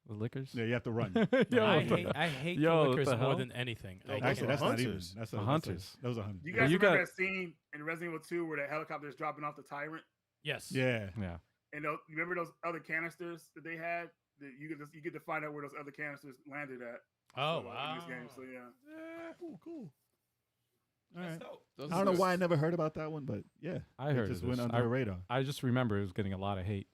The liquors. Yeah, you have to run. Yo, I hate Yo, the what liquors the more hell? than anything. I Actually, can't- that's not even. Hunters. That's The a Hunters. Those are hunters. You guys you remember got- that scene in Resident Evil 2 where the helicopter is dropping off the tyrant? yes. Yeah. Yeah. And you remember those other canisters that they had? That you get to find out where those other canisters landed at. Oh in wow. this game. So yeah. Cool. All That's right. dope. Those I don't know are- why I never heard about that one, but yeah, I it heard just of went this. under the radar. I just remember it was getting a lot of hate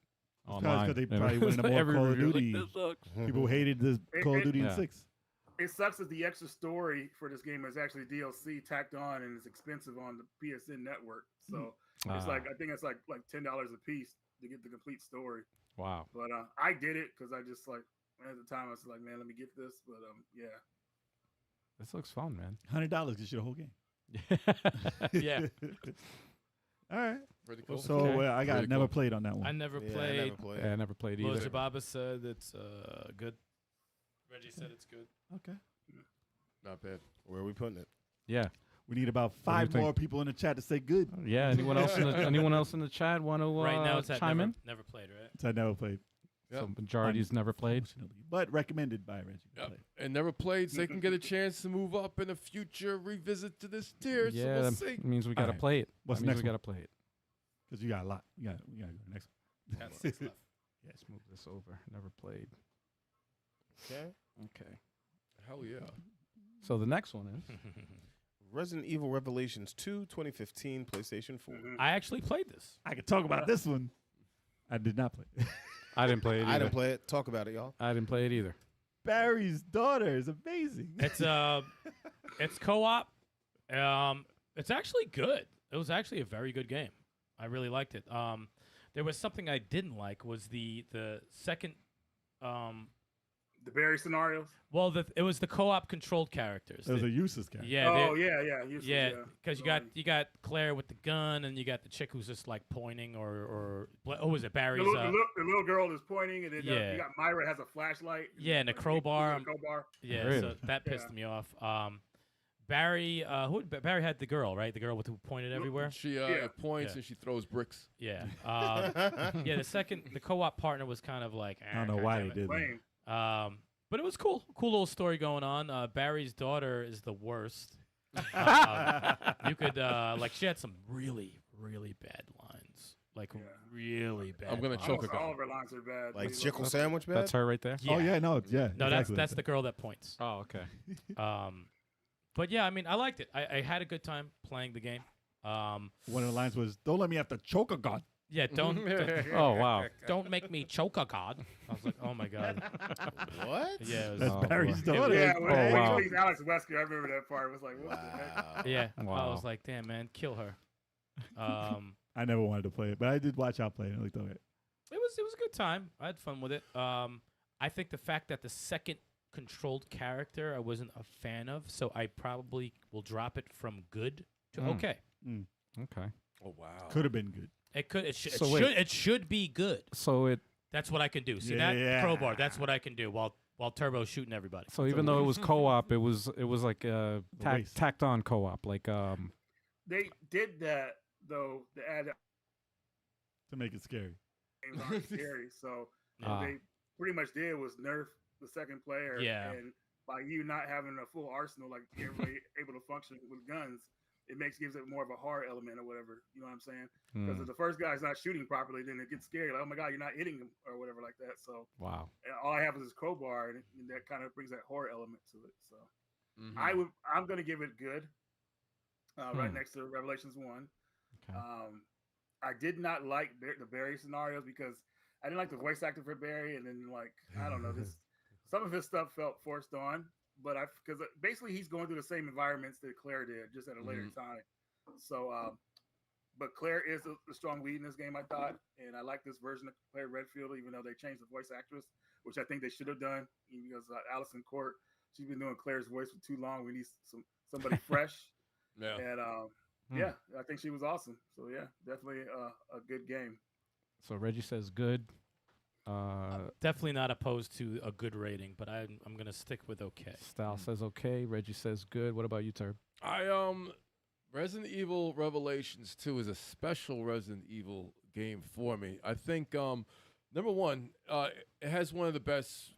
probably online. 'cause they And probably went into more every Call of review like, Duty. "This sucks." People hated the Call of Duty Yeah. and 6. It sucks that the extra story for this game is actually DLC tacked on and it's expensive on the PSN network. So it's like I think it's like $10 a piece to get the complete story. Wow. But I did it because I just like at the time I was like, man, let me get this. But yeah. This looks fun, man. $100 gets you the whole game. Yeah. All right. Pretty cool. So Okay. I got Pretty never cool. played on that one. I never Yeah, I played. never played. Yeah, I never played Well, either. Jababa said it's good. Reggie said it's good. Okay. Not bad. Where are we putting it? Yeah. We need about do you 5 think? more people in the chat to say good. Yeah. Anyone else? Anyone else in the chat want to Right now it's at chime in? never played, right? So I never played. Yep. So majority's never played. Unfortunately. But recommended by Reggie. to Yep. play. And never played, so they can get a chance to move up in the future, revisit to this tier. Yeah, so we'll that see. means we gotta Alright. play it. What's that the means next we one? gotta play it. Because you got a lot. We got to go to the next one. Got 6 left. Yes, move this over. Never played. Okay. Okay. Hell yeah. So the next one is Resident Evil Revelations 2, 2015, PlayStation 4. I actually played this. I could talk about this one. I did not play it. I didn't play it. Either. I didn't play it. Talk about it, y'all. I didn't play it either. Barry's daughter is amazing. It's co-op. It's actually good. It was actually a very good game. I really liked it. There was something I didn't like was the second. The Barry scenarios. Well, it was the co-op controlled characters. It was The- a useless guy. yeah, Oh they- yeah. Useless, yeah, because you Annoying. got Claire with the gun, and you got the chick who's just like pointing, or was it Barry's? The little girl is pointing, and then Yeah. you got Myra has a flashlight. Yeah, and a crowbar. Crowbar. Yeah, Really? so that pissed Yeah. me off. Barry, Barry had the girl, right? The girl with who pointed everywhere. She Yeah. points Yeah. and she throws bricks. Yeah. Yeah, the co-op partner was kind of like. I don't know why they did that. Lame. But it was cool. Cool little story going on. Barry's daughter is the worst. You could she had some really, really bad lines. Like Yeah. really bad. I'm gonna lines. choke Almost her. all of her lines are bad. Like Please, Chickle Sandwich bad? That's her right there. Oh, yeah, no. Yeah. No, exactly. that's the girl that points. Oh, okay. But yeah, I mean, I liked it. I had a good time playing the game. One of the lines was, "Don't let me have to choke a god." Yeah, don't Oh wow. don't make me choke a god. I was like, oh my god. What? Yeah, it was, That's Oh, Barry's boy. daughter. Yeah, Oh, when wow. he's Alex Wesker, I remember that part. It was like, what the heck? Wow. yeah. I Wow. was like, damn man, kill her. I never wanted to play it, but I did watch y'all play it. It looked okay. It was a good time. I had fun with it. I think the fact that the second controlled character I wasn't a fan of, so I probably will drop it from good to okay. Okay. Oh wow. Could have been good. So wait. It should be good. So it. That's what I can do. See Yeah. that crowbar? That's what I can do while Turbo's shooting everybody. So even though it was co-op, it was like race. tacked on co-op. Like They did that though. The ad To make it scary. games aren't scary, so Ah. what they pretty much did was nerf the second player. Yeah. And by you not having a full arsenal, like everybody able to function with guns, it gives it more of a horror element or whatever. You know what I'm saying? Because if the first guy's not shooting properly, then it gets scary. Like, oh my god, you're not hitting him or whatever like that. So wow. and all I have is this crowbar, and that kind of brings that horror element to it. So Mhm. I'm gonna give it good. Right next to Revelations 1. Okay. I did not like the Barry scenarios because I didn't like the voice actor for Barry, and then like I don't know, this some of his stuff felt forced on. But because basically he's going through the same environments that Claire did, just at a later time. So, but Claire is a strong lead in this game, I thought, and I like this version of Claire Redfield, even though they changed the voice actress, which I think they should have done because Allison Court, she's been doing Claire's voice for too long. We need somebody fresh. Yeah. And yeah, I think she was awesome. So yeah, definitely a good game. So Reggie says good. Definitely not opposed to a good rating, but I'm gonna stick with okay. Style says okay. Reggie says good. What about you, Turb? Resident Evil Revelations 2 is a special Resident Evil game for me. I think number one, it has one of the best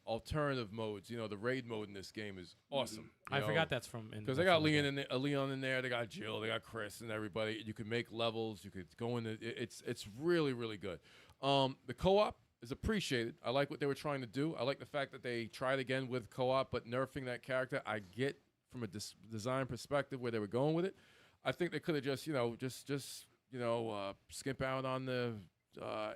alternative modes. You know, the raid mode in this game is awesome. I forgot that's from Because they got Leon in there, they got Jill, they got Chris, and everybody. You could make levels. You could go in. It's really really good. The co-op is appreciated. I like what they were trying to do. I like the fact that they tried again with co-op, but nerfing that character. I get from a design perspective where they were going with it. I think they could have just skimp out on the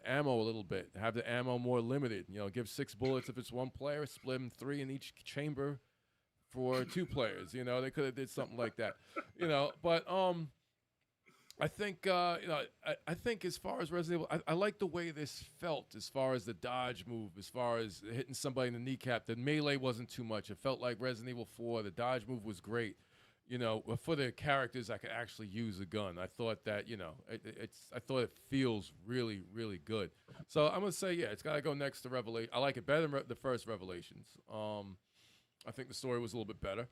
ammo a little bit. Have the ammo more limited. Give 6 bullets if it's one player. Split them 3 in each chamber for 2 players. They could have did something like that. But I think I think as far as Resident Evil, I like the way this felt as far as the dodge move, as far as hitting somebody in the kneecap. The melee wasn't too much. It felt like Resident Evil 4. The dodge move was great. For the characters, I could actually use a gun. I thought that I thought it feels really, really good. So I'm gonna say it's gotta go next to Revelation. I like it better than the first Revelations. I think the story was a little bit better,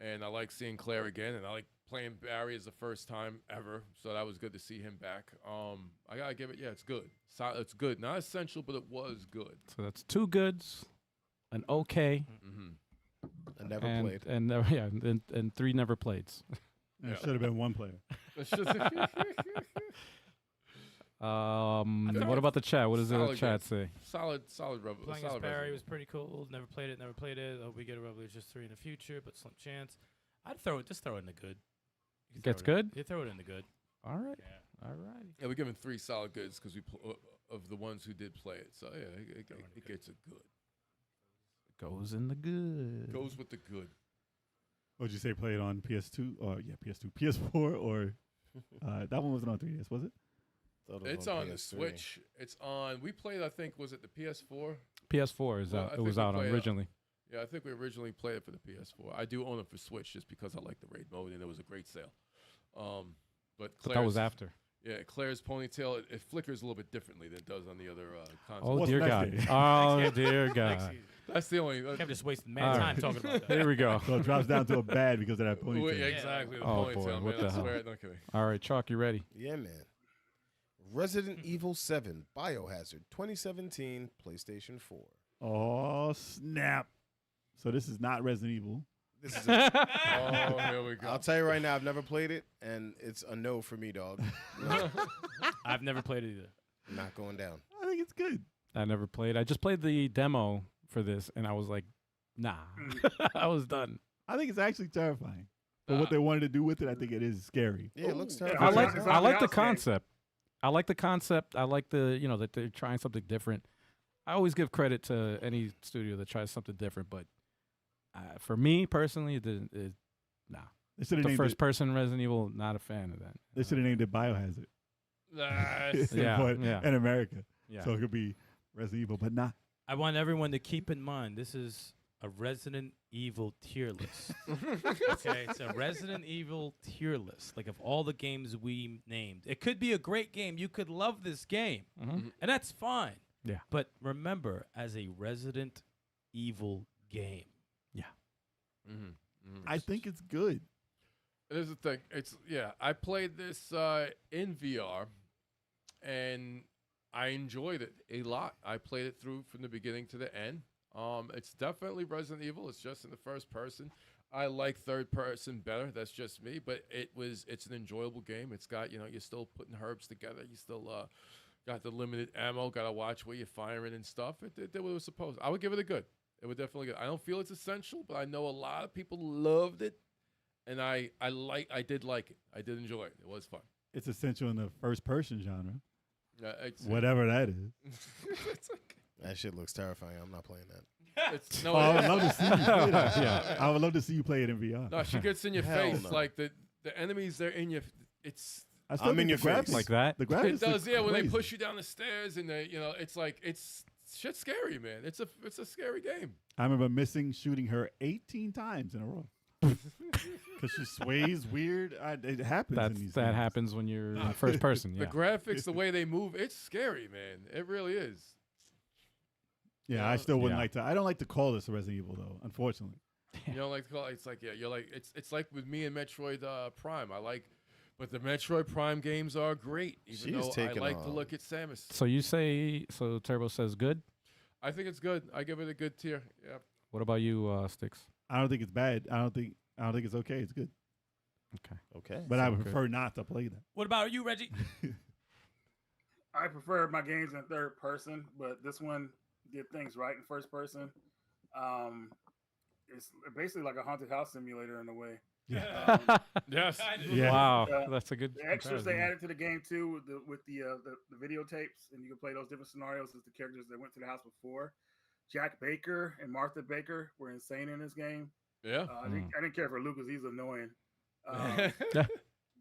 and I like seeing Claire again, and I like playing Barry as the first time ever, so that was good to see him back. I gotta give it, it's good. It's good, not essential, but it was good. So that's 2 goods, an okay, I never played. and never, and 3 never playeds. There should have been 1 player. It's just What about the chat? What does the solid chat game. say? solid Playing as solid Barry Resident was pretty cool. Never played it. I hope we get a Revolution 3 in the future, but slim chance. I'd throw it in the good. You can Gets throw it in- good? You throw it in the good. All right. Yeah. All right. Yeah, we're giving 3 solid goods because of the ones who did play it. So it gets a good. Goes in the good. Goes with the good. Would you say play it on PS2? PS2, PS4, or that one wasn't on 3DS, was it? Thought it was It's on the PS3. Switch. It's on. We played. I think was it the PS4? PS4 is Well, I out. It think was we out played it. originally. Yeah, I think we originally played it for the PS4. I do own it for Switch just because I like the raid mode and it was a great sale. But But that was Claire's- after. Yeah, Claire's ponytail it flickers a little bit differently than it does on the other consoles. Oh, What's dear next God. game? Oh, dear God. That's the only. Kev just wasting All mad right. time talking about that. Here we go. So it drops down to a bad because of that Yeah, ponytail. exactly. The Oh, ponytail, boy, man. what the I hell? swear. No kidding. All right, Chalk, you ready? Yeah, man. Resident Evil 7 Biohazard 2017 PlayStation 4. Oh, snap. So this is not Resident Evil. This is Oh, here we go. I'll tell you right now, I've never played it, and it's a no for me, dog. No, I've never played it either. not going down. I think it's good. I never played. I just played the demo for this, and I was like, nah. I was done. I think it's actually terrifying. But what they wanted to do with it, I think it is scary. Yeah, it looks Yeah, terrible. I It's like on the I like the house game. concept. I like the concept. I like the that they're trying something different. I always give credit to any studio that tries something different, but for me personally, nah. They should have The named first it. person Resident Evil, not a fan of that. They should have named it Biohazard. Yeah, But yeah. in America, Yeah. so it could be Resident Evil, but not. I want everyone to keep in mind this is a Resident Evil tier list. Okay, it's a Resident Evil tier list. Like of all the games we named, it could be a great game. You could love this game, Mhm. and that's fine. Yeah. But remember, as a Resident Evil game, I think it's good. Here's the thing. I played this in VR, and I enjoyed it a lot. I played it through from the beginning to the end. It's definitely Resident Evil. It's just in the first person. I like third person better. That's just me. But it's an enjoyable game. It's got you're still putting herbs together. You still got the limited ammo. Got to watch where you're firing and stuff. It did what it was supposed. I would give it a good. It would definitely good. I don't feel it's essential, but I know a lot of people loved it, and I did like it. I did enjoy it. It was fun. It's essential in the first person genre, It's, whatever that is. it's okay. That shit looks terrifying. I'm not playing that. It's, Oh, I would it- love to see you play that. Yeah. I would love to see you play it in VR. no, she gets in your Hell face. no. Like the enemies, they're in your. It's I still I'm in think your the face. graphics- Like that? The graphics it does. look Yeah, when they crazy. push you down the stairs and they, it's like it's shit's scary, man. It's a scary game. I remember shooting her 18 times in a row because she sways weird. It happens. in these That games. happens when you're in first person. The Yeah. graphics, the way they move, it's scary, man. It really is. Yeah, I still wouldn't Yeah. like to. I don't like to call this a Resident Evil though. Unfortunately, You don't like to call it. It's like you're like it's like with me and Metroid Prime. But the Metroid Prime games are great. Even She is though I taking like to on- look at Samus. So Turbo says good. I think it's good. I give it a good tier. Yeah. What about you, Stikz? I don't think it's bad. I don't think it's okay. It's good, Okay. but I would Okay. prefer not to play that. what about you, Reggie? I prefer my games in third person, but this one did things right in first person. It's basically like a haunted house simulator in a way. Yes. Yeah. Wow, Uh, that's a good. The extras they comparison. added to the game too, with the videotapes, and you can play those different scenarios as the characters that went to the house before. Jack Baker and Martha Baker were insane in this game. Yeah. I didn't care for Lucas; he's annoying.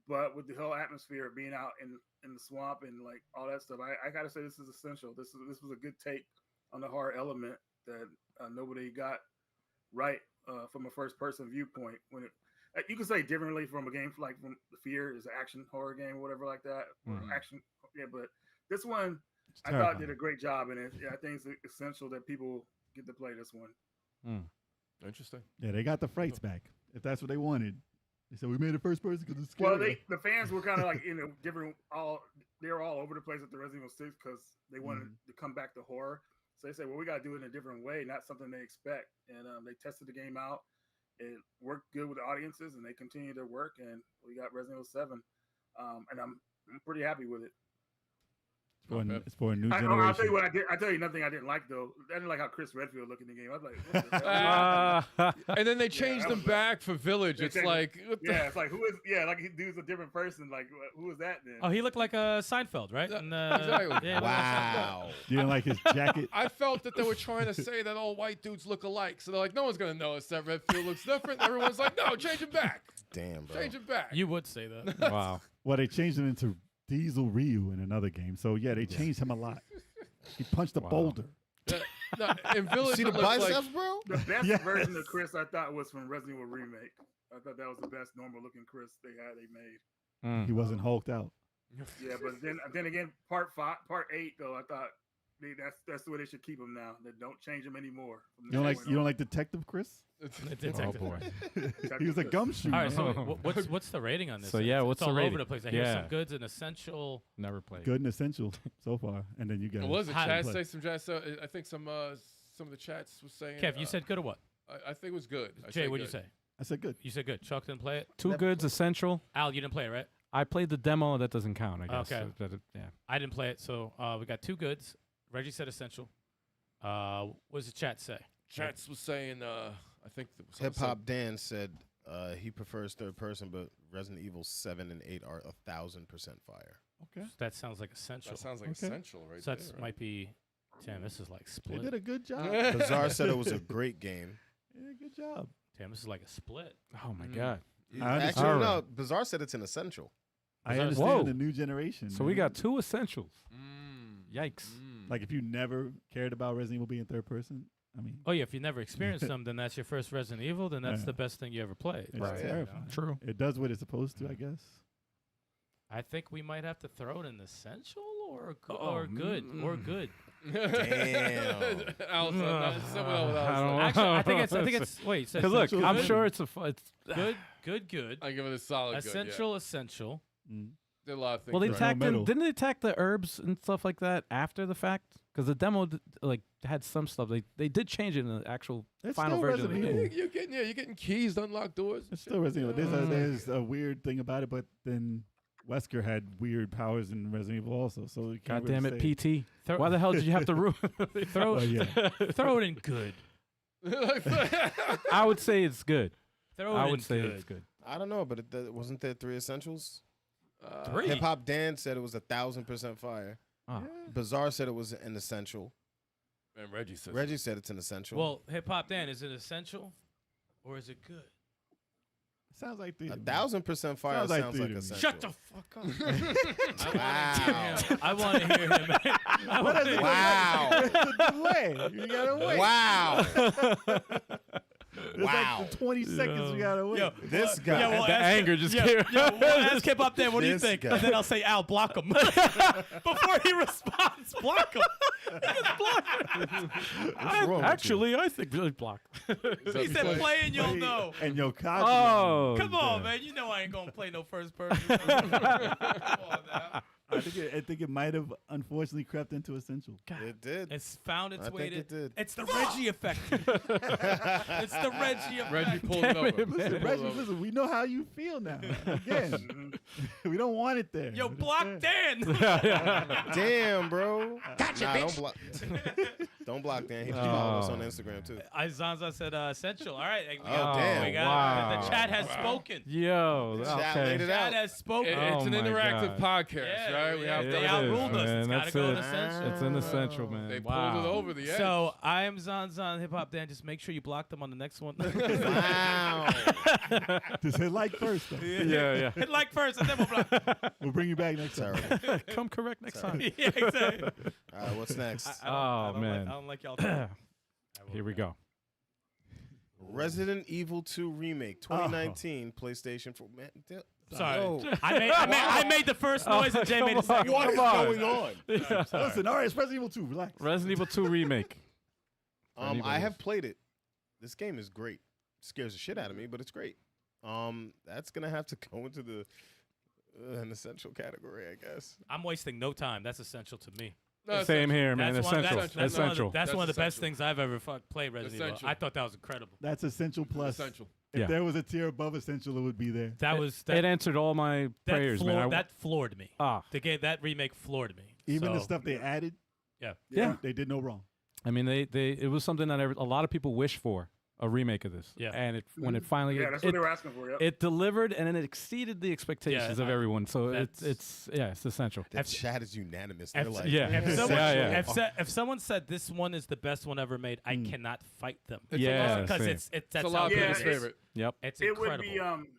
But with the whole atmosphere of being out in the swamp and like all that stuff, I gotta say this is essential. This was a good take on the horror element that nobody got right from a first person viewpoint. When you can say differently from a game like from the Fear is an action horror game or whatever like that. Or action, yeah. But this one I thought did a great job in it. Yeah, I think it's essential that people get to play this one. Interesting. Yeah, they got the frights back. If that's what they wanted, they said we made it first person because it's scary. Well, the fans were kind of like different. They were all over the place at the Resident Evil 6 because they wanted to come back to horror. So they said, well, we got to do it in a different way, not something they expect. And they tested the game out. It worked good with the audiences, and they continue to work. And we got Resident Evil 7, and I'm pretty happy with it. It's for a new generation. I'll tell you what I did. I tell you nothing I didn't like though. I didn't like how Chris Redfield looked in the game. I was like, what the hell? And then they changed him back for Village. It's like, it's like who is? Yeah, like he dude's a different person. Like who is that then? Oh, he looked like Seinfeld, right? Exactly. Yeah, Wow. You didn't like his jacket? I felt that they were trying to say that all white dudes look alike. So they're like, no one's going to notice that Redfield looks different. Everyone's like, no, change him back. Damn, bro. Change him back. You would say that. Wow. Well, they changed him into Diesel Ryu in another game. So yeah, they changed him a lot. He punched a boulder. No, in Village, See the it looks biceps, like, bro? The best version of Chris I thought was from Resident Evil Remake. I thought that was the best normal looking Chris they made. He wasn't hulked out. Yeah, but then again, part 8 though, I thought that's the way they should keep him now. They don't change him anymore. You don't like Detective Chris? Oh boy. He was a gumshoe. All right, so man. what's the rating on this? So, yeah, what's it's the all rating? over the place. I hear Yeah. some goods and essential. Never played. Good and essential so far, and then you got. What was it? How to Chat play. say some chat. So I think some of the chats was saying. Kev, you said good or what? I think it was good. Jay, what'd you say? I said good. You said good. Chuck didn't play it. Two goods essential. Al, you didn't play it, right? I played the demo. That doesn't count, I guess. Okay. Yeah. I didn't play it, so we got two goods. Reggie said essential. What does the chat say? Chats was saying. I think Hip Hop Dan said he prefers third person, but Resident Evil 7 and 8 are 1,000% fire. Okay. That sounds like essential. That sounds like Okay. essential, right? So there, that right? might be. Damn, this is like They split. did a good job. Bizarre said it was a great game. Yeah, good job. Damn, this is like a split. Oh my god. I understand. Actually, All no. right. Bizarre said it's an essential. I Whoa. understand the new generation. So we got two essentials. Mm. Yikes. Mm. Like if you never cared about Resident Evil being third person, I mean, Oh yeah, if you never experienced them, then that's your first Resident Evil. Then that's Yeah. the best thing you ever played. it's Right. terrifying. True. It does what it's supposed to, I guess. I think we might have to throw it in essential or Oh, good or good. Damn. Actually, I think it's wait. So Because look, Essential I'm good. sure it's good. I give it a solid Essential. Mm. Did a lot of things. well, they right. attacked. middle. Didn't they attack the herbs and stuff like that after the fact? Because the demo had some stuff. They did change it in the actual It's final still version of the Resident game. Evil. You're getting keys to unlock doors. It's still Resident Evil. There's a weird thing about it, but then Wesker had weird powers in Resident Evil also. So you can't God damn really it, say. PT. Why the hell did you have to ruin? Throw Oh, yeah. throw it in good. I would say it's good. Throw it I in would say good. it's good. I don't know, but wasn't there 3 essentials? Three? Hip Hop Dan said it was 1,000% fire. Oh. Bizarre said it was an essential. And Reggie says. Reggie said it's an essential. Well, Hip Hop Dan, is it essential or is it good? Sounds like the 1,000% fire Sounds like sounds theater like to me. essential. Shut the fuck up. Wow. I want to hear him. I wanna hear him. Wow. It's a delay. You gotta wait. Wow. It's Wow. like the 20 seconds you gotta wait. Yo, This guy. Yeah, well, The ask anger him- just yeah, came. yeah, well, ask Hip Hop Dan, what do you This think? guy. And then I'll say, Al, block him. Before he responds, block him. Just block him. What's wrong with Actually, I think really block. He said, play and you'll know. And yo, Kaji. Oh, Come on, damn. man. You know I ain't going to play no first person. Come on now. I think it might have unfortunately crept into essential. It did. It's found its I way think to. it did. It's the Reggie effect. It's the Reggie effect. Reggie pulled it over. Listen, Reggie, listen, we know how you feel now. Again, we don't want it there. Yo, block Dan. Damn, bro. Gotcha, bitch. Don't block. Don't block Dan. He just followed us on Instagram too. Zanza said essential. All right. Oh, damn. We got Wow. The chat has spoken. Yo, Chat okay. laid it Chat out. has spoken. It's Oh an my interactive God. podcast, Yeah, right? We have They to. It is, outruled us. man. It's got to That's go in it. essential. It's in the central, man. They wow. pulled it over the edge. So I am Zan Hip Hop Dan. Just make sure you block them on the next one. Wow. Just hit like first, though. Yeah, Hit like first, and then we'll block. We'll bring you back next time. Terrible. yeah. Come correct next time. Yeah, exactly. All right, what's next? I don't man. I don't like y'all. talking. Here we go. Resident Evil 2 remake, 2019, PlayStation 4. Man, Sorry, yo, I made the first noise and Jay made the second. what one. is Come on. going on? Listen, all right, it's Resident Evil 2. Relax. Resident Evil 2 remake. Resident I Evil have is- played it. This game is great. Scares the shit out of me, but it's great. That's gonna have to go into the an essential category, I guess. I'm wasting no time. That's essential to me. No, Same here, man. That's one, Essential. that's, that's Essential. That's one of the best essential. things I've ever played Resident Evil. Essential. I thought that was incredible. That's Essential Plus. Essential. If Yeah. there was a tier above Essential, it would be there. That was It answered all my prayers, man. that floored me. Ah, That remake floored me. Even the So, stuff they added, yeah. they did no wrong. I mean, it was something that a lot of people wish for, a remake of this. Yeah. And when it finally Yeah, that's what they were asking for. Yep. it delivered, and it exceeded the expectations of everyone. So that's- it's essential. The chat is unanimous. They're If- like, yeah. If Yeah, someone, yeah. if someone said this one is the best one ever made, I cannot fight them. It's Yeah, because same. it's It's that's a lot of how good people's it is. favorite. Yep. It's It incredible. would be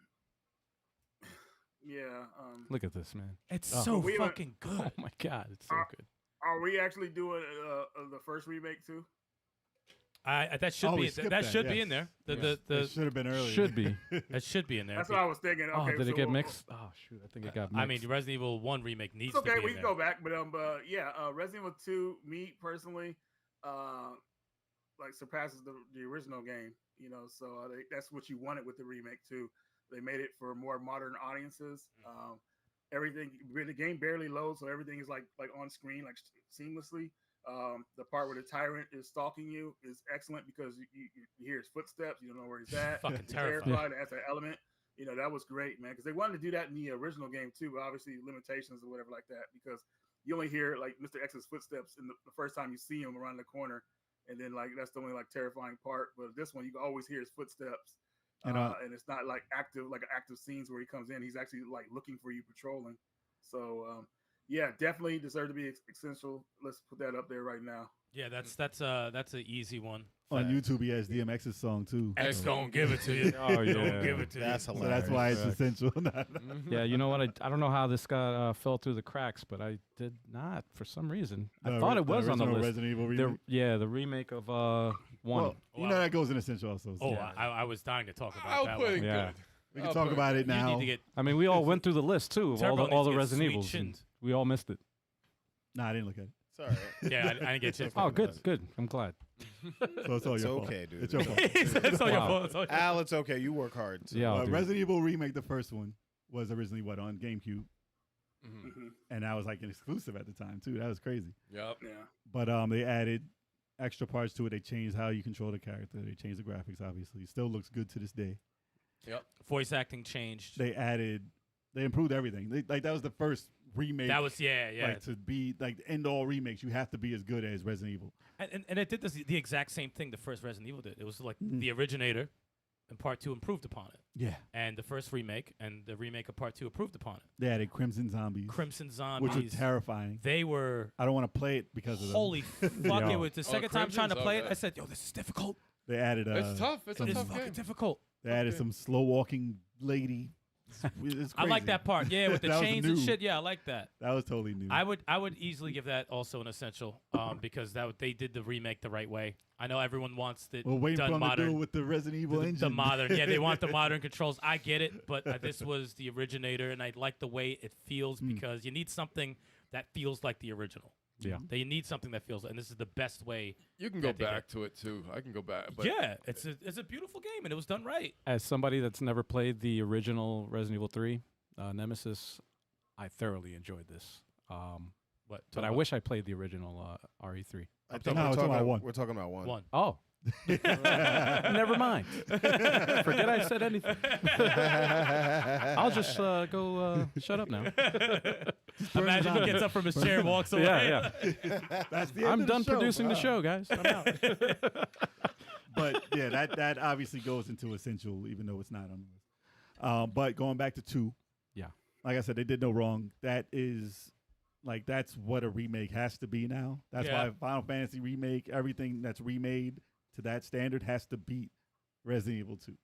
Look at this, man. It's Oh. so We were- fucking good. Oh my God, it's so good. Are we actually doing the first remake too? That should Oh, we be skipped that that, should be yes. in there. It should have been earlier. Should be. That should be in there. That's what I was thinking. Oh, Okay, did so it get mixed? Oh shoot, I think it got mixed. I mean, Resident Evil 1 remake needs It's okay. to be We in can there. go back, but Resident Evil 2, me personally, like surpasses the original game. You know, so that's what you wanted with the remake too. They made it for more modern audiences. Everything, the game barely loads, so everything is like on screen, like seamlessly. The part where the tyrant is stalking you is excellent because you hear his footsteps. You don't know where he's at. Fucking You're terrifying. terrified. That's an element. You know, that was great, man, because they wanted to do that in the original game too, but obviously limitations or whatever like that, because you only hear like Mr. X's footsteps in the first time you see him around the corner, and then like that's the only like terrifying part. But this one, you can always hear his footsteps, And, and it's not like active scenes where he comes in. He's actually like looking for you, patrolling. So yeah, definitely deserve to be essential. Let's put that up there right now. Yeah, that's an easy one. On YouTube, he has DMX's song too. X So- don't give it to you. Oh, yeah. Don't give it to That's you. So hilarious. that's why it's Facts. essential. Yeah, you know what? I don't know how this got fell through the cracks, but I did not for some reason. I thought it was on the list. Resident Evil remake. The remake of one. Well, you know that goes in essential also. so Oh, Yeah. I was dying to talk about I'll that put one. it Yeah. good. we can I'll talk put it about good. it now. You need to get I mean, we all went through the list too of Turbo all the needs to get Resident sweet Evils. chin. and we all missed it. Nah, I didn't look at it. It's all right. Yeah, I didn't get chance. Oh, good. I'm glad. So it's all It's your fault. okay, dude. It's your fault. It's all your Wow. fault. It's all your Al, it's okay. You work hard. So. Yeah, I'll do it. Resident Evil remake, the first one, was originally on GameCube, and that was like an exclusive at the time too. That was crazy. Yep. Yeah. But they added extra parts to it. They changed how you control the character. They changed the graphics. Obviously, still looks good to this day. voice acting changed. They improved everything. Like that was the first remake. That was yeah. Like to be like the end all remakes, you have to be as good as Resident Evil. And it did the exact same thing the first Resident Evil did. It was like Mhm. the originator, and Part 2 improved upon it. Yeah, And the first remake and the remake of Part 2 improved upon it. they added Crimson Zombies, Crimson Zombies. which was terrifying. They were I don't want to play it because of them. holy fuck! Yeah. It was the second time trying to Crimson's play it. okay. I said, "Yo, this is difficult. They added It's tough. It's a It's tough fucking game. difficult." They added Okay. some slow walking lady. It's I like crazy. that part. Yeah, with the That was chains and new. shit. Yeah, I like that. That was totally new. I would easily give that also an essential because they did the remake the right way. I know everyone wants it We're waiting for done them to do it modern. with the Resident Evil engine. The modern, yeah, they want the modern controls. I get it, but this was the originator, and I like the way it feels because you need something that feels like the original. Yeah. You need something that feels, and this is the best way. You can go that they back to it too. I can go back. But Yeah, it's a beautiful game, and it was done right. As somebody that's never played the original Resident Evil 3, Nemesis, I thoroughly enjoyed this. What? But I wish I played the original RE3. I think No, we're we're talking talking about one. We're talking about one. One. Oh. Never mind. Forget I said anything. I'll just go shut up now. Imagine he gets up from his chair and walks away. Yeah. That's the end I'm of the done show. producing the Wow. show, guys. I'm out. But yeah, that obviously goes into essential, even though it's not on the list. But going back to 2, Yeah. like I said, they did no wrong. That is Like that's what a remake has to be now. That's Yeah. why Final Fantasy remake, everything that's remade to that standard has to beat Resident Evil 2.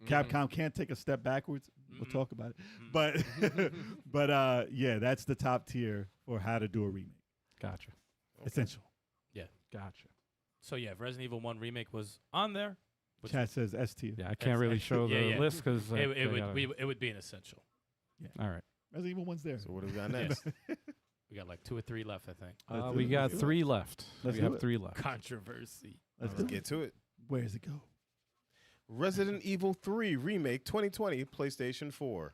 Capcom can't take a step backwards. We'll talk about it. But yeah, that's the top tier for how to do a remake. Gotcha. Essential. Gotcha. So yeah, if Resident Evil 1 remake was on there, which Chat says S tier. Yeah, I can't really show the yeah. list because it would be an essential. all right. Resident Evil 1's there. So what do we got next? We got like 2 or 3 left, I think. Let's do We it. got Let's do it. 3 left. Let's We do have it. 3 left. Controversy. Let's Let's get to it. Where does it go? Resident Evil 3 Remake 2020, PlayStation 4.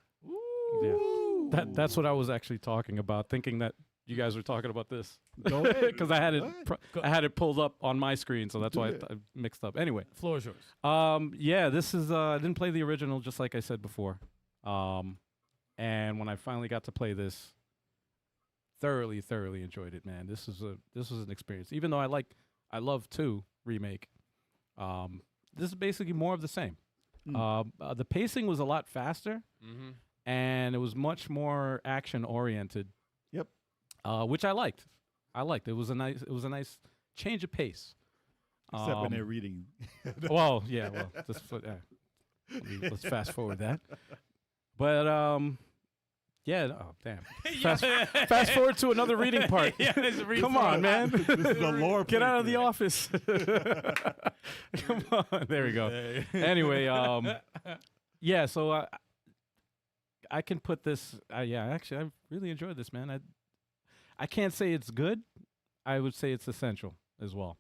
Yeah. That's what I was actually talking about, thinking that you guys were talking about this. Go ahead. Because I had it, Go ahead. I had it pulled up on my screen, so that's Do why it. I mixed up. Anyway, Floor is yours. yeah, this is. I didn't play the original, just like I said before. And when I finally got to play this, thoroughly enjoyed it, man. This was an experience. Even though I love 2 remake. This is basically more of the same. The pacing was a lot faster, and it was much more action oriented. Yep. Which I liked. It was a nice change of pace. Except when they're reading. Well, yeah. Well, let's fast forward that. But yeah. Oh, damn. Fast forward to another reading part. Come on, man. This is a lore Get out of the playthrough. office. Come on. There we go. Anyway, yeah. So I can put this. Actually, I really enjoyed this, man. I can't say it's good. I would say it's essential as well.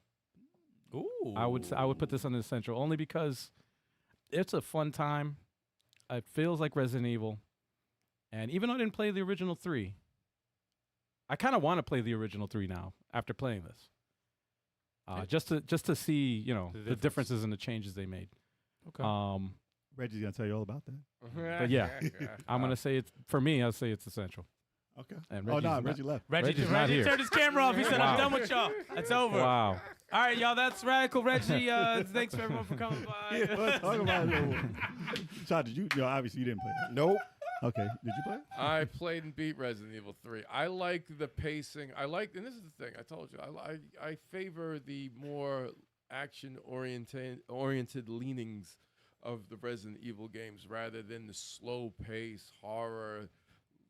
Ooh. I would put this on essential only because it's a fun time. It feels like Resident Evil, and even though I didn't play the original 3, I kind of want to play the original 3 now after playing this. Just to see the differences and the changes they made. Okay. Reggie's going to tell you all about that. But yeah, I'm gonna say it's for me. I'll say it's essential. Okay. And Oh, no, not- Reggie left. Reggie's not here. turned his camera off. He said, Wow. I'm done with y'all. That's over. Wow. All right, y'all. That's Radical Reggie. Thanks for everyone for coming by. Yeah, let's talk about it. Chad, did you? Obviously, you didn't play that. Nope. Okay. Did you play? I played and beat Resident Evil 3. I like the pacing. And this is the thing I told you. I favor the more action-oriented leanings of the Resident Evil games rather than the slow pace, horror,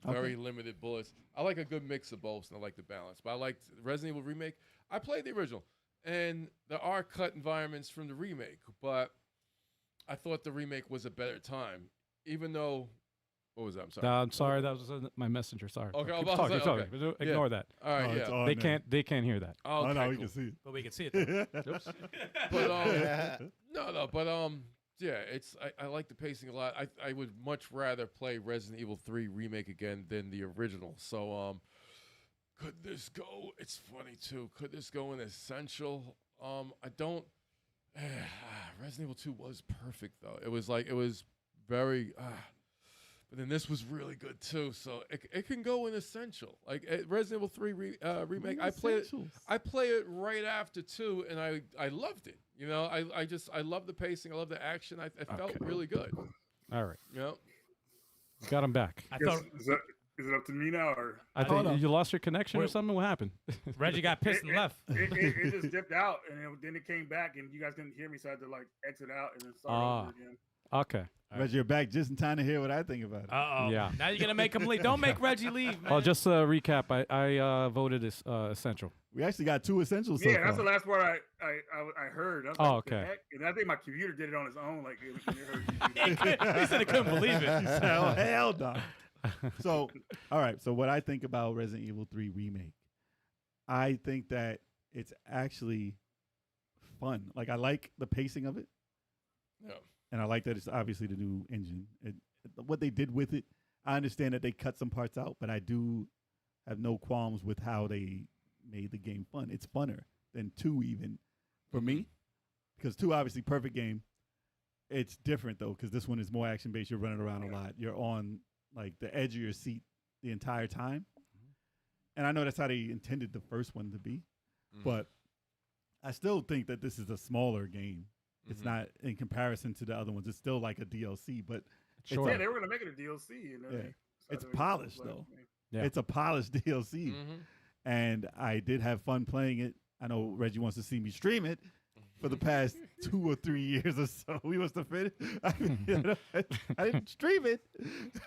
very limited bullets. I like a good mix of both, and I like the balance. But I liked Resident Evil Remake. I played the original, and there are cut environments from the remake, but I thought the remake was a better time, even though. What was that? I'm sorry. I'm sorry. That was my messenger. Sorry. Okay, Keep I was talking. like, Talking. okay. Ignore that. All right, it's yeah. on They there. can't hear that. Oh, Oh, okay, no, we cool. can see it. But we can see it. Though. Oops. But yeah, I like the pacing a lot. I would much rather play Resident Evil 3 remake again than the original. So could this go? It's funny too. Could this go in essential? I don't. Resident Evil 2 was perfect though. It was very. But then this was really good too. So it can go in essential. Like Resident Evil 3 remake. I play it right after 2, and I loved it. You know, I love the pacing. I love the action. I felt really good. All right. You know? Got him back. I Yes, thought is it up to me now, or I Hold think on. you lost your connection or Wait. something. What happened? Reggie got pissed and left. it just dipped out, and then it came back, and you guys couldn't hear me, so I had to like exit out and then start over again. Okay. Reggie, you're back just in time to hear what I think about it. Uh-oh. Yeah. Now you're going to make him leave. Don't make Reggie leave, man. Well, just to recap, I voted as essential. We actually got 2 essentials so Yeah, that's the far. last part I heard. I was Oh, like, "What the okay. heck?" And I think my computer did it on its own. Like it heard He said he couldn't believe it. Hell no. So, all right. So, what I think about Resident Evil 3 Remake, I think that it's actually fun. Like, I like the pacing of it. Yeah. And I like that it's obviously the new engine. What they did with it, I understand that they cut some parts out, but I do have no qualms with how they made the game fun. It's funner than 2 even for me, because 2 obviously perfect game. It's different though, because this one is more action based. You're running around a lot. You're on like the edge of your seat the entire time. And I know that's how they intended the first one to be, but I still think that this is a smaller game. It's not in comparison to the other ones. It's still like a DLC, but Sure. Yeah, they were gonna make it a DLC. And then Yeah. they It's decided to polished, play it. though. Yeah. It's a polished DLC, and I did have fun playing it. I know Reggie wants to see me stream it for the past 2 or 3 years or so. We must have finished. I didn't stream it,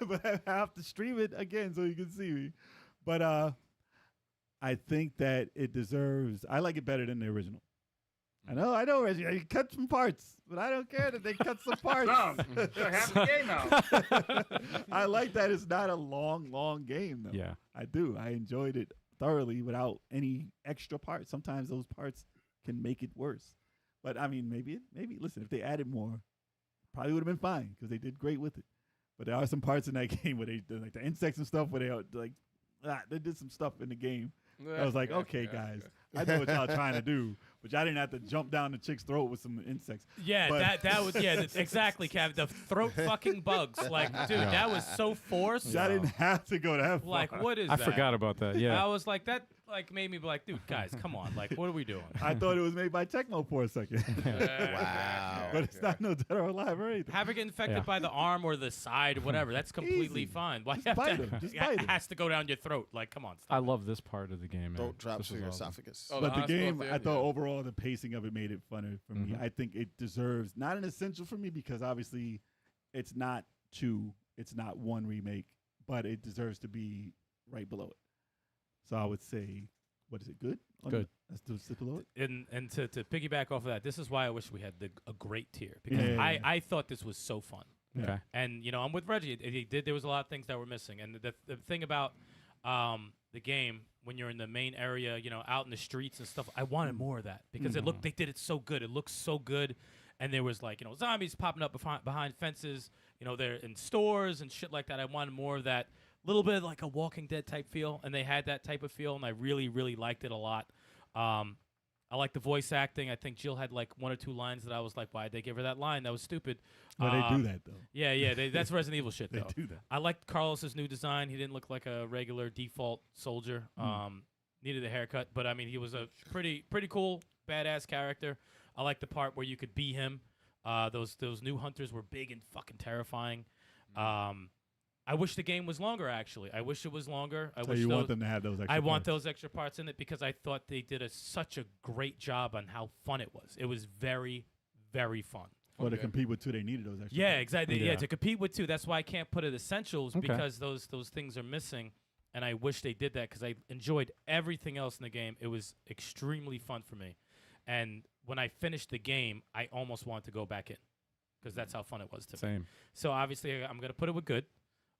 but I have to stream it again so you can see me. But I think that it deserves. I like it better than the original. I know, Reggie. You cut some parts, but I don't care that they cut some parts. They're half the game now. I like that it's not a long game, though. Yeah. I do. I enjoyed it thoroughly without any extra parts. Sometimes those parts can make it worse. But, I mean, maybe listen, if they added more, probably would have been fine because they did great with it. But there are some parts in that game where they did, like, the insects and stuff where they did some stuff in the game. I was like, okay, guys, I know what y'all trying to do, but y'all didn't have to jump down the chick's throat with some insects. Yeah, but that was exactly, Kev. The throat fucking bugs, like, dude, that was so forced. Y'all didn't have to go that far. Like, what is I that? forgot about that. Yeah. I was like, that like made me be like, dude, guys, come on, like, what are we doing? I thought it was made by Tecmo for a second. Wow. But it's not no Dead or Alive or anything. Having it infected Yeah. by the arm or the side, whatever, that's completely Easy. fine. Why Just have bite to, 'em. Just it bite 'em. has to go down your throat? Like, come on, stop. I love this part of the game, man. Throat drops This to is your awesome. esophagus. Oh, But the hospital game, thing, I thought yeah. overall the pacing of it made it funner for me. I think it deserves not an essential for me because obviously it's not 2, it's not 1 remake, but it deserves to be right below it. So I would say, what is it? Good. Good. Let's sit below it. And to piggyback off of that, this is why I wish we had a great tier because Yeah. I thought this was so fun. Okay. And you know, I'm with Reggie. There was a lot of things that were missing, and the thing about the game when you're in the main area, you know, out in the streets and stuff, I wanted more of that because they did it so good. It looked so good, and there was like, you know, zombies popping up behind fences. You know, they're in stores and shit like that. I wanted more of that, little bit like a Walking Dead type feel, and they had that type of feel, and I really, really liked it a lot. I like the voice acting. I think Jill had like 1 or 2 lines that I was like, why'd they give her that line? That was stupid. But they do that though. Yeah, that's Resident Evil shit, They though. do that. I liked Carlos's new design. He didn't look like a regular default soldier. Needed a haircut, but I mean, he was a pretty cool, badass character. I like the part where you could be him. Those new hunters were big and fucking terrifying. I wish the game was longer. Actually, I wish it was longer. So you want them to have those extra I want parts. those extra parts in it because I thought they did such a great job on how fun it was. It was very, very fun. Or to compete with 2, they needed those extra Yeah, parts. exactly. Yeah. Yeah, to compete with 2. That's why I can't put it essentials Okay. because those things are missing, and I wish they did that because I enjoyed everything else in the game. It was extremely fun for me, and when I finished the game, I almost wanted to go back in because that's how fun it was to me. Same. So obviously, I'm gonna put it with good.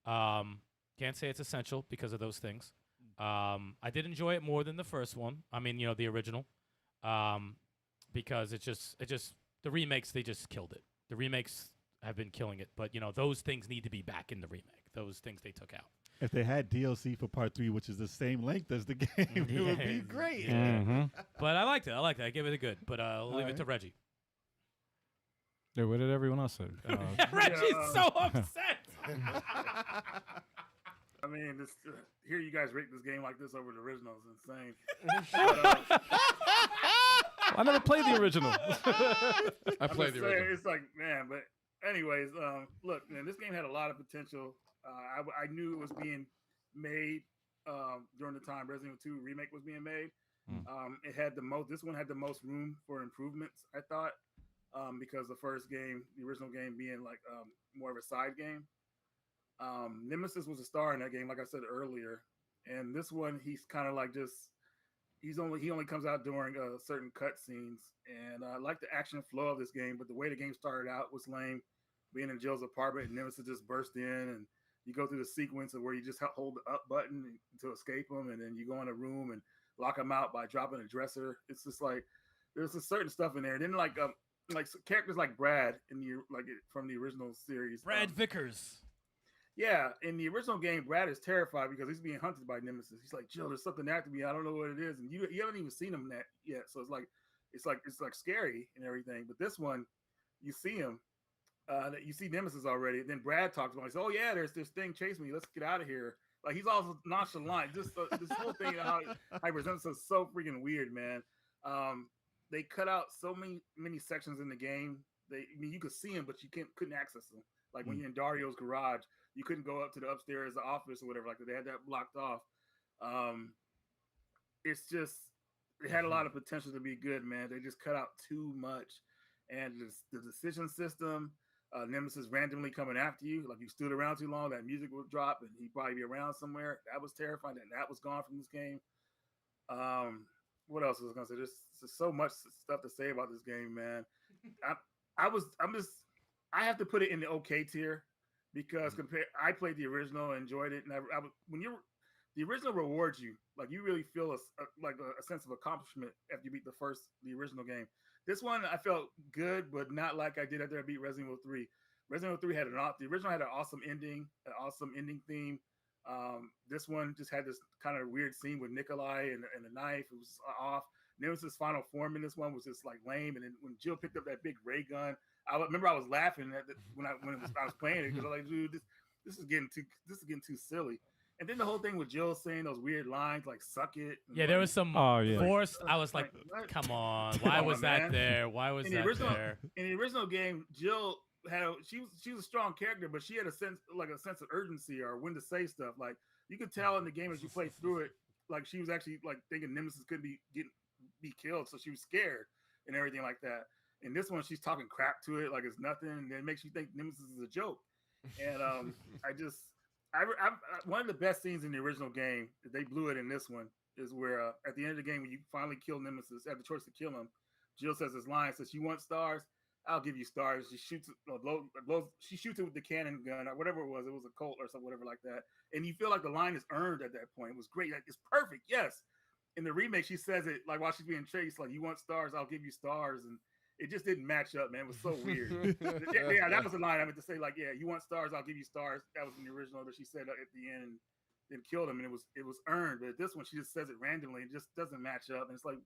Can't say it's essential because of those things. I did enjoy it more than the first one. I mean, you know, the original, because it just the remakes, they just killed it. The remakes have been killing it, but you know, those things need to be back in the remake. Those things they took out. If they had DLC for part 3, which is the same length as the game, it would be great. Mm-hmm. But I liked it. I give it a good. But I'll leave it to Reggie. Yeah, what did everyone else say? Reggie's so upset. I mean, hear you guys rate this game like this over the original is insane. I never played the original. I played the original. It's like, man, but anyways, look, man, this game had a lot of potential. I knew it was being made during the time Resident Evil 2 remake was being made. It had the most. This one had the most room for improvements, I thought, because the first game, the original game, being like more of a side game. Nemesis was a star in that game, like I said earlier, and this one he's kind of like he only comes out during certain cutscenes, and I like the action flow of this game, but the way the game started out was lame. Being in Jill's apartment and Nemesis just burst in, and you go through the sequence of where you just hold the up button to escape him, and then you go in a room and lock him out by dropping a dresser. It's just like there's a certain stuff in there. And then like characters like Brad from the original series, Brad Vickers. Yeah, in the original game, Brad is terrified because he's being hunted by Nemesis. He's like, Jill, there's something after me. I don't know what it is, and you haven't even seen him yet. So it's like scary and everything. But this one, you see him, you see Nemesis already. And then Brad talks about it. He says, "Oh yeah, there's this thing chasing me. Let's get out of here." Like he's also nonchalant. Just this whole thing how he presents us so freaking weird, man. They cut out so many sections in the game. You could see him, but you couldn't access them. Like when you're in Dario's garage, you couldn't go up to the upstairs office or whatever. Like they had that blocked off. It's just it had a lot of potential to be good, man. They just cut out too much, and the decision system. Nemesis randomly coming after you, like you stood around too long, that music would drop and he'd probably be around somewhere. That was terrifying, and that was gone from this game. What else was I gonna say? There's so much stuff to say about this game, man. I have to put it in the okay tier because I played the original, enjoyed it, and the original rewards you, like you really feel a sense of accomplishment after you beat the original game. This one I felt good, but not like I did after I beat Resident Evil 3. Resident Evil 3 the original had an awesome ending theme. This one just had this kind of weird scene with Nikolai and the knife. It was off. Nemesis' final form in this one was just like lame. And then when Jill picked up that big ray gun, I remember I was laughing when I was playing it because I was like, dude, this is getting too silly. And then the whole thing with Jill saying those weird lines like "suck it." Yeah, there was some forced. I was like, "Come on, why was that there? Why was that there?" In the original game, Jill she was a strong character, but she had a sense of urgency or when to say stuff. Like you could tell in the game as you played through it, like she was actually like thinking Nemesis could be killed, so she was scared and everything like that. In this one, she's talking crap to it like it's nothing, and it makes you think Nemesis is a joke. And one of the best scenes in the original game, they blew it in this one, is where at the end of the game when you finally kill Nemesis, have the choice to kill him, Jill says this line, says, "You want stars? I'll give you stars." She shoots it with the cannon gun or whatever it was a Colt or something, whatever like that. And you feel like the line is earned at that point. It was great. Like, it's perfect. Yes. In the remake, she says it like while she's being chased, like, "You want stars? I'll give you stars." And it just didn't match up, man. It was so weird. Yeah, that was the line I meant to say. Like, "Yeah, you want stars? I'll give you stars." That was in the original that she said at the end, and then killed him, and it was earned. But this one, she just says it randomly. It just doesn't match up, and it's like,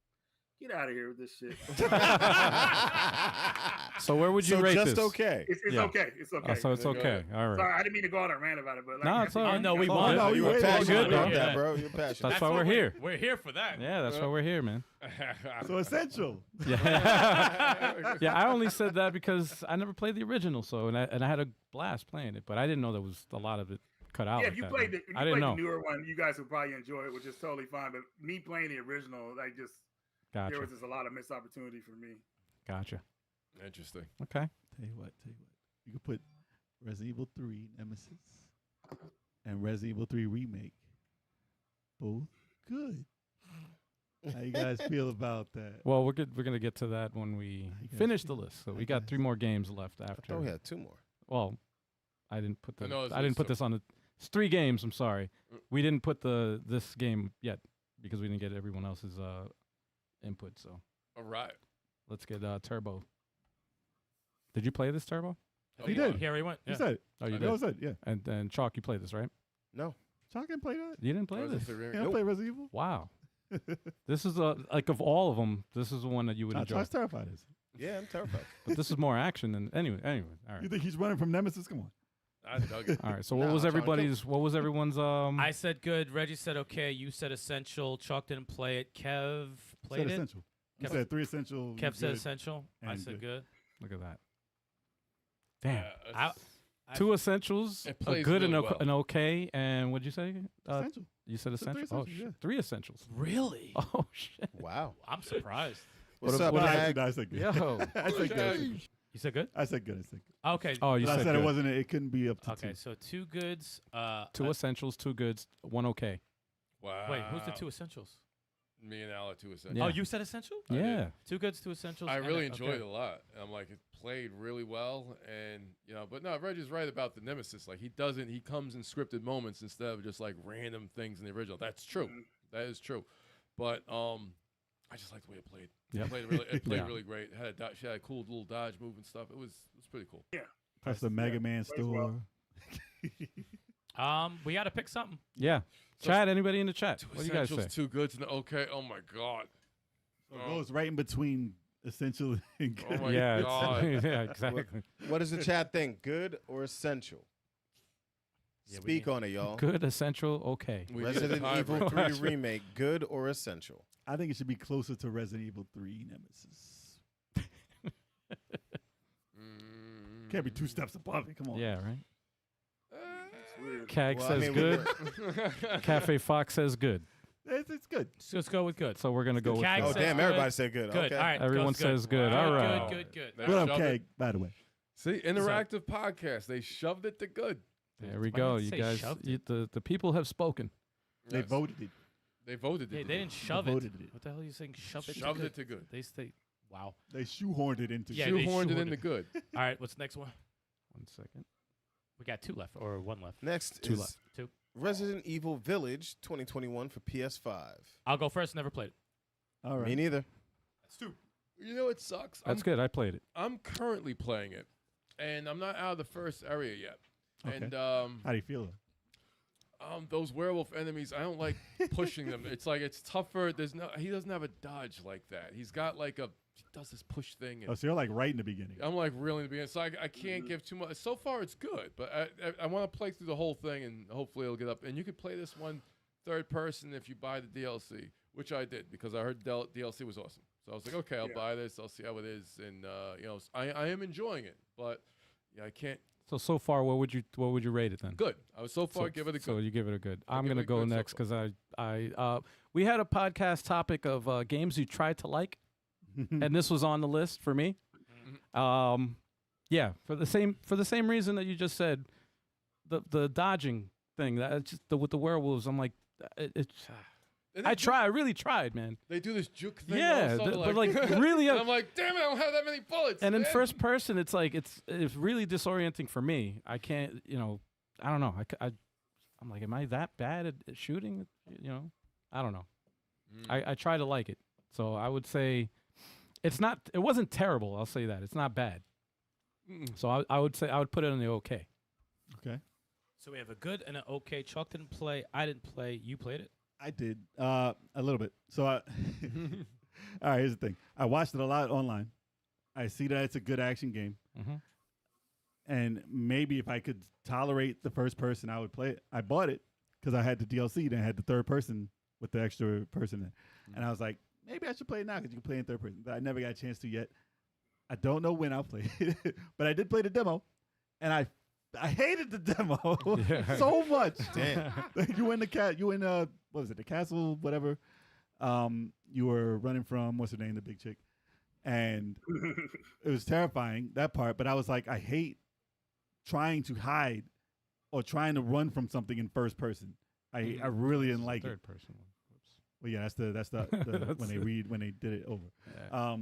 get out of here with this shit. So where would you rate just this? Okay. It's okay. It's okay. So it's okay. All right. Sorry, I didn't mean to go on a rant about it, but like, No, it's all right. No, we It's all won. good. No, you were It's all passionate good, about bro. that, bro. You're passionate. That's why we're here. We're here for that. Yeah, that's why we're here, man. So essential. Yeah. Yeah, I only said that because I never played the original, so and I had a blast playing it, but I didn't know there was a lot of it cut out. Yeah, like if you that, played man. the I didn't know. newer one, you guys would probably enjoy it, which is totally fine. But me playing the original, like just Gotcha. there was just a lot of missed opportunity for me. Gotcha. Interesting. Okay. Tell you what. You could put Resident Evil 3 Nemesis and Resident Evil 3 Remake. Both good. How you guys feel about that? Well, we're good. We're gonna get to that when we guys finish feel- the list. So I we got guess. 3 more games left I after. thought we had 2 more. Well, I didn't put the. I know, I didn't put so- this on the. It's 3 games. I'm sorry. We didn't put this game yet because we didn't get everyone else's input. So All right. let's get Turbo. Did you play this, Turbo? Oh, He yeah. did. Here he went. You Yeah. said it. Oh, you I did. said, yeah. And then Chalk, you played this, right? No. Chuck can play that. You didn't play Oh, is it this. the remake? You don't play Resident Evil? Wow. This is like of all of them, this is the one that you would Nah, enjoy. Chuck's terrified. Is Yeah, I'm terrified. But this is more action than anyway. All You right. think he's running from Nemesis? Come on. I dug it. All right. So what Nah, was I'm trying to everybody's? What was everyone's? I said good. Reggie said okay. You said essential. Chuck didn't play it. Kev played said it. essential. You Kev- said 3 essential. Kev said good. essential. I and said good. Look at that. Damn. Yeah, I- 2 essentials, It a plays good really and well. an okay, and what'd you say? Essential. You said said 3 essential. Oh, essentials, yeah. 3 essentials. Really? Oh shit. Wow. I'm surprised. What's What up, what No, Mag? I said good. Yo. I said good. You said good? I said good. I said good. Okay. Oh, you But I said said it good. wasn't. It couldn't be up to Okay, 2. so 2 goods. 2 essentials, 2 goods, 1 okay. Wow. Wait, who's the 2 essentials? Me and Al are 2 essentials. Yeah. Oh, you said essential? I did. Yeah. 2 goods, 2 essentials. I and really a- enjoyed okay. it a lot. I'm like, it played really well, and but no, Reggie's right about the Nemesis. Like, he comes in scripted moments instead of just like random things in the original. That's true. That is true. But I just like the way it played. Yep. It played Yeah. really great. She had a cool little dodge move and stuff. It was pretty cool. Plus the Mega Man plays well. store. We got to pick something. Yeah. So Chat. Anybody in the chat? Two What do you guys say? essentials, 2 goods, and okay. Oh my god. So it goes right in between essential and good. Oh my Yeah. god. Yeah. Exactly. What does the chat think? Good or essential? Yeah, we Speak need- on it, y'all. Good, essential, okay. We need a Resident Evil tiebreaker. 3 Remake, good or essential? I think it should be closer to Resident Evil 3 Nemesis. Can't be 2 steps above it. Come on. Yeah. Right. weird. Cag Well, I says mean, good. Cafe Fox says good. It's good. So let's go with good. So we're gonna go with Cag good. Oh says damn! good. Everybody said good. Good. Okay. All right. Everyone goes good. says good. All right. Good. They What up, shoved Keg? it- By the way. See, interactive podcast. They shoved it to good. There we Why go. didn't You they guys, shoved the people have spoken. They Yes. voted it. They voted it. They to didn't good. shove it. voted it. What the hell are you saying? Shove it. Shoved to it to good. They stay. Wow. They shoehorned it into. Yeah, shit. they Shoehorned it shoehorned into it. good. All right. What's the next one? 1 second. We got 2 left or 1 left. Next Two is left. 2. Resident Evil Village 2021 for PS5. I'll go first. Never played it. All right. Me neither. That's 2. You know it sucks. That's good. I played it. I'm currently playing it, and I'm not out of the first area yet. Okay. And How do you feel? those werewolf enemies, I don't like pushing them. It's like it's tougher. He doesn't have a dodge like that. He's got like he does this push thing. And Oh, so you're like right in the beginning. I'm like really in the beginning, so I can't give too much. So far, it's good, but I want to play through the whole thing, and hopefully it'll get up. And you could play this one third person if you buy the DLC, which I did because I heard DLC was awesome. So I was like, okay, I'll buy this. I'll see how it is, and I am enjoying it, but yeah, I can't. So far, what would you rate it then? Good. I was so far give it a good. So you give it a good. I'm give gonna it a go good so next far. because we had a podcast topic of games you tried to like, and this was on the list for me. Yeah, for the same reason that you just said, the dodging thing that just with the werewolves. I'm like, And I really tried, man. They do this juke thing. Yeah, also, but like really. and I'm like, damn it, I don't have that many bullets. And in man. first person, it's like it's really disorienting for me. I can't, I don't know. I'm like, am I that bad at shooting? I don't know. I try to like it, so I would say it wasn't terrible. I'll say that it's not bad. So I would say I would put it in the okay. Okay. So we have a good and an okay. Chuck didn't play. I didn't play. You played it. I did a little bit. So all right, here's the thing. I watched it a lot online. I see that it's a good action game. Mhm. And maybe if I could tolerate the first person, I would play it. I bought it because I had the DLC, then I had the third person with the extra person in. And I was like, maybe I should play it now because you can play in third person. But I never got a chance to yet. I don't know when I'll play it, but I did play the demo, and I hated the demo Yeah. so much. Damn. You in what was it, the castle, whatever. You were running from what's her name, the big chick, and it was terrifying, that part. But I was like, I hate trying to hide or trying to run from something in first person. I really didn't like it. Third person one. Whoops. Well, yeah, that's the when they did it over. Yeah.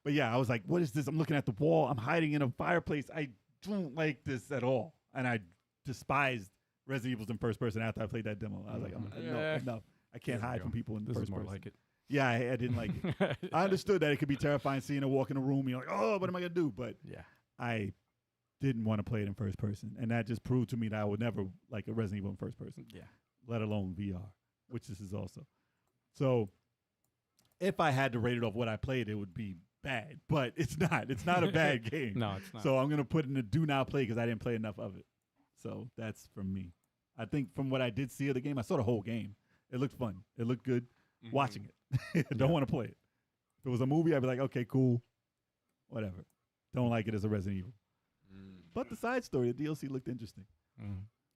But yeah, I was like, what is this? I'm looking at the wall. I'm hiding in a fireplace. I don't like this at all. And I despised Resident Evil in first person after I played that demo. I was like, no, I can't hide from people in This first is more person. like it. Yeah, I didn't like it. I understood that it could be terrifying seeing her walk in a room and you're like, oh, what am I going to do? But Yeah. I didn't want to play it in first person. And that just proved to me that I would never like a Resident Evil in first person. Yeah. Let alone VR, which this is also. So if I had to rate it off what I played, it would be bad. But it's not. It's not a bad game. No, it's not. So I'm going to put in the do not play because I didn't play enough of it. So that's from me. I think from what I did see of the game, I saw the whole game. It looked fun. It looked good watching it. Don't want to play it. If it was a movie, I'd be like, okay, cool. Whatever. Don't like it as a Resident Evil. But the side story, the DLC looked interesting.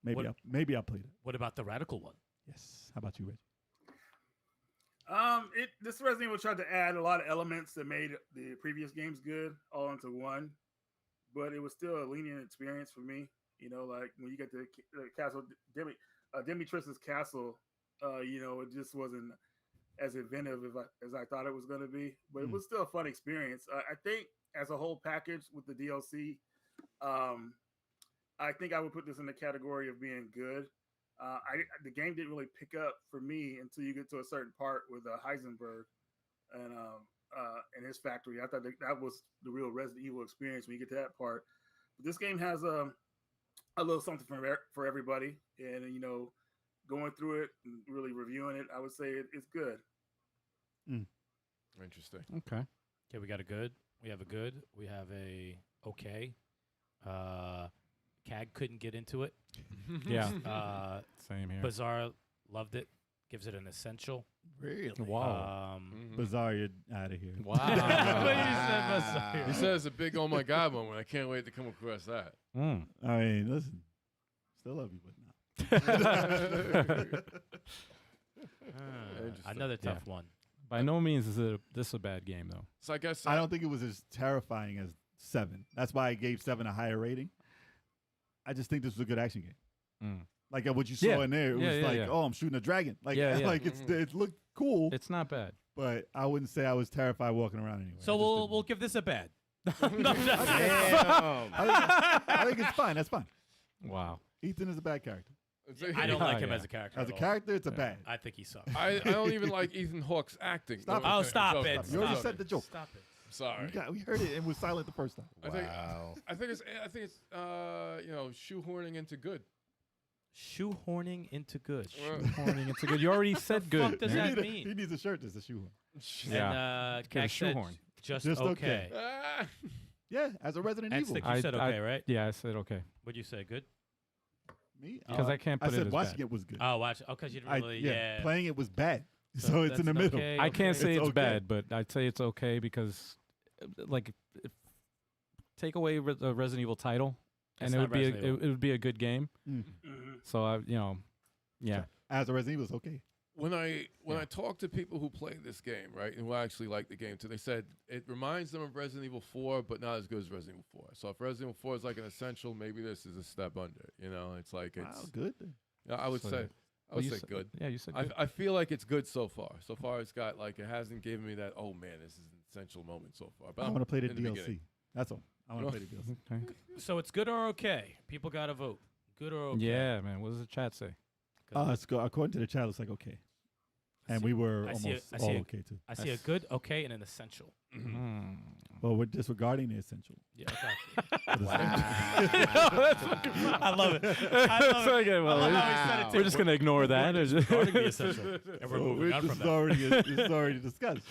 Maybe I'll play it. What about the radical one? Yes. How about you, Reggie? This Resident Evil tried to add a lot of elements that made the previous games good all into one, but it was still a lenient experience for me. You know, like when you get to the castle, Demetrius's castle, it just wasn't as inventive as I thought it was going to be, but it was still a fun experience. I think as a whole package with the DLC, I think I would put this in the category of being good. The game didn't really pick up for me until you get to a certain part with Heisenberg and his factory. I thought that was the real Resident Evil experience when you get to that part. But this game has a little something for everybody, and going through it and really reviewing it, I would say it's good. Interesting. Okay. Okay, we got a good. We have a good. We have a okay. Cag couldn't get into it. Yeah. Same here. Bizarre loved it. Gives it an essential. Really? Wow. Bizarre, you're out of here. Wow. He says a big oh my god moment. I can't wait to come across that. I mean, listen, still love you, but Another tough one. By no means is this a bad game though. So I guess I don't think it was as terrifying as 7. That's why I gave 7 a higher rating. I just think this was a good action game. Like what you saw in there, it was oh, I'm shooting a dragon. Like, like it looked cool. It's not bad, but I wouldn't say I was terrified walking around anyway. So we'll give this a bad. I think it's fine. That's fine. Wow. Ethan is a bad character. I don't like him as a character. As a character, it's a bad. I think he sucks. I don't even like Ethan Hawke's acting. Stop it. Stop it. You already said the joke. Stop it. Sorry. We heard it and was silent the first time. I think it's shoehorning into good. Shoehorning into good. Shoehorning into good. You already said good. What does that mean? He needs a shirt that's a shoehorn. And Get a Acct said shoehorn. Just Just okay. Yeah, as a Resident Evil. Stikz, you said okay, right? Yeah, I said okay. What'd you say? Good? Me? Because I can't put I it said as watching bad. it was good. Oh, watch. Oh, because you didn't really. Playing it was bad. So it's in the middle. Okay, I can't say it's okay. bad, but I'd say it's okay because, like, take away the Resident Evil title, It's and it not would be Resident Evil. it would be a good game. So yeah. As a Resident Evil, it's okay. When I talk to people who play this game, right, and who actually like the game too, they said it reminds them of Resident Evil 4, but not as good as Resident Evil 4. So if Resident Evil 4 is like an essential, maybe this is a step under. You know, it's like it's good. Yeah, I would say good. Yeah, you said good. I feel like it's good so far. So far, it's got like it hasn't given me that. Oh man, this is an essential moment so far. But I want to play the in DLC. beginning. That's all. I want to play the DLC. Okay. So it's good or okay? People got to vote. Good or okay? Yeah, man. What does the chat say? It's good. According to the chat, it's like okay. And we were almost all okay too. I see a good, okay, and an essential. Well, we're disregarding the essential. Yeah, okay. I love it. I love how he said it too. We're just gonna ignore that. Disregarding the essential. And we're moving on from that. It's already discussed.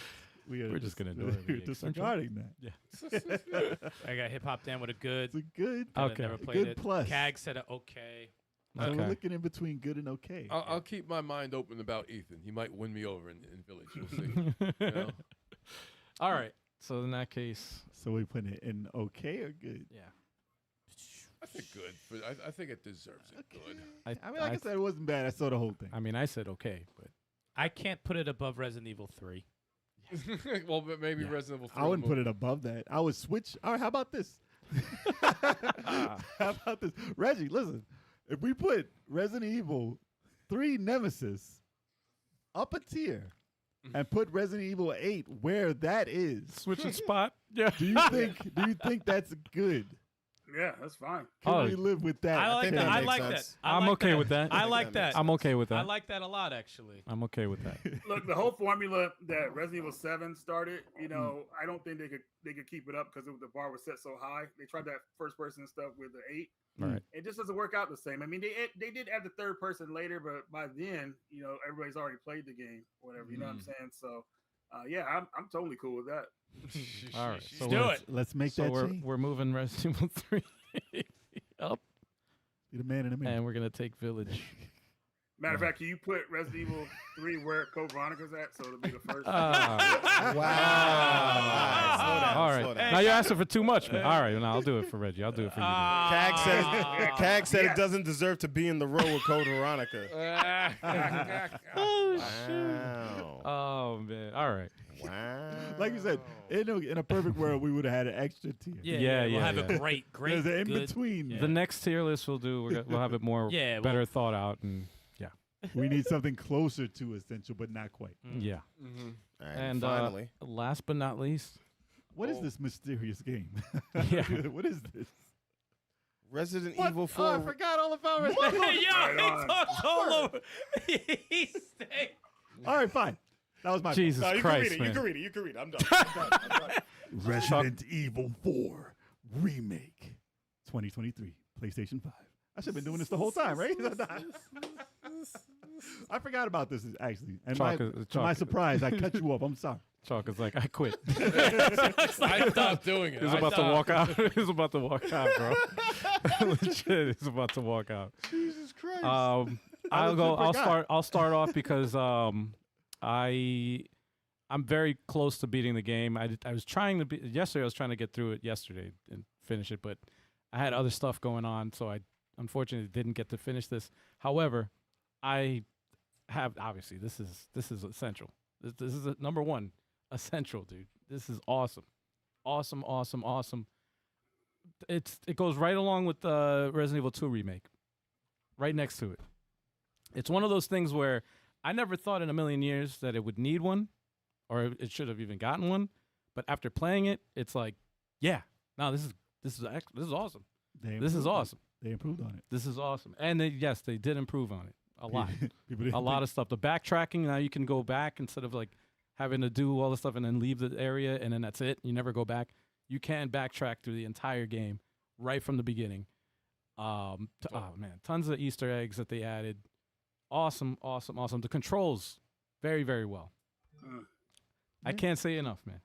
We're just gonna ignore We're disregarding that. Yeah. I got Hip Hop Dan with a good. It's a good. Okay. Never played Good it. plus. Cag said a okay. So Okay. we're looking in between good and okay. I'll keep my mind open about Ethan. He might win me over in Village. You'll see. You know? All right. So in that case, So we put it in okay or good? yeah. I think good. But I think it deserves it. Good. I mean, like I said, it wasn't bad. I saw the whole thing. I mean, I said okay, but I can't put it above Resident Evil 3. Well, but maybe Resident Evil 3. I wouldn't put it above that. I would switch. All right, how about this? How about this? Reggie, listen. If we put Resident Evil 3 Nemesis up a tier and put Resident Evil 8 where that is, switching spot. Yeah. do you think that's good? Yeah, that's fine. Can we live with that? I like think that. that I makes like sense. that. I I'm like okay that. with that. I like that. I'm okay with that. I like that a lot, actually. I'm okay with that. Look, the whole formula that Resident Evil 7 started, I don't think they could keep it up because the bar was set so high. They tried that first person stuff with the 8. Right. It just doesn't work out the same. I mean, they did add the third person later, but by then, everybody's already played the game, or whatever. You know what I'm saying? So, yeah, I'm totally cool with that. All right. So do we're- it. Let's make So that change. we're moving Resident Evil 3 up, Be the man in the middle. and we're gonna take Village. Matter of fact, can you put Resident Evil 3 where Code Veronica's at, so it'll be the first? All right. Now you're asking for too much, man. All right. Now I'll do it for Reggie. I'll do it for you. Cag said it doesn't deserve to be in the row with Code Veronica. Oh man. All right. Wow. Like you said, in a perfect world, we would have had an extra tier. We'll have a great, There's an in good. between. The next tier list we'll do. We'll have it more better thought out, and We need something closer to essential, but not quite. yeah. All right, And finally. last but not least, What is this mysterious game? Yeah. What is this? Resident What? Evil 4. Oh, I forgot all about Resident Evil. Yo, he talked all over. He stayed. All right, fine. That was my Jesus Christ, man. You can read it. I'm done. I'm done. Resident Evil 4 Remake 2023, PlayStation 5. I should have been doing this the whole time, right? I forgot about this, actually. And to my surprise, I cut you off. I'm sorry. Chalk is like, I quit. I stopped doing it. He's about to walk out. He's about to walk out, bro. Legit, he's about to walk out. Jesus Christ. I'll go. I'll start off because I'm very close to beating the game. I was trying to yesterday. I was trying to get through it yesterday and finish it, but I had other stuff going on, so unfortunately didn't get to finish this. However, I have obviously this is essential. This is number one essential, dude. This is awesome, awesome, awesome, awesome. It goes right along with the Resident Evil 2 remake, right next to it. It's one of those things where I never thought in a million years that it would need one, or it should have even gotten one. But after playing it, it's like, yeah, no, this is awesome. This is awesome. They improved on it. This is awesome. And yes, they did improve on it a lot. People didn't A lot think- of stuff. The backtracking, now you can go back instead of like having to do all the stuff and then leave the area and then that's it. You never go back. You can backtrack through the entire game right from the beginning. Oh man, tons of Easter eggs that they added. Awesome, awesome, awesome. The controls, very, very well. I can't say enough, man.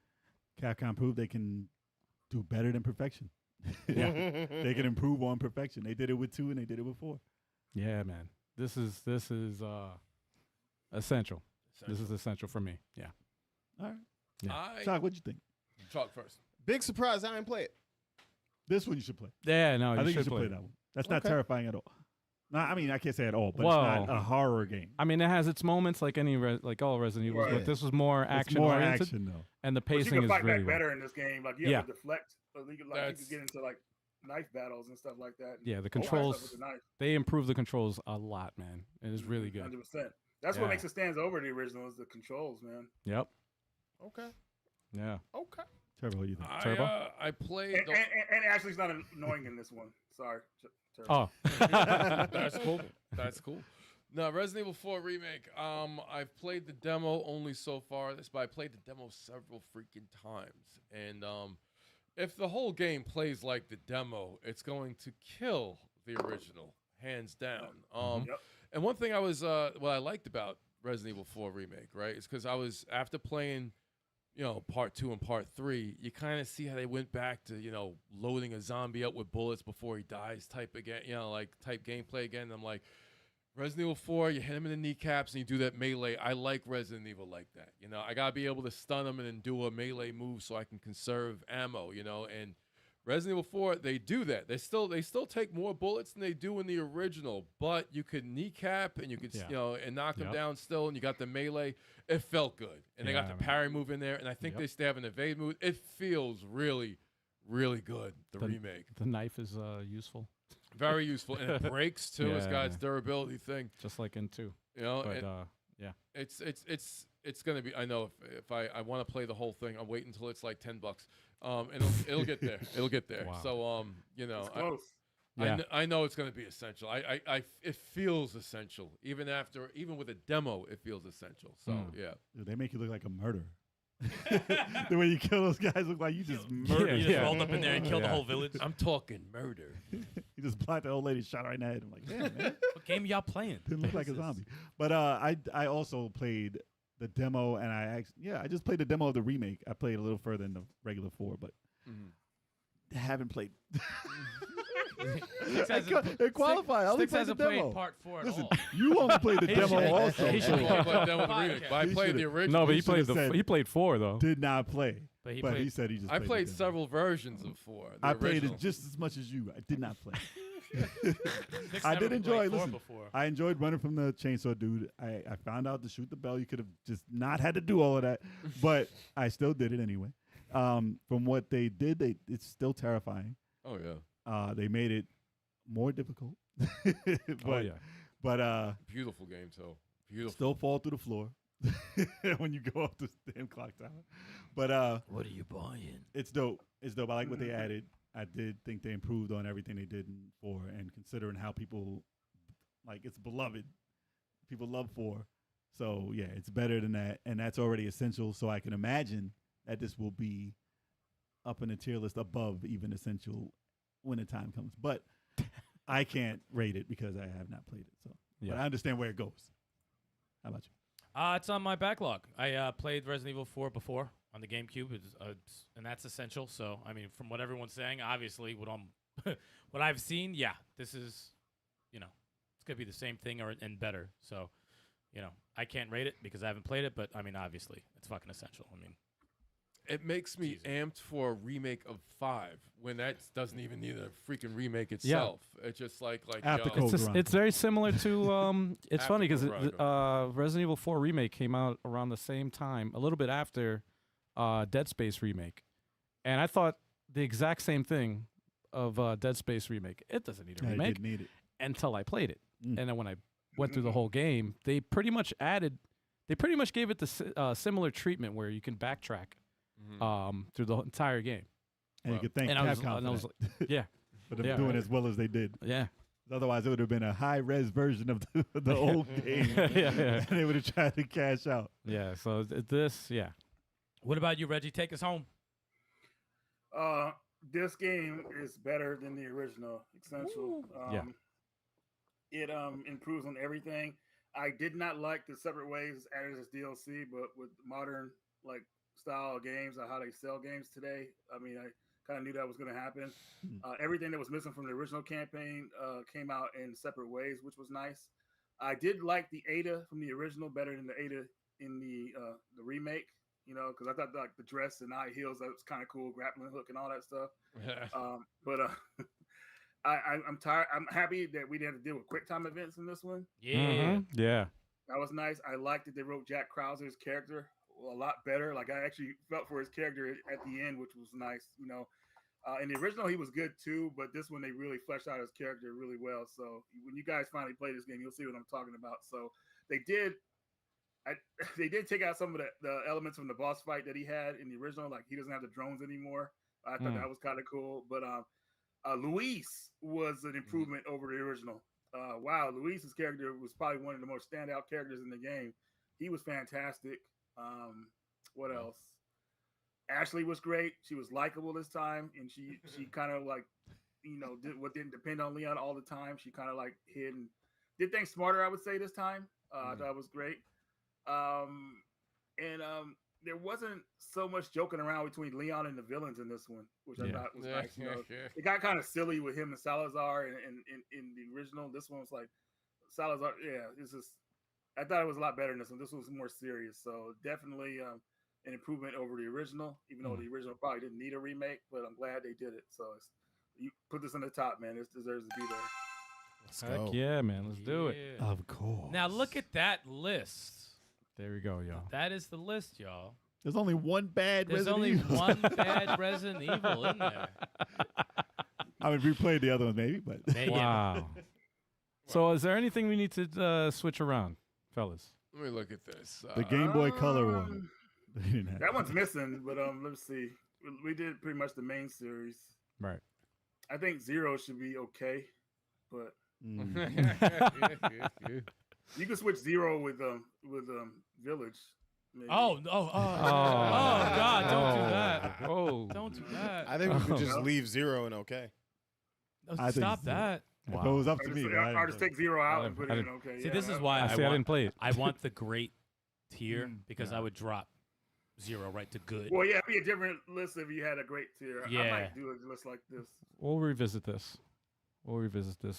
Capcom proved they can do better than perfection. Yeah. They can improve on perfection. They did it with 2 and they did it with 4. Yeah, man. This is essential. This is essential for me. Yeah. All right. Yeah. Shock, what'd you think? Talk first. Big surprise. I didn't play it. This one you should play. Yeah, no, I you think you should should play that one. That's not Okay. terrifying at all. No, I mean, I can't say at all, but Well, it's not a horror game. I mean, it has its moments like like all Resident Evils, Right. but this was more It's action more oriented, action, though. and the But you pacing can is fight really back well. better in this game. Like you Yeah. have to deflect. But you That's- could get into like knife battles and stuff like that. Yeah, the All that stuff controls. with the knife. They improved the controls a lot, man. It is really good. 100%. That's Yeah. what makes it stands over the original is the controls, man. Yep. Okay. Yeah. Okay. Trevor, what do you think? Turbo? I played. And Ashley's not annoying in this one. Sorry. Turbo. Oh. That's cool. That's cool. No, Resident Evil 4 remake. I've played the demo only so far. But I played the demo several freaking times, and if the whole game plays like the demo, it's going to kill the original, hands down. Yep. And one thing what I liked about Resident Evil 4 remake, right, is because I was after playing, part 2 and part 3, you kind of see how they went back to loading a zombie up with bullets before he dies type again, type gameplay again. And I'm like, Resident Evil 4, you hit him in the kneecaps and you do that melee. I like Resident Evil like that. I gotta be able to stun him and then do a melee move so I can conserve ammo. And Resident Evil 4, they do that. They still take more bullets than they do in the original, but you could kneecap and you could and knock them Yep. down still, and you got the melee. It felt good, and they got Yeah, the man. parry move in there, and I think Yep. they still have an evade move. It feels really, really good. The The- remake, The knife is useful, very useful, and it breaks too. It's got its Yeah. durability thing. just like in 2. But But yeah. it's gonna be. I know if I want to play the whole thing, I'm waiting until it's like $10. And it'll get there. It'll get there. Wow. So It's close. Yeah. I know it's gonna be essential. It feels essential. Even with a demo, it feels essential. So yeah. Dude, they make you look like a murderer. The way you kill those guys look like you just You murdered. just rolled up in there and killed the Yeah. whole village. I'm talking murder. You just blocked the old lady, shot her right in the head. I'm like, yeah, man. What game y'all playing? Didn't look like a zombie. But I also played the demo, and I just played the demo of the remake. I played a little further than the regular 4, but haven't played. It qualified. I only Stikz played the hasn't demo. played part 4 at Listen, all. you only played the He demo should- also. he should I be- played that with the remake, but I He played the should've- original. No, but he he played should've said- he played 4 though. Did not play. But he But played. he said he just I played played the demo. several versions of 4. the I played original. it just as much as you. I did not play. Stikz I never did enjoy. played 4 Listen, before. I enjoyed running from the chainsaw dude. I found out to shoot the bell, you could have just not had to do all of that, but I still did it anyway. From what they did, it's still terrifying. Oh yeah. They made it more difficult, but Oh yeah. but Beautiful game too. Beautiful. still fall through the floor when you go up the damn clock tower. But What are you buying? it's dope. It's dope. I like what they added. I did think they improved on everything they did in 4, and considering how people like it's beloved, people love 4. So yeah, it's better than that, and that's already essential. So I can imagine that this will be up in the tier list above even essential when the time comes. But I can't rate it because I have not played it. So, but Yeah. I understand where it goes. How about you? It's on my backlog. I played Resident Evil 4 before on the GameCube, and that's essential. So, I mean, from what everyone's saying, obviously, what I've seen, yeah, this is, it's gonna be the same thing and better. So, I can't rate it because I haven't played it, but I mean, obviously, it's fucking essential. I mean, It makes me amped for a remake of 5 when that doesn't even need a freaking remake itself. It's just like After yo, Code It's, just, Veronica. it's very similar to. It's After funny because Code Veronica. Resident Evil 4 remake came out around the same time, a little bit after Dead Space remake, and I thought the exact same thing of Dead Space remake. It doesn't need a I remake didn't need it. until I played it, Mm. and then when I went through the whole game, they pretty much gave it the similar treatment where you can backtrack through the entire game. And you could thank And Capcom I was for like, that. yeah, for them yeah, doing right. as well as they did. yeah. Otherwise, it would have been a high-res version of the old game. Yeah. And they would have tried to cash out. Yeah, so this, yeah. What about you, Reggie? Take us home. This game is better than the original Essential. Yeah. It improves on everything. I did not like the separate ways added as DLC, but with modern like style of games or how they sell games today, I mean, I kind of knew that was going to happen. Everything that was missing from the original campaign came out in separate ways, which was nice. I did like the Ada from the original better than the Ada in the remake, you know, because I thought like the dress and high heels, that was kind of cool, grappling hook and all that stuff. I'm tired. I'm happy that we didn't have to deal with QuickTime events in this one. Yeah. Yeah. That was nice. I liked that they wrote Jack Krauser's character a lot better. Like I actually felt for his character at the end, which was nice. You know, in the original he was good too, but this one they really fleshed out his character really well. So when you guys finally play this game, you'll see what I'm talking about. So they did take out some of the elements from the boss fight that he had in the original. Like he doesn't have the drones anymore. I thought that was kind of cool. But Luis was an improvement over the original. Wow, Luis's character was probably one of the most standout characters in the game. He was fantastic. What else? Ashley was great. She was likable this time, and she kind of like, you know, didn't depend on Leon all the time. She kind of like hid and did things smarter, I would say, this time. I thought it was great. There wasn't so much joking around between Leon and the villains in this one, which I thought was nice. You know, it got kind of silly with him and Salazar, and in the original, this one was like Salazar. Yeah, it's just I thought it was a lot better than this one. This was more serious, so definitely an improvement over the original. Even though the original probably didn't need a remake, but I'm glad they did it. So you put this in the top, man. This deserves to be there. Heck yeah, man. Let's do it. Yeah. Of course. Now look at that list. There we go, y'all. That is the list, y'all. There's only one bad There's Resident only Evil. one bad Resident Evil in there. I mean, we played the other ones maybe, but Wow. So is there anything we need to switch around, fellas? Let me look at this. the Game Boy Color one. They didn't have That one's missing, but let's see. We did pretty much the main series. Right. I think Zero should be okay, but you can switch Zero with Village. Maybe. Oh, God, don't do that. Oh. Don't do that. I think we could just leave Zero and okay. No, I think stop so. that. If it was up to me, Or just take Zero out and put I it in didn't- okay. See, Yeah, this is that- why I I didn't play it. I want the great tier because I would drop Zero right to good. Well, yeah, it'd be a different list if you had a great tier. I Yeah. might do a list like this. We'll revisit this.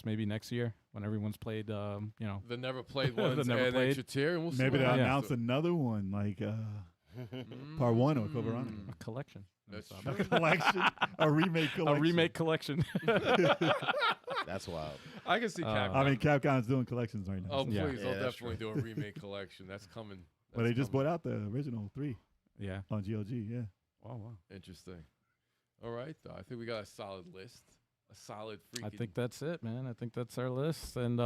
Maybe next year when everyone's played, you know. The never played The ones never and played. extra tier, and we'll see maybe what they'll happens. announce another one like Part 1 or Code Veronica. A collection. That's That's true. A collection, a remake collection. A remake collection. That's wild. I can see Capcom. I mean, Capcom's doing collections right now. Oh, so- Yeah. please, Yeah, they'll that's definitely do a remake collection. That's coming. Well, they That's just coming. brought out the original 3 Yeah. on GLG, yeah. Wow. Interesting. All right, though. I think we got a solid list. A solid freaking. I think that's it, man. I think that's our list. And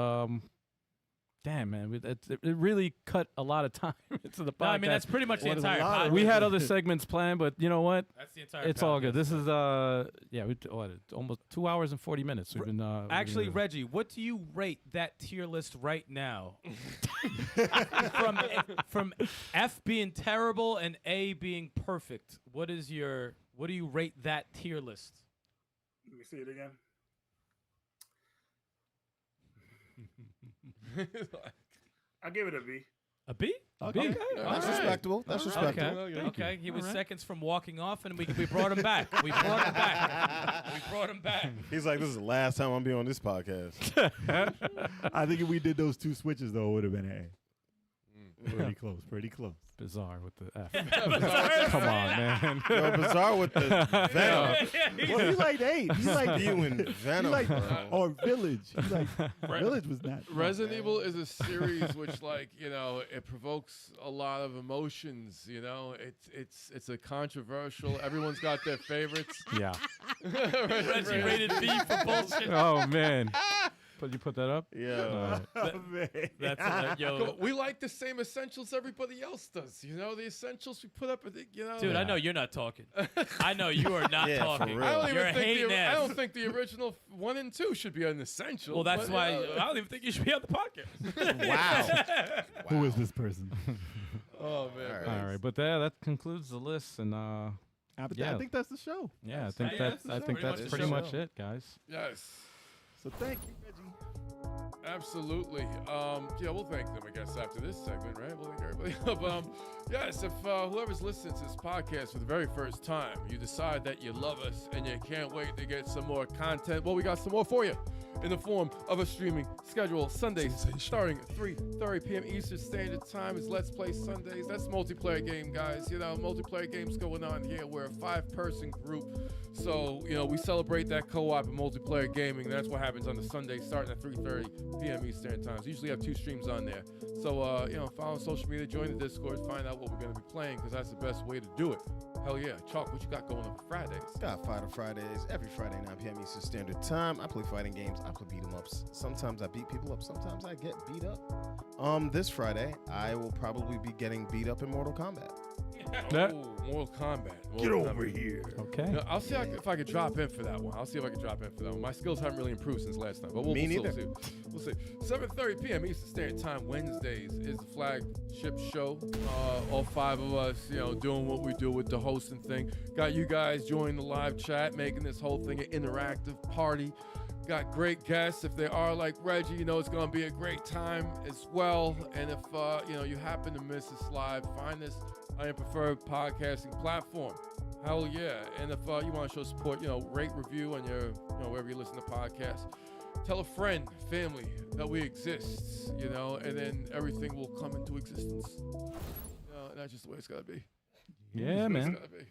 damn, man, it really cut a lot of time into the podcast. No, I mean, that's pretty much the What is a entire lot of podcast. we had other segments planned, but you know what? That's the entire It's all good. podcast. This is almost 2 hours and 40 minutes. We've been Actually, we've been- Reggie, what do you rate that tier list right now? from F being terrible and A being perfect. What do you rate that tier list? Let me see it again. I'll give it a B. A B? Okay. That's right. respectable. That's Okay. respectable. Okay. He was seconds from walking off, and we brought him back. We brought him back. He's like, this is the last time I'm being on this podcast. I think if we did those 2 switches, though, it would have been A. Pretty close. Pretty close. Bizarre with the F. Bizarre. Come on, man. Yo, Bizarre with the Venom. Well, you like 8. You like Spewing Venom, like, bro. or Village. You like Village was not. Resident Evil is a series which, like, it provokes a lot of emotions. It's a controversial. Everyone's got their favorites. Yeah. Reggie rated B for bullshit. Oh man. But you put that up? Yeah. Oh, man. That's Come yo. on, we like the same essentials everybody else does. The essentials we put up. Dude, I know you're not talking. I know you are not Yeah, for talking. real. I don't You're even a think hating I ass. don't think the original 1 and 2 should be an essential. Well, that's but, why I don't even think you should be on the podcast. Wow. Who is this person? Oh man. All right, but that concludes the list, and Yeah. I think that's the show. yeah, I think Yeah, that's that's pretty the much show. it, guys. Yes. So thank you, Reggie. Absolutely. We'll thank them, I guess, after this segment, right? We'll thank everybody. But yes, if whoever's listening to this podcast for the very first time, you decide that you love us and you can't wait to get some more content, well, we got some more for you in the form of a streaming schedule. Sundays starting at 3:30 p.m. Eastern Standard Time is Let's Play Sundays. That's multiplayer game, guys. Multiplayer games going on here. We're a 5-person group. So, we celebrate that co-op and multiplayer gaming. That's what happens on the Sunday starting at 3:30 p.m. Eastern Time. So usually have 2 streams on there. So, follow social media, join the Discord, find out what we're going to be playing because that's the best way to do it. Hell yeah. Chalk, what you got going on for Fridays? Got Fighter Fridays every Friday, 9 p.m. Eastern Standard Time. I play fighting games. I play beat 'em ups. Sometimes I beat people up. Sometimes I get beat up. This Friday, I will probably be getting beat up in Mortal Kombat. That- Oh, Mortal Kombat. Get over here. Okay. I'll see if I can drop in for that one. My skills haven't really improved since last time, but we'll Me see. neither. We'll see. 7:30 p.m. Eastern Standard Time Wednesdays is the flagship show. All 5 of us, doing what we do with the hosting thing. Got you guys joining the live chat, making this whole thing an interactive party. Got great guests. If they are like Reggie, it's going to be a great time as well. And if you happen to miss this live, find us on your preferred podcasting platform. Hell yeah. And if you want to show support, rate, review on your, wherever you listen to podcasts. Tell a friend, family that we exist, and then everything will come into existence. And that's just the way it's got to be. Yeah, It's man. gotta be.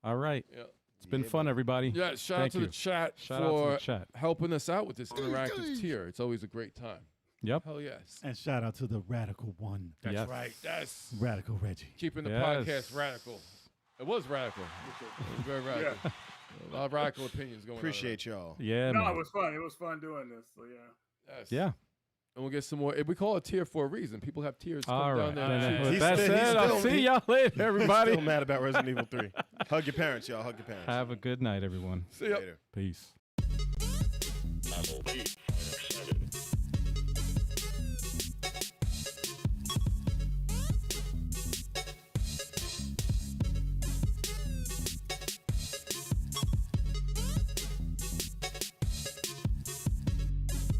All right. Yeah. It's been fun, everybody. Yeah, shout out Thank to you. the chat Shout out to for the chat. helping us out with this interactive tier. It's always a great time. Yep. Hell yes. And shout out to the Radical One, Yes. Yes. Radical Reggie. Keeping the Yes. podcast radical. It was radical. It was very radical. A lot of radical opinions going Appreciate y'all. Yeah, No, man. it was fun. It was fun doing this. So yeah. on. Yes. Yeah. And we'll get some more. We call it tier for a reason. People have tiers come All right. down there. and Then choose. with that He's said, I'll still- see y'all later, everybody. Still mad about Resident Evil 3. Hug your parents, y'all. Hug your parents. Have a good night, everyone. See ya. Later. Peace. Level 8.